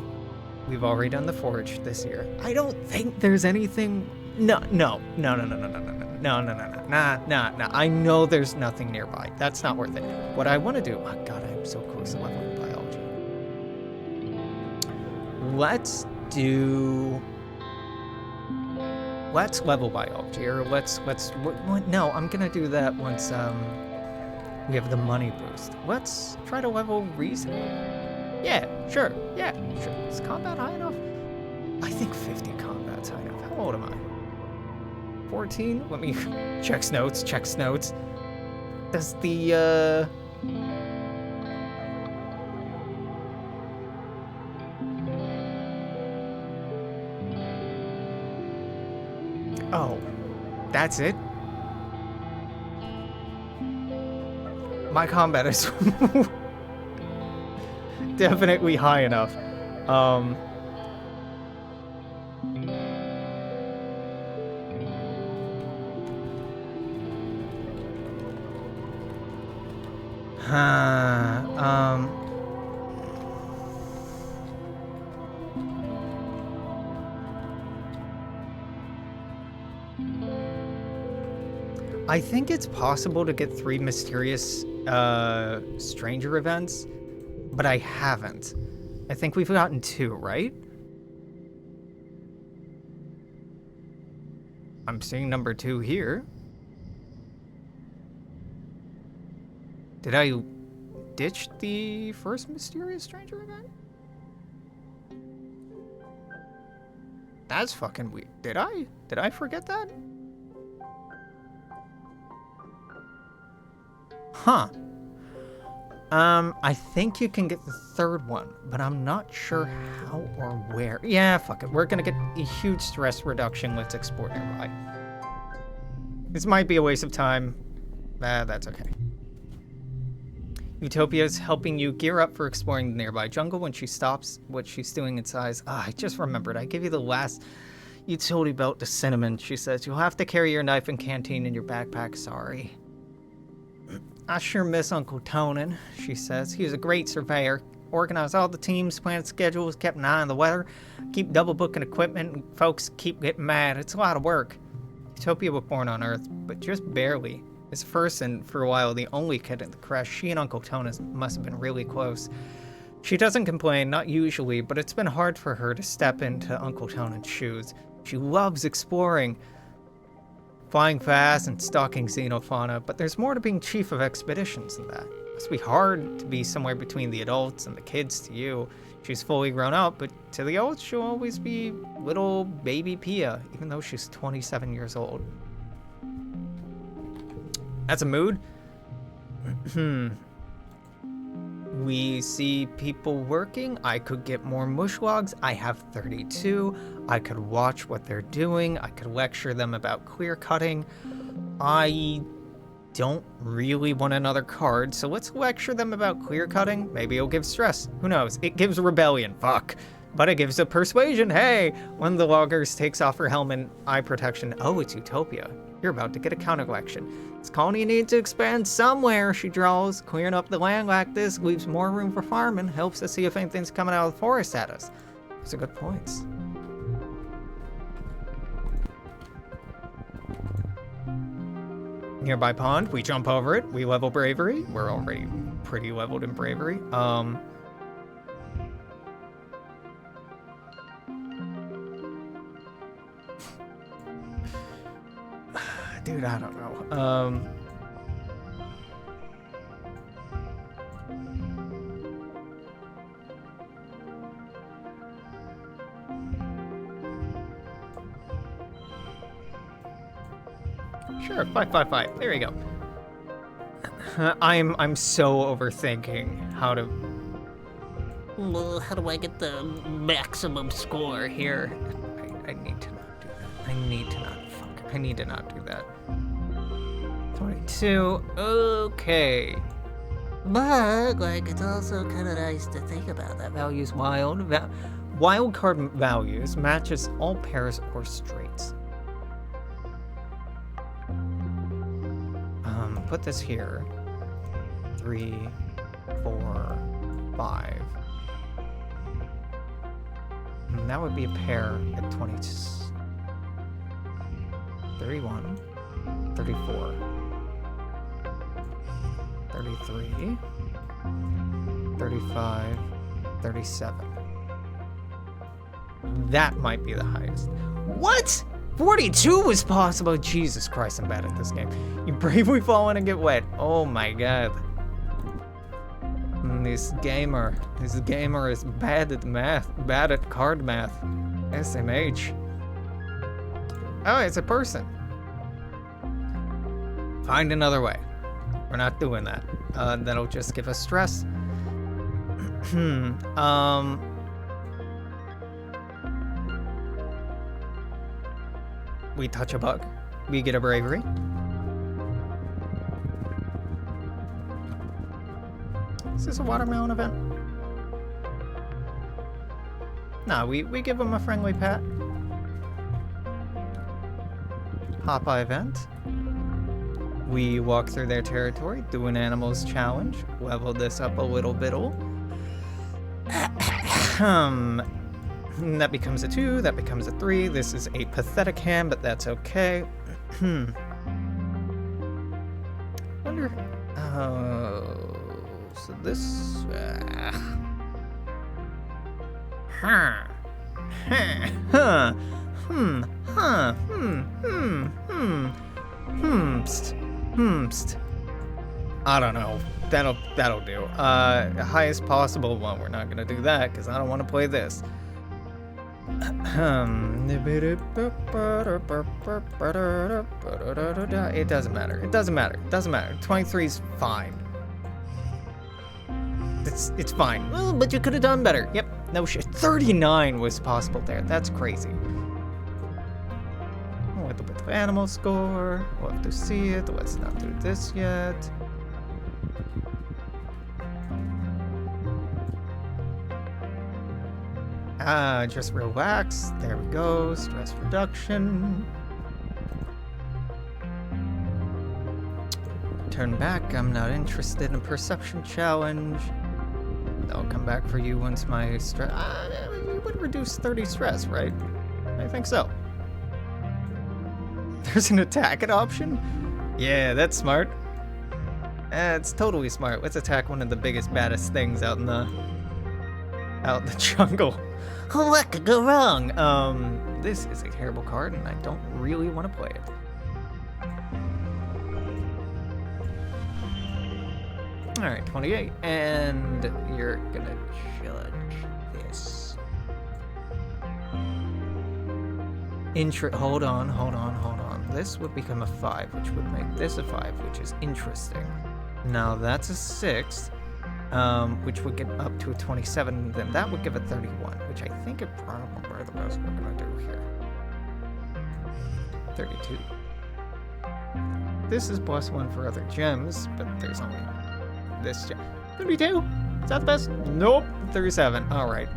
Speaker 1: We've already done the forge this year. I don't think there's anything... No. I know there's nothing nearby. That's not worth it. What I want to do... Oh, God, I'm so close to leveling biology. Let's level biology, or no, I'm going to do that once we have the money boost. Let's try to level reasoning. Yeah, sure. Is combat high enough? I think 50 combat's high enough. How old am I? 14? Let me checks notes. Does the Oh, that's it? My combat is definitely high enough. I think it's possible to get 3 mysterious stranger events, but I haven't. I think we've gotten 2, right? I'm seeing number 2 here. Did I ditch the first mysterious stranger event? That's fucking weird. Did I forget that? Huh. I think you can get the 3rd one, but I'm not sure how or where. Yeah, fuck it. We're gonna get a huge stress reduction. Let's explore nearby. This might be a waste of time. That's okay. Utopia's helping you gear up for exploring the nearby jungle when she stops what she's doing inside. I just remembered. I gave you the last utility belt to Cinnamon, she says. You'll have to carry your knife and canteen in your backpack, sorry. I sure miss Uncle Tonin, she says. He was a great surveyor. Organized all the teams, planned schedules, kept an eye on the weather, keep double booking equipment, and folks keep getting mad. It's a lot of work. Utopia was born on Earth, but just barely. As first and, for a while, the only kid in the crash, she and Uncle Tonin must have been really close. She doesn't complain, not usually, but it's been hard for her to step into Uncle Tonin's shoes. She loves exploring, flying fast and stalking xenofauna, but there's more to being chief of expeditions than that. It must be hard to be somewhere between the adults and the kids to you. She's fully grown up, but to the adults, she'll always be little baby Pia, even though she's 27 years old. That's a mood? We see people working. I could get more mush logs. I have 32. I could watch what they're doing. I could lecture them about clear cutting. I don't really want another card, so let's lecture them about clear cutting. Maybe it'll give stress. Who knows? It gives rebellion. Fuck. But it gives a persuasion. Hey, one of the loggers takes off her helmet and eye protection. Oh, it's Utopia. You're about to get a counter election. This colony needs to expand somewhere, she draws. Clearing up the land like this leaves more room for farming. Helps us see if anything's coming out of the forest at us. Those are good points. Nearby pond, we jump over it. We level bravery. We're already pretty leveled in bravery. Dude, I don't know. Sure, 555. There you go. I'm so overthinking how to.
Speaker 2: Well, how do I get the maximum score here?
Speaker 1: I need to not do that. I need to not do that. 22. Okay.
Speaker 2: But, like, it's also kind of nice to think about that.
Speaker 1: Values wild. Wild card values matches all pairs or straights. Put this here. 3, 4, 5. And that would be a pair at 20. 31, 34, 33, 35, 37. That might be the highest. What? 42 was possible. Jesus Christ, I'm bad at this game. You bravely fall in and get wet. Oh my god. This gamer is bad at math, bad at card math. SMH. Oh, it's a person. Find another way. We're not doing that. That'll just give us stress. We touch a bug. We get a bravery. Is this a watermelon event? No, we give them a friendly pat. Hop-eye event. We walk through their territory, do an animals challenge, level this up a little bit. That becomes a 2, that becomes a 3. This is a pathetic hand, but that's okay. Wonder. Oh, so this. I don't know. That'll do. Highest possible one. We're not gonna do that because I don't want to play this. It doesn't matter. 23's fine. It's fine. Oh, but you could have done better. Yep. No shit. 39 was possible there. That's crazy. A little bit of animal score. We'll have to see it. Let's not do this yet. Just relax. There we go. Stress reduction. Turn back. I'm not interested in perception challenge. I'll come back for you once my stress... you would reduce 30 stress, right? I think so. There's an attack it option? Yeah, that's smart. It's totally smart. Let's attack one of the biggest, baddest things out in the jungle. What could go wrong? This is a terrible card, and I don't really want to play it. All right, 28, and you're gonna judge this. Hold on. This would become a 5, which would make this a 5, which is interesting. Now that's a 6, which would get up to a 27, then that would give it 31, which I think it probably the best we're gonna do here. 32. This is +1 for other gems, but there's only this gem. 32? Is that the best? Nope. 37. Alright.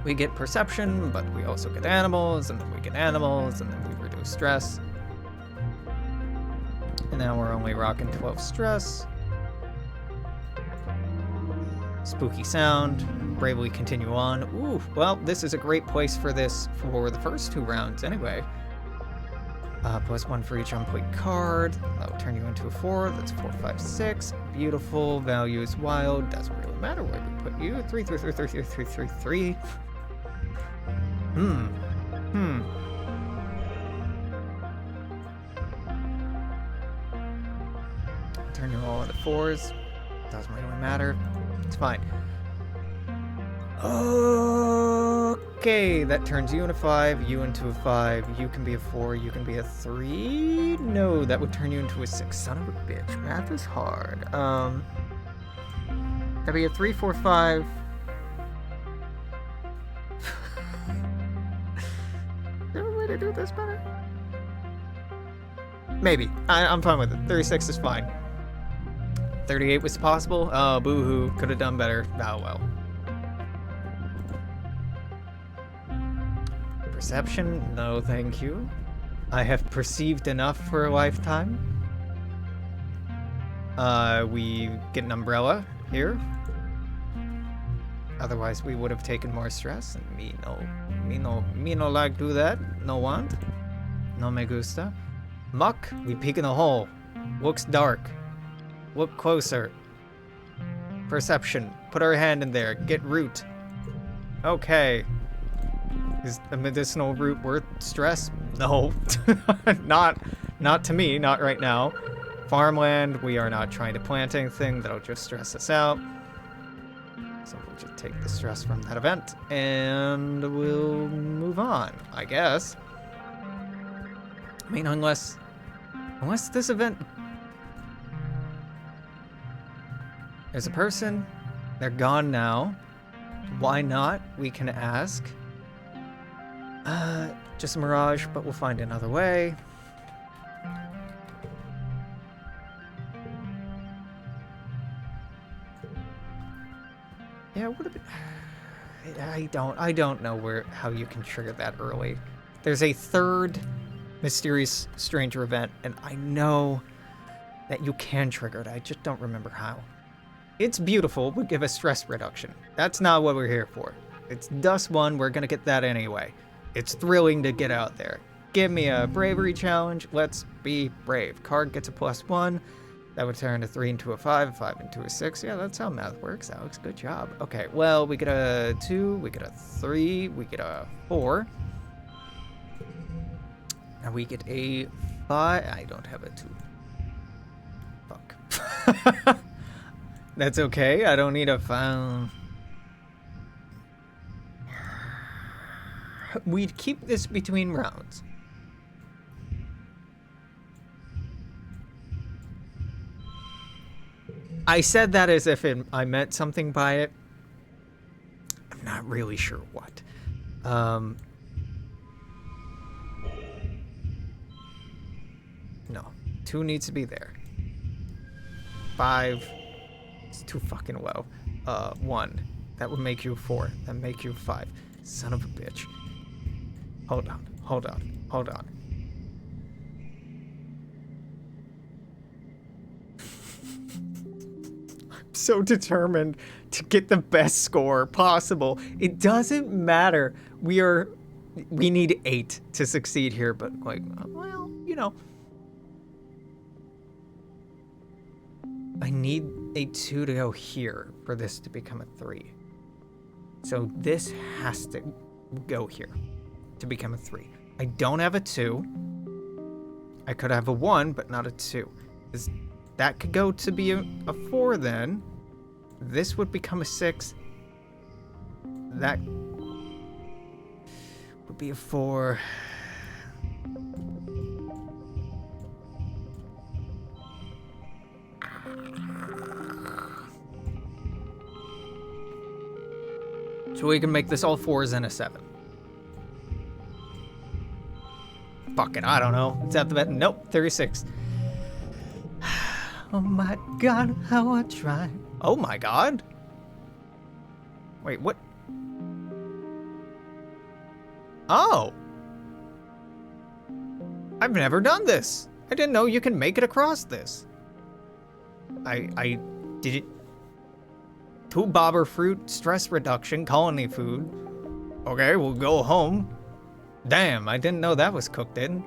Speaker 1: We get perception, but we also get animals, and then we get animals, and then we reduce stress. And now we're only rocking 12 stress. Spooky sound. Bravely continue on. Ooh, well, this is a great place for this for the first 2 rounds anyway. +1 for each on-point card. That'll turn you into a 4. That's 4, 5, 6. Beautiful. Value is wild. Doesn't really matter where we put you. 3, 3, 3, 3, 3, 3, 3, 3. Turn you all into 4s. Doesn't really matter. It's fine. Okay, that turns you into 5, you into a 5, you can be a 4, you can be a 3. No, that would turn you into a 6. Son of a bitch, math is hard. That'd be a 3, 4, 5. Is there a way to do this better? Maybe. I'm fine with it. 36 is fine. 38 was possible? Oh, boo-hoo. Could have done better. Oh, well. Perception? No, thank you. I have perceived enough for a lifetime. We get an umbrella here. Otherwise, we would have taken more stress. And me no like do that. No want. No me gusta. Muck. We peek in the hole. Looks dark. Look closer. Perception. Put our hand in there. Get root. Okay. Is a medicinal root worth stress? No. Not to me, not right now. Farmland, we are not trying to plant anything. That'll just stress us out. So we'll just take the stress from that event, and we'll move on, I guess. I mean, unless this event... There's a person. They're gone now. Why not? We can ask. Just a mirage, but we'll find another way. Yeah, it would have been... I don't know how you can trigger that early. There's a third mysterious stranger event, and I know that you can trigger it. I just don't remember how. It's beautiful, would give us stress reduction. That's not what we're here for. It's Dust 1, we're gonna get that anyway. It's thrilling to get out there. Give me a bravery challenge. Let's be brave. Card gets a +1. That would turn a 3 into a 5, 5 into a 6. Yeah, that's how math works, Alex. Good job. Okay, well, we get a 2, we get a 3, we get a 4. Now we get a 5. I don't have a 2. Fuck. That's okay. I don't need a 5. We'd keep this between rounds. I said that as if I meant something by it. I'm not really sure what. No. 2 needs to be there. 5. It's too fucking low. 1. That would make you a 4. That'd make you a 5. Son of a bitch. Hold on. I'm so determined to get the best score possible. It doesn't matter. We need 8 to succeed here, but like, well, you know. I need a 2 to go here for this to become a 3. So this has to go here to become a 3. I don't have a 2. I could have a 1, but not a 2. That could go to be a 4 then. This would become a 6. That would be a 4. So we can make this all 4s and a 7. Fuck it, I don't know. Is that the bet? Nope, 36. Oh my god, how I tried. Oh my god? Wait, what? Oh! I've never done this. I didn't know you can make it across this. I did it. 2 bobber fruit, stress reduction, colony food. Okay, we'll go home. Damn, I didn't know that was cooked in.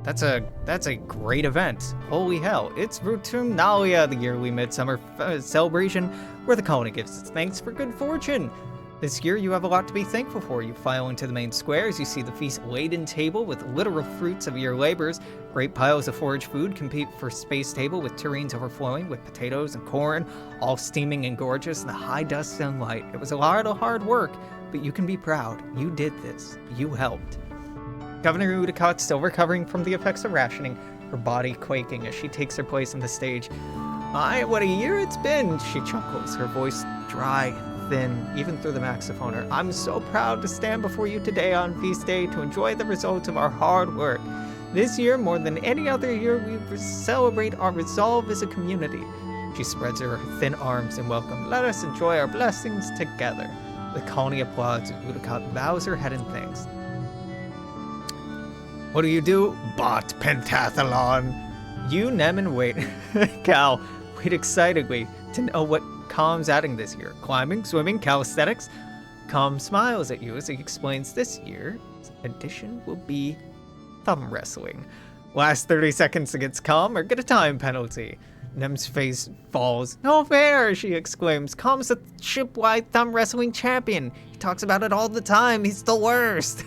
Speaker 1: That's a great event. Holy hell, it's Rutunalia, the yearly midsummer celebration where the colony gives its thanks for good fortune. This year you have a lot to be thankful for. You file into the main square as you see the feast-laden table with literal fruits of your labors. Great piles of forage food compete for space table with tureens overflowing with potatoes and corn, all steaming and gorgeous in the high dust sunlight. It was a lot of hard work, but you can be proud. You did this. You helped. Governor Udicott's still recovering from the effects of rationing, her body quaking as she takes her place on the stage. My, what a year it's been, she chuckles, her voice dry and thin, even through the maxiphoner. I'm so proud to stand before you today on Feast Day to enjoy the results of our hard work. This year, more than any other year, we celebrate our resolve as a community. She spreads her thin arms in welcome. Let us enjoy our blessings together. The colony applauds, and Udicott bows her head in thanks. What do? Bot pentathlon. You, Nem, and wait. Cal, wait excitedly to know what Calm's adding this year. Climbing, swimming, calisthenics. Calm smiles at you as he explains this year's addition will be thumb wrestling. Last 30 seconds against Calm or get a time penalty. Nem's face falls. No fair, she exclaims. Calm's a ship-wide thumb wrestling champion. He talks about it all the time. He's the worst.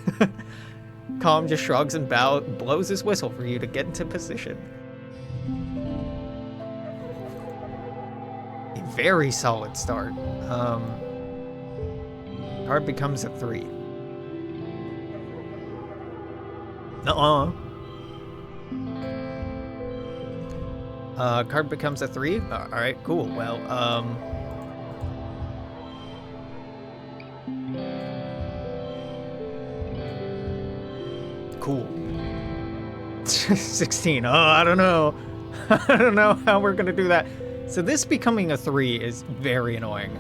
Speaker 1: Calm just shrugs and blows his whistle for you to get into position. A very solid start. Card becomes a 3. Card becomes a 3? Alright, cool. Well, cool. 16. Oh, I don't know. I don't know how we're gonna do that. So this becoming a 3 is very annoying.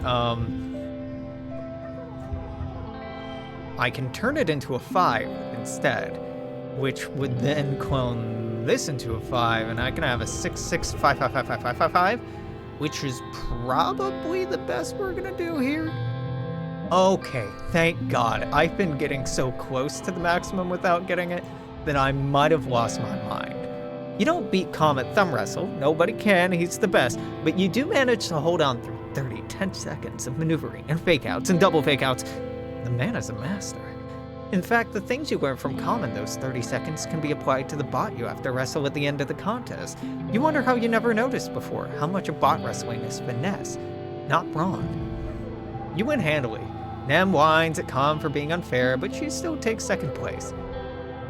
Speaker 1: I can turn it into a 5 instead, which would then clone this into a 5, and I can have a 6, 6, 5, 5, 5, 5, 5, 5, 5, which is probably the best we're gonna do here. Okay, thank God. I've been getting so close to the maximum without getting it that I might have lost my mind. You don't beat Calm at thumb wrestle. Nobody can, he's the best. But you do manage to hold on through 10 seconds of maneuvering and fake-outs and double fake-outs. The man is a master. In fact, the things you learn from Calm in those 30 seconds can be applied to the bot you have to wrestle at the end of the contest. You wonder how you never noticed before how much of bot wrestling is finesse, not brawn. You win handily. Nem whines at Calm for being unfair, but she still takes second place.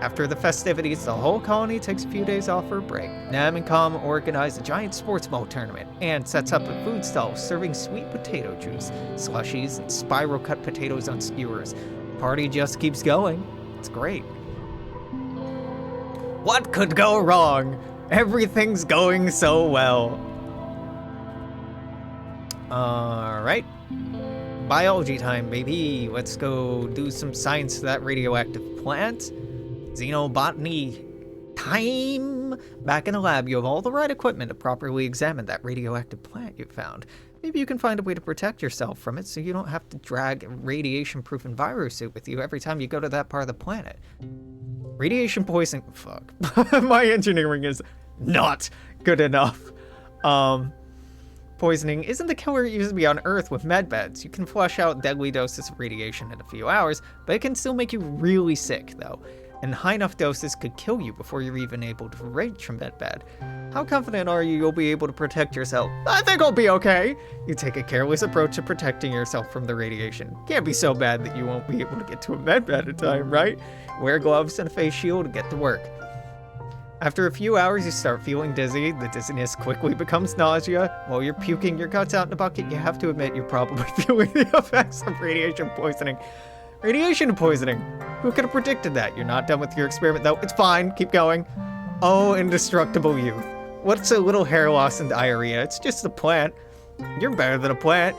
Speaker 1: After the festivities, the whole colony takes a few days off for a break. Nem and Calm organize a giant sports ball tournament and sets up a food stall serving sweet potato juice, slushies, and spiral cut potatoes on skewers. The party just keeps going. It's great. What could go wrong? Everything's going so well. Alright. biology time, baby. Let's go do some science to that radioactive plant. Xenobotany time. Back in the lab, you have all the right equipment to properly examine that radioactive plant you found. Maybe you can find a way to protect yourself from it so you don't have to drag a radiation-proof envirosuit with you every time you go to that part of the planet. Radiation poisoning... Fuck. My engineering is not good enough. Poisoning isn't the killer it used to be on Earth with medbeds. You can flush out deadly doses of radiation in a few hours, but it can still make you really sick, though. And high enough doses could kill you before you're even able to reach a medbed. How confident are you you'll be able to protect yourself? I think I'll be okay. You take a careless approach to protecting yourself from the radiation. Can't be so bad that you won't be able to get to a medbed in time, right? Wear gloves and a face shield and get to work. After a few hours, you start feeling dizzy. The dizziness quickly becomes nausea. While you're puking your guts out in a bucket, you have to admit you're probably feeling the effects of radiation poisoning. Radiation poisoning. Who could have predicted that? You're not done with your experiment, though. It's fine. Keep going. Oh, indestructible youth. What's a little hair loss and diarrhea? It's just a plant. You're better than a plant.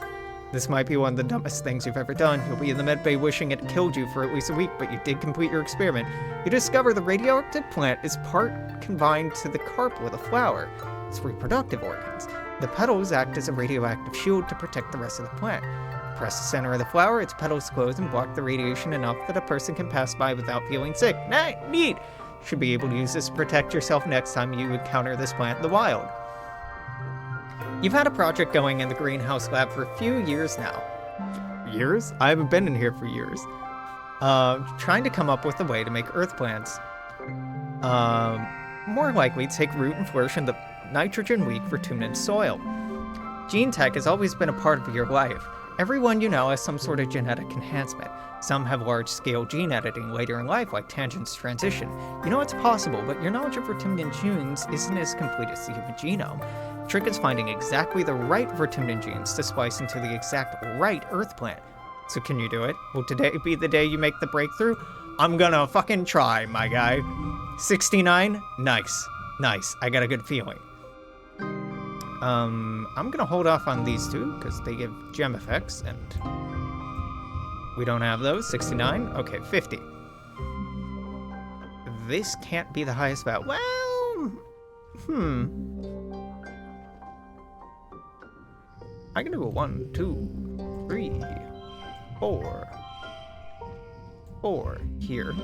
Speaker 1: This might be one of the dumbest things you've ever done. You'll be in the medbay wishing it killed you for at least a week, but you did complete your experiment. You discover the radioactive plant is part confined to the carpel of the flower, its reproductive organs. The petals act as a radioactive shield to protect the rest of the plant. Press the center of the flower, its petals close and block the radiation enough that a person can pass by without feeling sick. Neat! Should be able to use this to protect yourself next time you encounter this plant in the wild. You've had a project going in the greenhouse lab for a few years now. Years? I haven't been in here for years. Trying to come up with a way to make earth plants more likely to take root and flourish in the nitrogen-weak Vertumnan soil. Gene tech has always been a part of your life. Everyone you know has some sort of genetic enhancement. Some have large-scale gene editing later in life, like Tangent's transition. You know it's possible, but your knowledge of Vertumnan genes isn't as complete as the human genome. The trick is finding exactly the right Vertumnan genes to splice into the exact right Earth plant. So can you do it? Will today be the day you make the breakthrough? I'm gonna fucking try, my guy. 69? Nice. Nice. I got a good feeling. I'm gonna hold off on these two, because they give gem effects, and we don't have those. 69? Okay, 50. This can't be the highest value. Well, I can do a 1, 2, 3, 4. 4 here.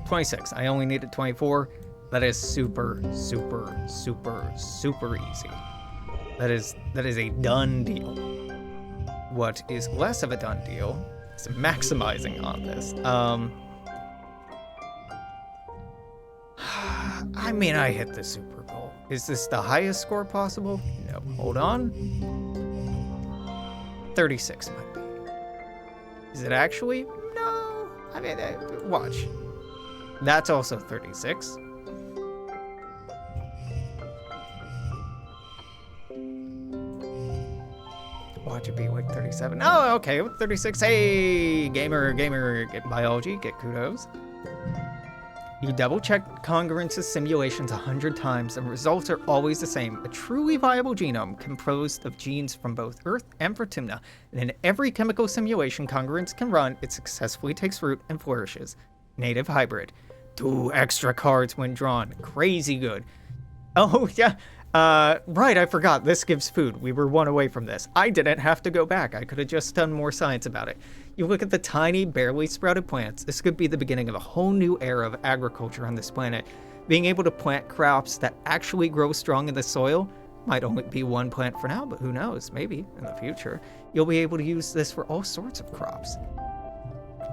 Speaker 1: 26. I only needed 24. That is super, super, super, super easy. That is a done deal. What is less of a done deal is maximizing on this. I mean, I hit the super goal. Is this the highest score possible? No. Hold on. 36 might be. Is it actually? No. I mean, watch. That's also 36. Watch it be like 37. Oh, okay, 36. Hey, gamer, get biology, get kudos. You double-check congruences simulations 100 times, and results are always the same. A truly viable genome composed of genes from both Earth and Vertumna, and in every chemical simulation congruence can run, it successfully takes root and flourishes. Native hybrid. 2 extra cards when drawn. Crazy good. Oh, yeah. Right, I forgot. This gives food. We were 1 away from this. I didn't have to go back. I could have just done more science about it. You look at the tiny, barely sprouted plants. This could be the beginning of a whole new era of agriculture on this planet. Being able to plant crops that actually grow strong in the soil might only be 1 plant for now, but who knows? Maybe in the future. You'll be able to use this for all sorts of crops.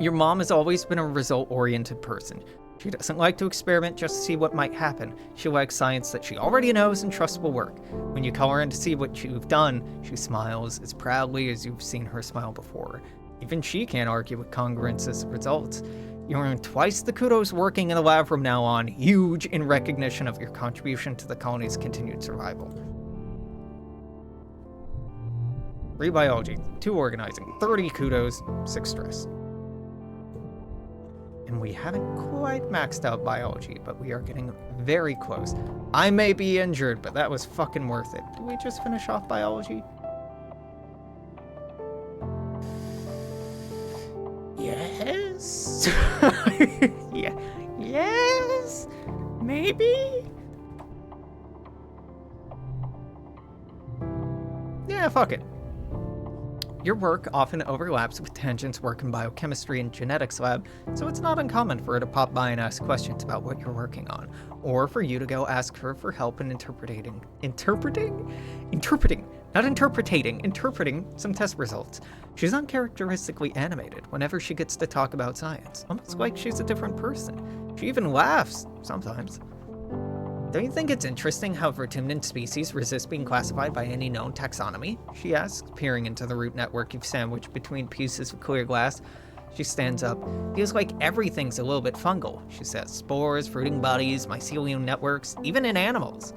Speaker 1: Your mom has always been a result-oriented person. She doesn't like to experiment just to see what might happen. She likes science that she already knows and trusts will work. When you call her in to see what you've done, she smiles as proudly as you've seen her smile before. Even she can't argue with congruences results. You earn twice the kudos working in the lab from now on, huge in recognition of your contribution to the colony's continued survival. 3 biology, 2 organizing, 30 kudos, 6 stress. And we haven't quite maxed out biology, but we are getting very close. I may be injured, but that was fucking worth it. Did we just finish off biology? Yes. Yeah. Yes. Maybe. Yeah, fuck it. Your work often overlaps with Tangent's work in biochemistry and genetics lab, so it's not uncommon for her to pop by and ask questions about what you're working on, or for you to go ask her for help in interpreting some test results. She's uncharacteristically animated whenever she gets to talk about science, almost like she's a different person. She even laughs, sometimes. Don't you think it's interesting how Vertumnant species resist being classified by any known taxonomy? She asks, peering into the root network you've sandwiched between pieces of clear glass. She stands up. Feels like everything's a little bit fungal, she says. Spores, fruiting bodies, mycelium networks, even in animals.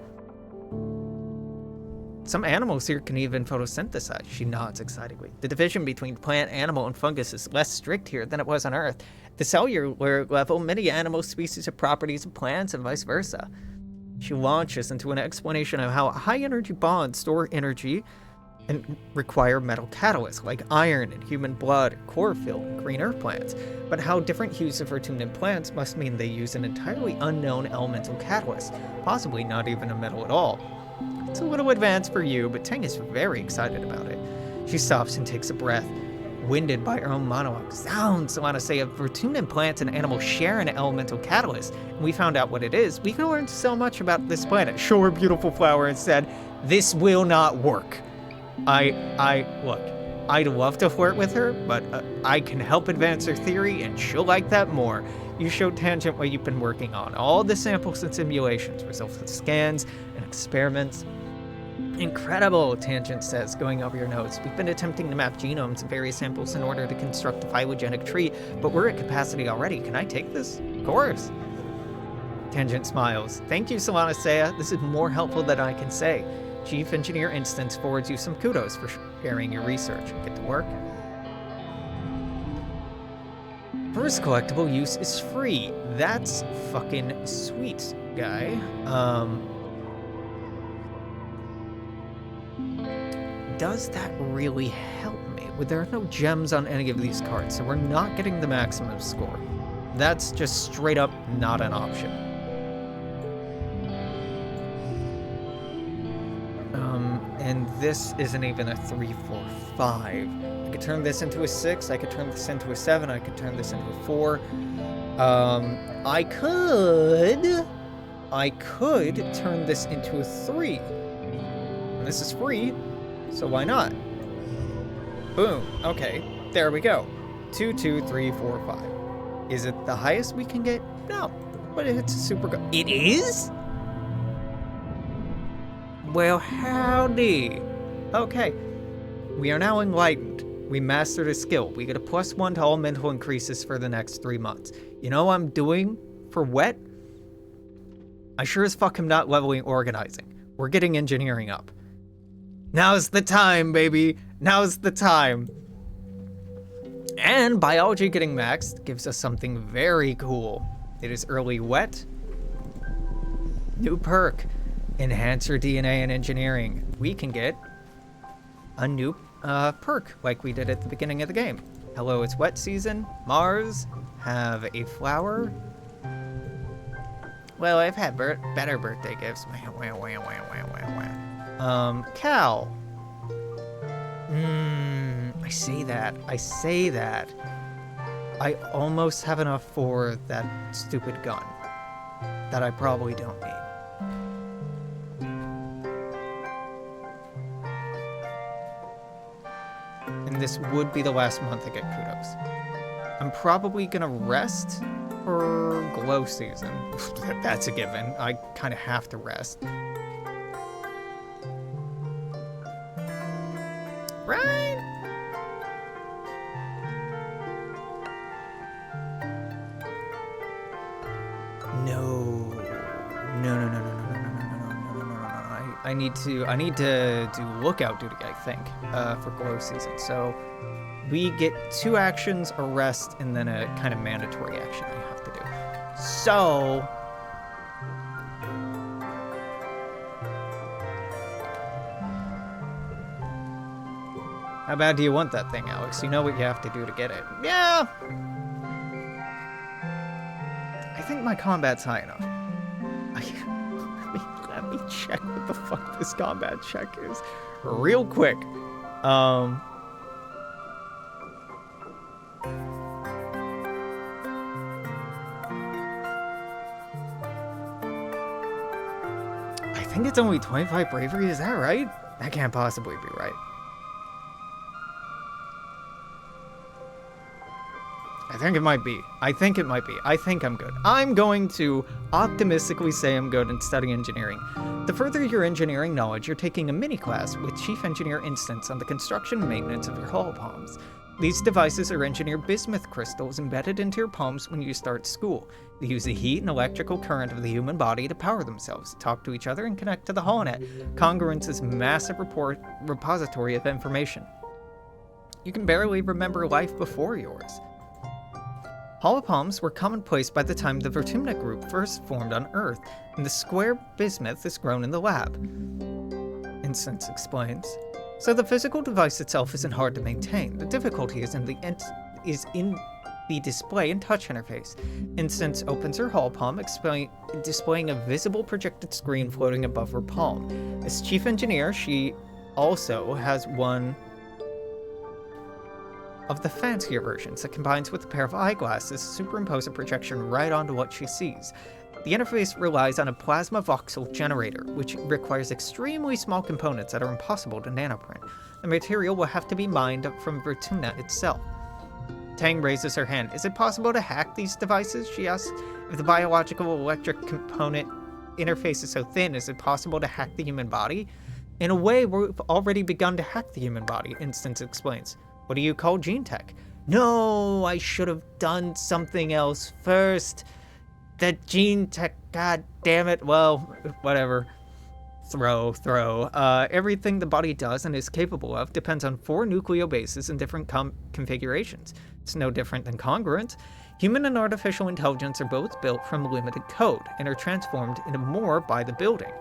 Speaker 1: Some animals here can even photosynthesize, she nods excitedly. The division between plant, animal, and fungus is less strict here than it was on Earth. At the cellular level, many animal species have properties of plants and vice versa. She launches into an explanation of how high-energy bonds store energy and require metal catalysts like iron in human blood, chlorophyll in green earth plants, but how different hues of Vertumnant plants must mean they use an entirely unknown elemental catalyst, possibly not even a metal at all. It's a little advanced for you, but Tang is very excited about it. She stops and takes a breath, winded by her own monologue. Sounds, I want to say, if Vertumnant plants and animals share an elemental catalyst, and we found out what it is, we can learn so much about this planet. Show her beautiful flower and said, this will not work. Look, I'd love to flirt with her, but I can help advance her theory, and she'll like that more. You showed Tangent what you've been working on. All the samples and simulations, results of scans and experiments. Incredible, Tangent says, going over your notes. We've been attempting to map genomes and various samples in order to construct a phylogenetic tree, but we're at capacity already. Can I take this? Of course. Tangent smiles. Thank you, Solana Saya. This is more helpful than I can say. Chief Engineer Instance forwards you some kudos for sharing your research. Get to work. First collectible use is free. That's fucking sweet, guy. Does that really help me? Well, there are no gems on any of these cards, so we're not getting the maximum score. That's just straight up not an option. And this isn't even a 3, 4, 5. I could turn this into a 6, I could turn this into a 7, I could turn this into a 4. I could turn this into a 3. And this is free. So why not? Boom. Okay, there we go. 2, 2, 3, 4, 5. Is it the highest we can get? No, but it's super good. It is? Well, howdy. Okay, we are now enlightened. We mastered a skill. We get a +1 to all mental increases for the next 3 months. You know what I'm doing for wet? I sure as fuck am not leveling organizing. We're getting engineering up. Now's the time, baby. Now's the time. And biology getting maxed gives us something very cool. It is early wet. New perk. Enhance your DNA and engineering. We can get a new perk like we did at the beginning of the game. Hello, it's wet season. Mars, have a flower. Well, I've had better birthday gifts. Cal. I say that. I almost have enough for that stupid gun that I probably don't need. And this would be the last month I get kudos. I'm probably gonna rest for glow season. That's a given. I kind of have to rest. Right? No. I need to do lookout duty, I think, for glow season. So we get 2 actions, a rest, and then a kind of mandatory action I have to do. So how bad do you want that thing, Alex? You know what you have to do to get it. Yeah. think my combat's high enough. Let me check what the fuck this combat check is real quick. I think it's only 25 bravery, is that right? That can't possibly be right. I think it might be. I think it might be. I think I'm good. I'm going to optimistically say I'm good in studying engineering. To further your engineering knowledge, you're taking a mini class with Chief Engineer Instance on the construction and maintenance of your holopalms. These devices are engineered bismuth crystals embedded into your palms when you start school. They use the heat and electrical current of the human body to power themselves, talk to each other, and connect to the holonet. Congruence's massive repository of information. You can barely remember life before yours. Holopalms were commonplace by the time the Vertumna group first formed on Earth, and the square bismuth is grown in the lab. Instance explains. So the physical device itself isn't hard to maintain. The difficulty is in the display and touch interface. Instance opens her holopalm, displaying a visible projected screen floating above her palm. As chief engineer, she also has one of the fancier versions that combines with a pair of eyeglasses to superimpose a projection right onto what she sees. The interface relies on a plasma voxel generator, which requires extremely small components that are impossible to nanoprint. The material will have to be mined from Vertumna itself. Tang raises her hand. Is it possible to hack these devices? She asks. If the biological electric component interface is so thin, is it possible to hack the human body? In a way, we've already begun to hack the human body, Instance explains. What do you call gene tech? No, I should have done something else first. The gene tech, god damn it. Well, whatever. Throw. Everything the body does and is capable of depends on 4 nucleobases in different configurations. It's no different than congruent. Human and artificial intelligence are both built from limited code and are transformed into more by the building.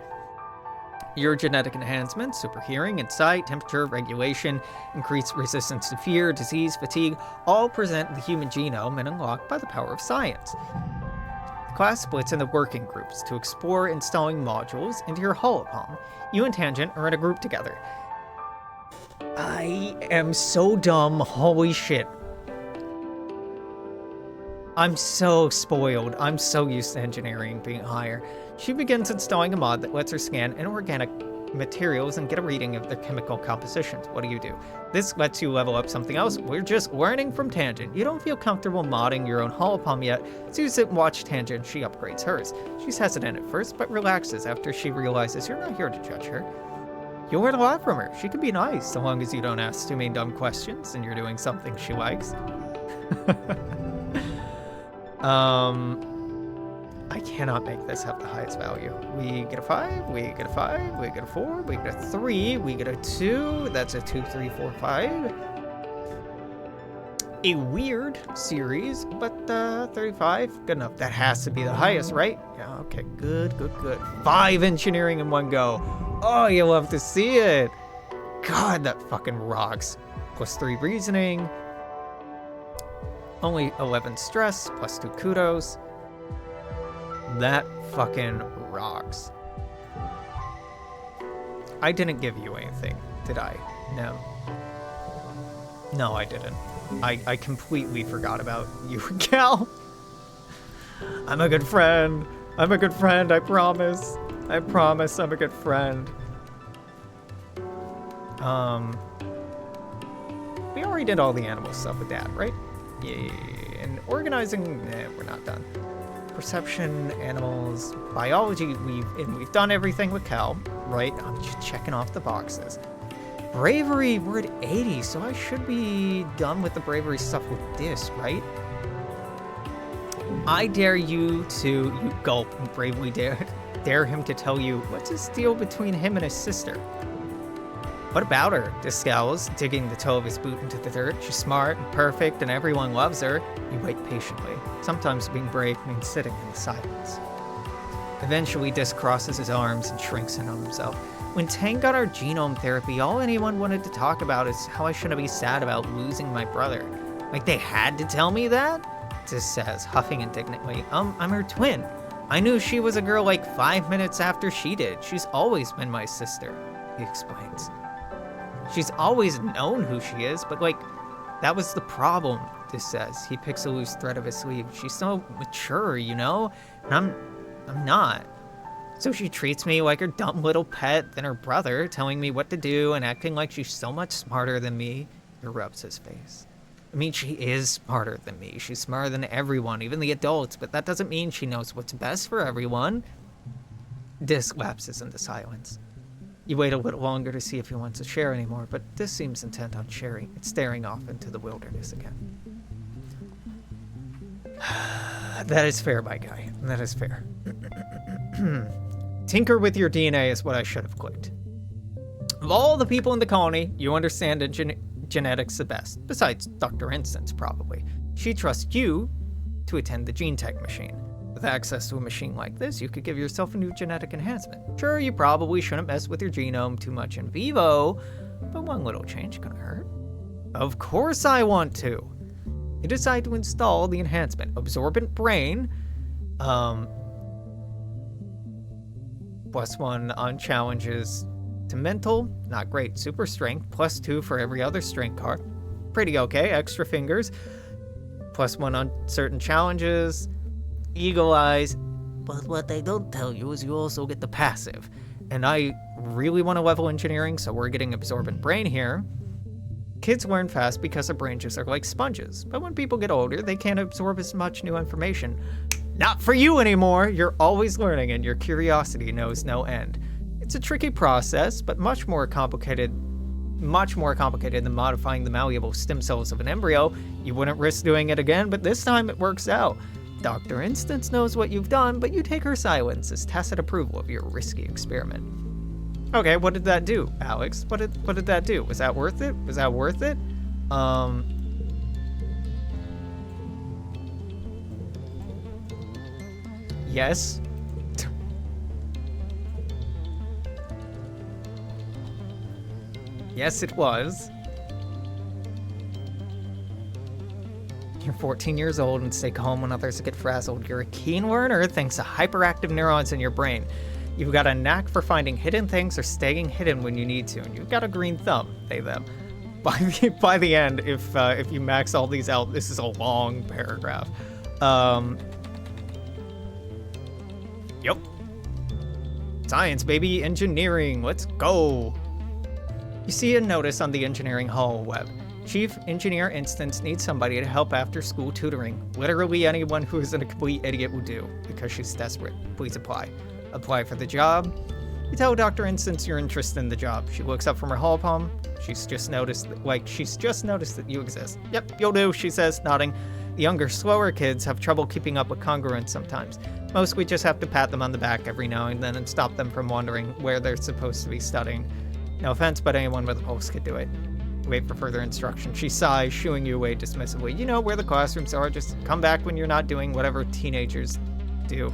Speaker 1: Your genetic enhancements, super hearing, insight, temperature regulation, increased resistance to fear, disease, fatigue, all present the human genome and unlocked by the power of science. The class splits into working groups to explore installing modules into your holopalm. You and Tangent are in a group together. I am so dumb, holy shit. I'm so spoiled. I'm so used to engineering being higher. She begins installing a mod that lets her scan inorganic materials and get a reading of their chemical compositions. What do? This lets you level up something else. We're just learning from Tangent. You don't feel comfortable modding your own holopalm yet, so you sit and watch Tangent. She upgrades hers. She's hesitant at first, but relaxes after she realizes you're not here to judge her. You'll learn a lot from her. She can be nice, so long as you don't ask too many dumb questions and you're doing something she likes. I cannot make this have the highest value. We get a 5, we get a 5, we get a 4, we get a 3, we get a 2. That's a 2, 3, 4, 5. A weird series, but 35, good enough. That has to be the highest, right? Yeah, okay, good. 5 engineering in one go. Oh, you love to see it. God, that fucking rocks. Plus 3 reasoning. Only 11 stress, plus 2 kudos. That fucking rocks. I didn't give you anything, did I? No. No, I didn't. I completely forgot about you, Cal. I'm a good friend. I promise. I promise I'm a good friend. We already did all the animal stuff with that, right? Yeah. And organizing, we're not done. Perception, animals, biology, we've done everything with Cal, right? I'm just checking off the boxes. Bravery, we're at 80, so I should be done with the bravery stuff with this, right? I dare you gulp and bravely dare him to tell you what's his deal between him and his sister. What about her? This scowls, digging the toe of his boot into the dirt. She's smart and perfect and everyone loves her. You wait patiently. Sometimes being brave means sitting in the silence. Eventually, Dis crosses his arms and shrinks in on himself. When Tang got our genome therapy, all anyone wanted to talk about is how I shouldn't be sad about losing my brother. Like they had to tell me that? Dis says, huffing indignantly. I'm her twin. I knew she was a girl like 5 minutes after she did. She's always been my sister, he explains. She's always known who she is, but like, that was the problem, Dis says. He picks a loose thread of his sleeve. She's so mature, you know? And I'm not. So she treats me like her dumb little pet than her brother, telling me what to do and acting like she's so much smarter than me. He rubs his face. I mean, she is smarter than me. She's smarter than everyone, even the adults, but that doesn't mean she knows what's best for everyone. Dis lapses into silence. You wait a little longer to see if he wants to share anymore, but Dis seems intent on sharing. It's staring off into the wilderness again. That is fair, my guy. That is fair. Tinker with your DNA is what I should have clicked. Of all the people in the colony, you understand genetics the best, besides Dr. Instance, probably. She trusts you to attend the gene tech machine. With access to a machine like this, you could give yourself a new genetic enhancement. Sure, you probably shouldn't mess with your genome too much in vivo, but one little change couldn't hurt. Of course I want to. You decide to install the enhancement. Absorbent brain, +1 on challenges to mental, not great. Super strength, +2 for every other strength card. Pretty okay. Extra fingers, +1 on certain challenges. Eagle eyes. But what they don't tell you is you also get the passive. And I really want to level engineering, so we're getting absorbent brain here. Kids learn fast because their brains are like sponges. But when people get older, they can't absorb as much new information. Not for you anymore. You're always learning and your curiosity knows no end. It's a tricky process, but much more complicated than modifying the malleable stem cells of an embryo. You wouldn't risk doing it again, but this time it works out. Dr. Instance knows what you've done, but you take her silence as tacit approval of your risky experiment. Okay, what did that do, Alex? What did that do? Was that worth it? Was that worth it? Yes. Yes, it was. You're 14 years old and stay calm when others get frazzled. You're a keen learner thanks to hyperactive neurons in your brain. You've got a knack for finding hidden things or staying hidden when you need to, and you've got a green thumb, they them. By the end, if you max all these out, this is a long paragraph. Yep. Science, baby. Engineering. Let's go. You see a notice on the engineering hall web. Chief Engineer Instance needs somebody to help after school tutoring. Literally anyone who isn't a complete idiot will do, because she's desperate. Please apply. Apply for the job. You tell Dr. Instance you're interested in the job. She looks up from her hall palm. She's just noticed that you exist. Yep, you'll do, she says, nodding. The younger, slower kids have trouble keeping up with congruence sometimes. Most we just have to pat them on the back every now and then and stop them from wondering where they're supposed to be studying. No offense, but anyone with a pulse could do it. Wait for further instruction. She sighs, shooing you away dismissively. You know where the classrooms are. Just come back when you're not doing whatever teenagers do.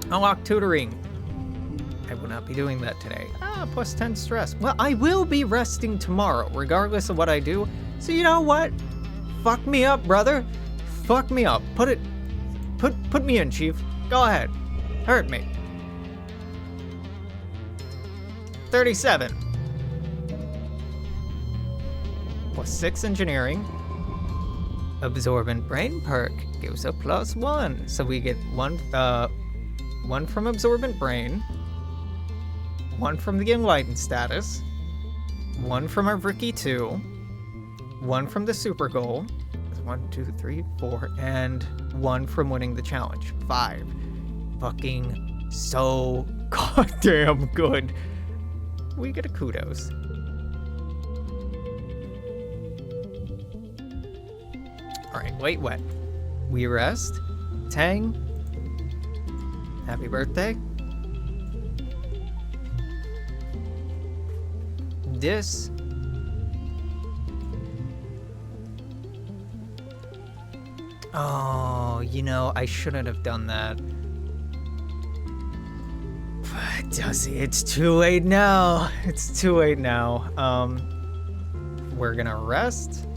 Speaker 1: Unlock tutoring. I will not be doing that today. +10 stress. Well, I will be resting tomorrow, regardless of what I do. So you know what? Fuck me up, brother. Fuck me up. Put me in, Chief. Go ahead. Hurt me. 37. +6 engineering. Absorbent brain perk gives a +1. So we get one from absorbent brain, 1 from the enlightened status, 1 from our Ricky 2, 1 from the super goal. 1, 2, 3, 4, and 1 from winning the challenge. 5. Fucking so goddamn good. We get a kudos. Alright, wait, what? We rest. Tang. Happy birthday. Dis. Oh, you know, I shouldn't have done that. But it's too late now. It's too late now. We're gonna rest.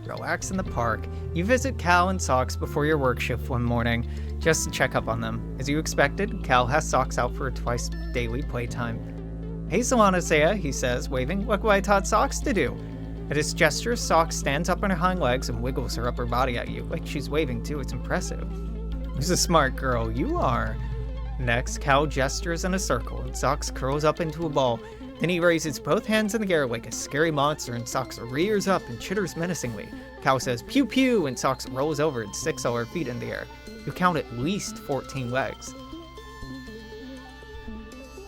Speaker 1: relax in the park. You visit Cal and Socks before your work shift one morning, just to check up on them. As you expected, Cal has Socks out for a twice daily playtime. "Hey, Solana, he says, waving. "Look what I taught Socks to do." At his gesture, Socks stands up on her hind legs and wiggles her upper body at you, like she's waving too. It's impressive. "Who's a smart girl? You are." Next, Cal gestures in a circle, and Socks curls up into a ball. Then he raises both hands in the air like a scary monster, and Socks rears up and chitters menacingly. Cal says, "Pew pew," and Socks rolls over and sticks all her feet in the air. You count at least 14 legs.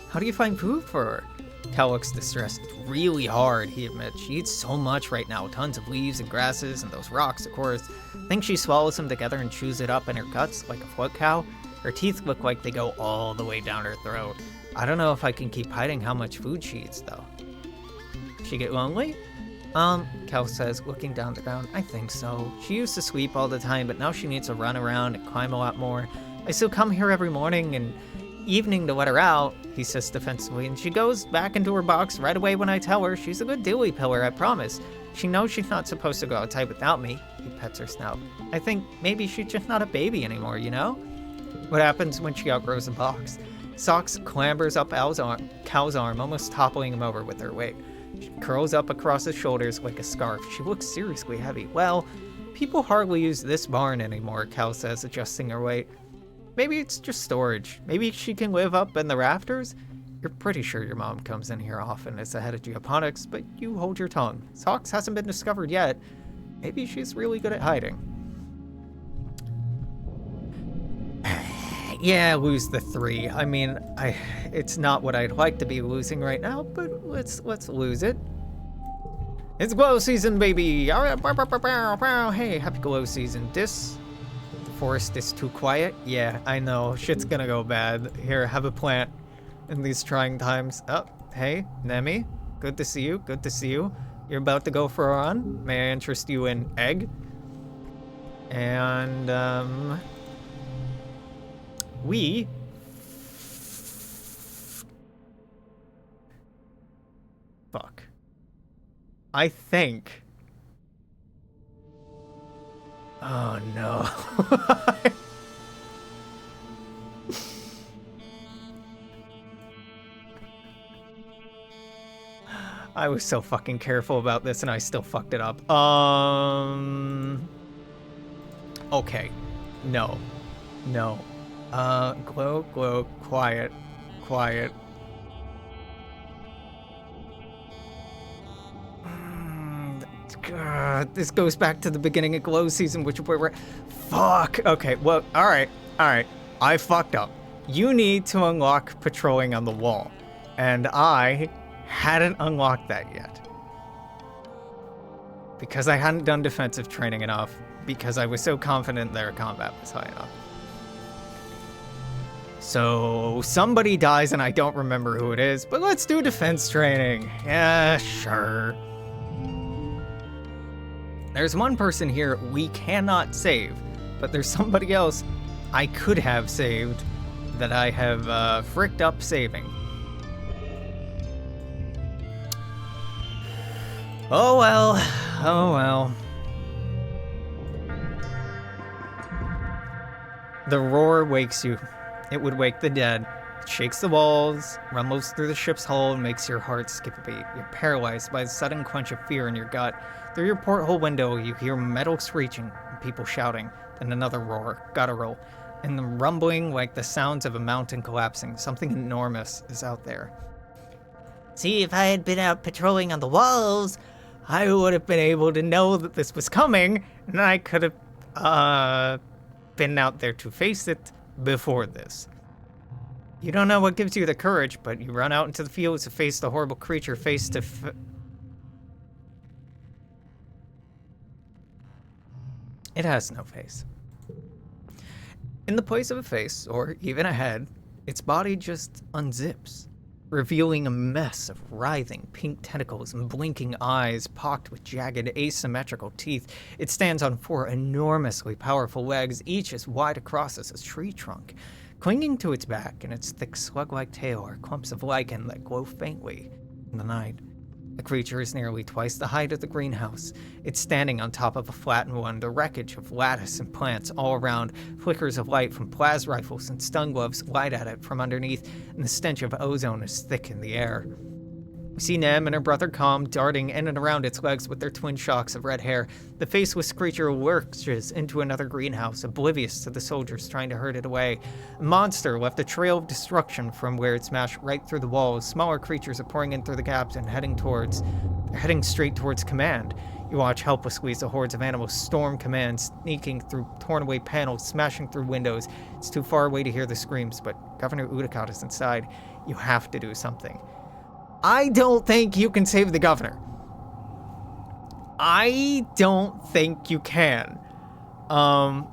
Speaker 1: "How do you find food for her?" Cal looks distressed. "It's really hard," he admits. "She eats so much right now. Tons of leaves and grasses and those rocks, of course. I think she swallows them together and chews it up in her guts like a float cow. Her teeth look like they go all the way down her throat. I don't know if I can keep hiding how much food she eats, though." "She get lonely?" Cal says, looking down the ground. "I think so. She used to sleep all the time, but now she needs to run around and climb a lot more. I still come here every morning and evening to let her out," he says defensively, "and she goes back into her box right away when I tell her. She's a good dilly pillar, I promise. She knows she's not supposed to go outside without me." He pets her snout. "I think maybe she's just not a baby anymore, you know?" What happens when she outgrows the box? Socks clambers up Cal's arm, almost toppling him over with her weight. She curls up across his shoulders like a scarf. She looks seriously heavy. "Well, people hardly use this barn anymore," Cal says, adjusting her weight. "Maybe it's just storage. Maybe she can live up in the rafters?" You're pretty sure your mom comes in here often as the head of geoponics, but you hold your tongue. Socks hasn't been discovered yet. Maybe she's really good at hiding. Yeah, lose the 3. I mean, it's not what I'd like to be losing right now, but let's lose it. It's glow season, baby! Hey, happy glow season. The forest is too quiet? Yeah, I know. Shit's gonna go bad. Here, have a plant in these trying times. Oh, hey, Nemi. Good to see you. Good to see you. You're about to go for a run? May I interest you in egg? And, we... Fuck. I think... Oh, no. I was so fucking careful about this and I still fucked it up. Okay. No. No. Glow, glow, quiet, quiet. God, this goes back to the beginning of glow season, which we're... Fuck. Okay, well, alright. I fucked up. You need to unlock patrolling on the wall. And I hadn't unlocked that yet. Because I hadn't done defensive training enough. Because I was so confident their combat was high enough. So somebody dies and I don't remember who it is, but let's do defense training. Yeah, sure. There's one person here we cannot save, but there's somebody else I could have saved that I have fricked up saving. Oh well, oh well. The roar wakes you. It would wake the dead. It shakes the walls, rumbles through the ship's hull, and makes your heart skip a beat. You're paralyzed by the sudden quench of fear in your gut. Through your porthole window, you hear metal screeching and people shouting. Then another roar, guttural, and the rumbling like the sounds of a mountain collapsing. Something enormous is out there. See, if I had been out patrolling on the walls, I would have been able to know that this was coming, and I could have been out there to face it before this. You don't know what gives you the courage, but you run out into the fields to face the horrible creature face to It has no face. In the place of a face, or even a head, its body just unzips, revealing a mess of writhing pink tentacles and blinking eyes pocked with jagged asymmetrical teeth. It stands on 4 enormously powerful legs, each as wide across as a tree trunk. Clinging to its back and its thick slug-like tail are clumps of lichen that glow faintly in the night. The creature is nearly twice the height of the greenhouse. It's standing on top of a flattened one, the wreckage of lattice and plants all around. Flickers of light from plas rifles and stun gloves light at it from underneath, and the stench of ozone is thick in the air. We see Nem and her brother Com darting in and around its legs with their twin shocks of red hair. The faceless creature lurches into another greenhouse, oblivious to the soldiers trying to herd it away. A monster left a trail of destruction from where it smashed right through the walls. Smaller creatures are pouring in through the gaps and heading straight towards command. You watch helplessly as the hordes of animals storm command, sneaking through torn away panels, smashing through windows. It's too far away to hear the screams, but Governor Udicott is inside. You have to do something. I don't think you can save the governor. I don't think you can. I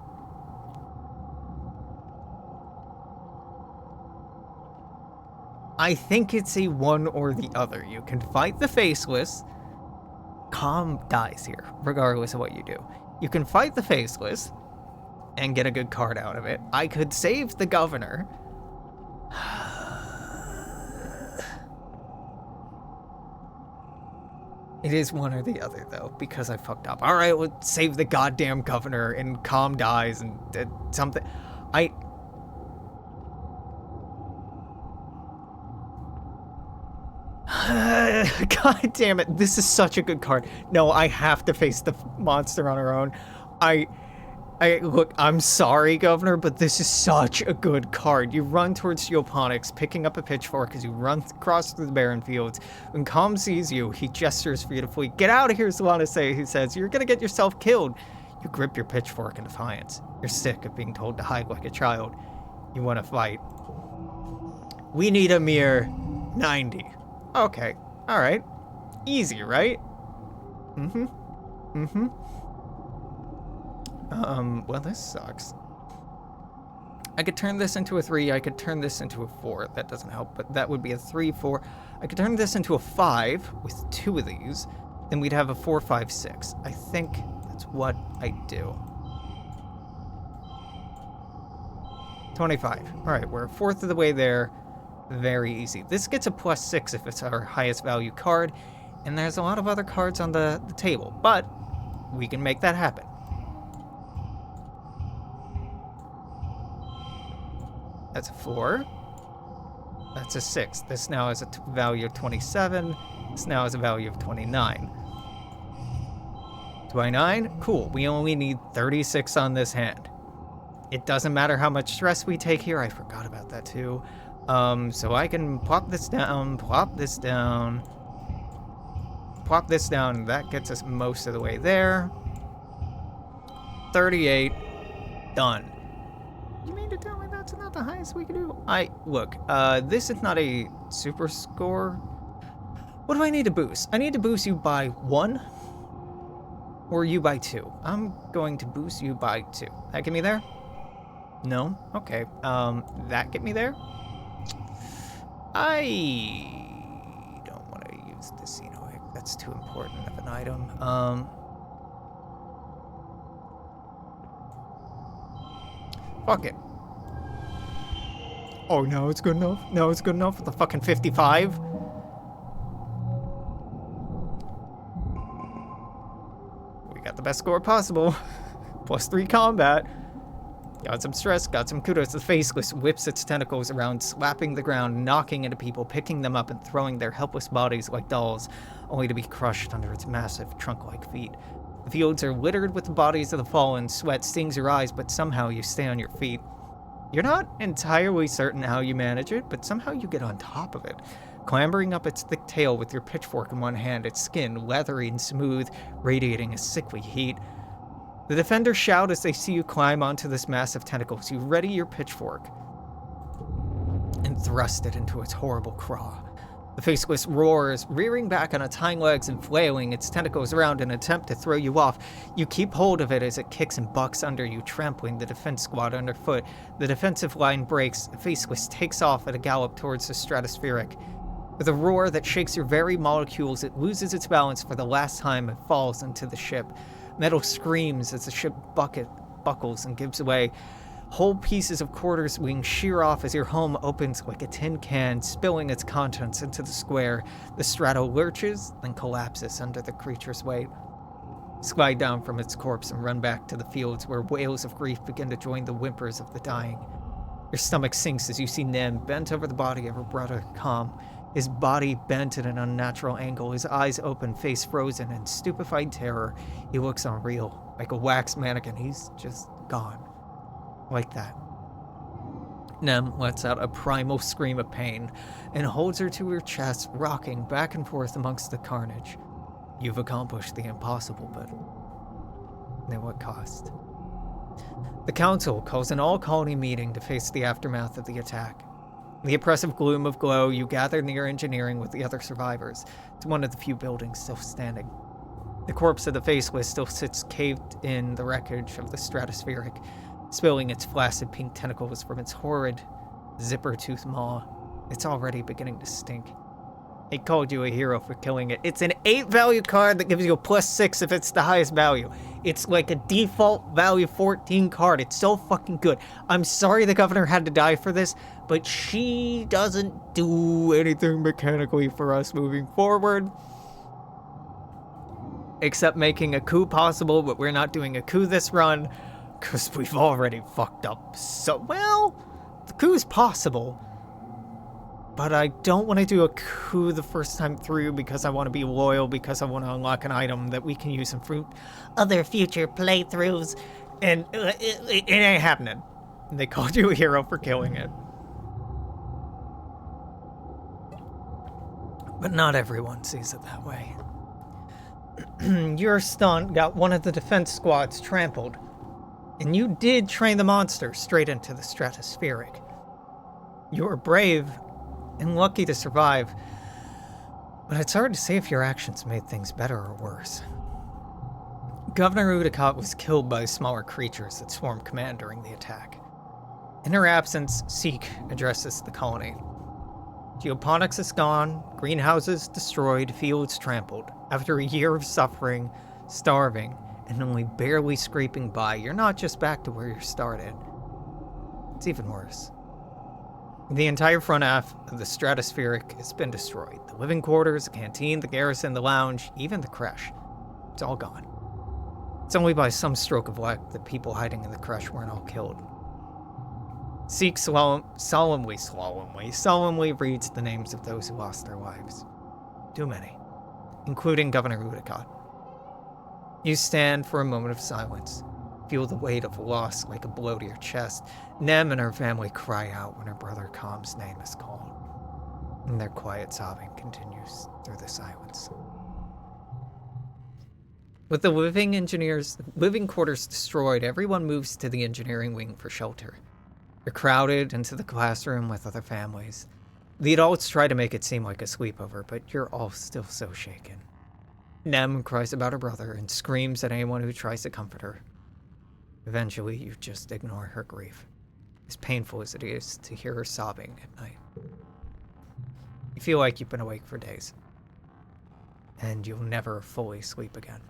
Speaker 1: think it's a one or the other. You can fight the Faceless. Com dies here, regardless of what you do. You can fight the Faceless and get a good card out of it. I could save the governor. It is one or the other, though, because I fucked up. All right, we'll save the goddamn governor, and Com dies, and something. God damn it, this is such a good card. No, I have to face the monster on her own. Look, I'm sorry, Governor, but this is such a good card. You run towards geoponics, picking up a pitchfork as you run across through the barren fields. When Com sees you, he gestures for you to flee. Get out of here, Solana. He says, you're gonna get yourself killed. You grip your pitchfork in defiance. You're sick of being told to hide like a child. You want to fight. We need a mere 90. Okay, all right. Easy, right? Well, this sucks. I could turn this into a 3. I could turn this into a 4. That doesn't help, but that would be a 3, 4. I could turn this into a 5 with 2 of these. Then we'd have a 4, 5, 6. I think that's what I do. 25. All right, we're a fourth of the way there. Very easy. This gets a +6 if it's our highest value card, and there's a lot of other cards on the table, but we can make that happen. That's a 4. That's a 6. This now has a value of 27. This now has a value of 29. 29? Cool. We only need 36 on this hand. It doesn't matter how much stress we take here. I forgot about that too. So I can plop this down, plop this down, plop this down. That gets us most of the way there. 38. Done. You mean to tell me that's not the highest we can do? Look, this is not a super score. What do I need to boost? I need to boost you by 1 or you by 2. I'm going to boost you by 2. That get me there? No? Okay. That get me there? I don't want to use the Xenoic. That's too important of an item. Fuck it. Oh, no, it's good enough. No, it's good enough for the fucking 55. We got the best score possible. +3 combat. Got some stress, got some kudos. The Faceless whips its tentacles around, slapping the ground, knocking into people, picking them up and throwing their helpless bodies like dolls, only to be crushed under its massive trunk-like feet. The fields are littered with the bodies of the fallen. Sweat stings your eyes, but somehow you stay on your feet. You're not entirely certain how you manage it, but somehow you get on top of it, clambering up its thick tail with your pitchfork in one hand, its skin leathery and smooth, radiating a sickly heat. The defenders shout as they see you climb onto this massive tentacles. You ready your pitchfork and thrust it into its horrible craw. The Faceless roars, rearing back on its hind legs and flailing its tentacles around in an attempt to throw you off. You keep hold of it as it kicks and bucks under you, trampling the defense squad underfoot. The defensive line breaks. The Faceless takes off at a gallop towards the stratospheric. With a roar that shakes your very molecules, it loses its balance for the last time and falls into the ship. Metal screams as the ship buckles and gives away. Whole pieces of quarter wing shear off as your home opens like a tin can, spilling its contents into the square. The strato lurches, then collapses under the creature's weight. Slide down from its corpse and run back to the fields where wails of grief begin to join the whimpers of the dying. Your stomach sinks as you see Nem bent over the body of her brother, Calm. His body bent at an unnatural angle, his eyes open, face frozen in stupefied terror. He looks unreal, like a wax mannequin. He's just gone. Like that. Nem lets out a primal scream of pain and holds her to her chest, rocking back and forth amongst the carnage. You've accomplished the impossible, but at what cost? The Council calls an all-colony meeting to face the aftermath of the attack. In the oppressive gloom of Glow, you gather near engineering with the other survivors. It's one of the few buildings still standing. The corpse of the Faceless still sits caved in the wreckage of the Stratospheric, spilling its flaccid pink tentacles from its horrid zipper-toothed maw. It's already beginning to stink. He called you a hero for killing it. It's an 8 value card that gives you a +6 if it's the highest value. It's like a default value 14 card. It's so fucking good. I'm sorry the governor had to die for this, but she doesn't do anything mechanically for us moving forward. Except making a coup possible, but we're not doing a coup this run, because we've already fucked up so well. The coup's possible. But I don't want to do a coup the first time through because I want to be loyal, because I want to unlock an item that we can use in other future playthroughs. And it ain't happening. They called you a hero for killing it. But not everyone sees it that way. Your stunt got one of the defense squads trampled. And you did train the monster straight into the Stratospheric. You were brave and lucky to survive, but it's hard to say if your actions made things better or worse. Governor Udicott was killed by smaller creatures that swarmed command during the attack. In her absence, Seek addresses the colony. Geoponics is gone, greenhouses destroyed, fields trampled. After a year of suffering, starving, and only barely scraping by, you're not just back to where you started. It's even worse. The entire front half of the Stratospheric has been destroyed. The living quarters, the canteen, the garrison, the lounge, even the creche. It's all gone. It's only by some stroke of luck that people hiding in the creche weren't all killed. Seek solemnly reads the names of those who lost their lives. Too many, including Governor Udicott. You stand for a moment of silence. Feel the weight of loss like a blow to your chest. Nem and her family cry out when her brother Calm's name is called. And their quiet sobbing continues through the silence. With the living quarters destroyed, everyone moves to the engineering wing for shelter. You're crowded into the classroom with other families. The adults try to make it seem like a sleepover, but you're all still so shaken. Nem cries about her brother and screams at anyone who tries to comfort her. Eventually, you just ignore her grief, as painful as it is to hear her sobbing at night. You feel like you've been awake for days, and you'll never fully sleep again.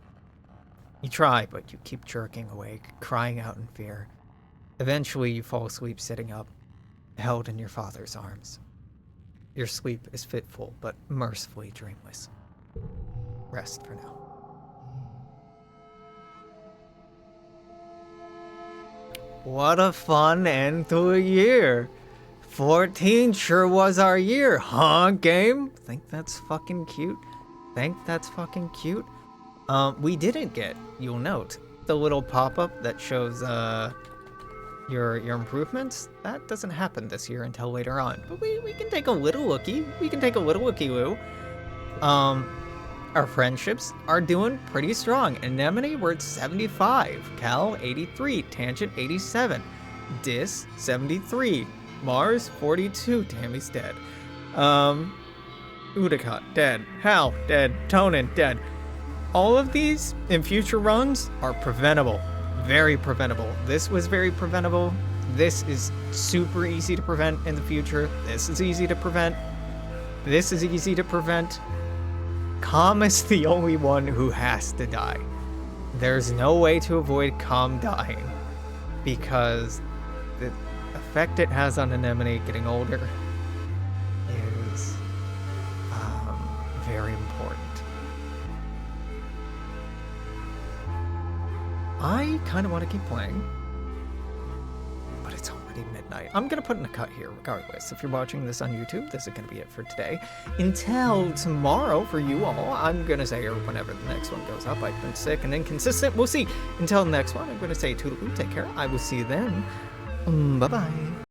Speaker 1: You try, but you keep jerking awake, crying out in fear. Eventually, you fall asleep sitting up, held in your father's arms. Your sleep is fitful, but mercifully dreamless. Rest for now. What a fun end to a year. 14 sure was our year, huh, game? Think that's fucking cute? We didn't get, you'll note, the little pop-up that shows your improvements. That doesn't happen this year until later on. But we can take a little looky. Lou. Our friendships are doing pretty strong. Anemone, we're at 75. Cal, 83. Tangent, 87. Dis, 73. Mars, 42. Tammy's dead. Udicott, dead. Hal, dead. Tonin, dead. All of these, in future runs, are preventable. Very preventable. This was very preventable. This is super easy to prevent in the future. This is easy to prevent. This is easy to prevent. Calm is the only one who has to die. There's no way to avoid Calm dying, because effect it has on Anemone getting older is very important. I kind of want to keep playing, but it's already midnight. I'm going to put in a cut here regardless. If you're watching this on YouTube, this is going to be it for today. Until tomorrow for you all, I'm going to say, or whenever the next one goes up, I've been sick and inconsistent. We'll see. Until the next one, I'm going to say toodaloo, take care. I will see you then. Bye-bye.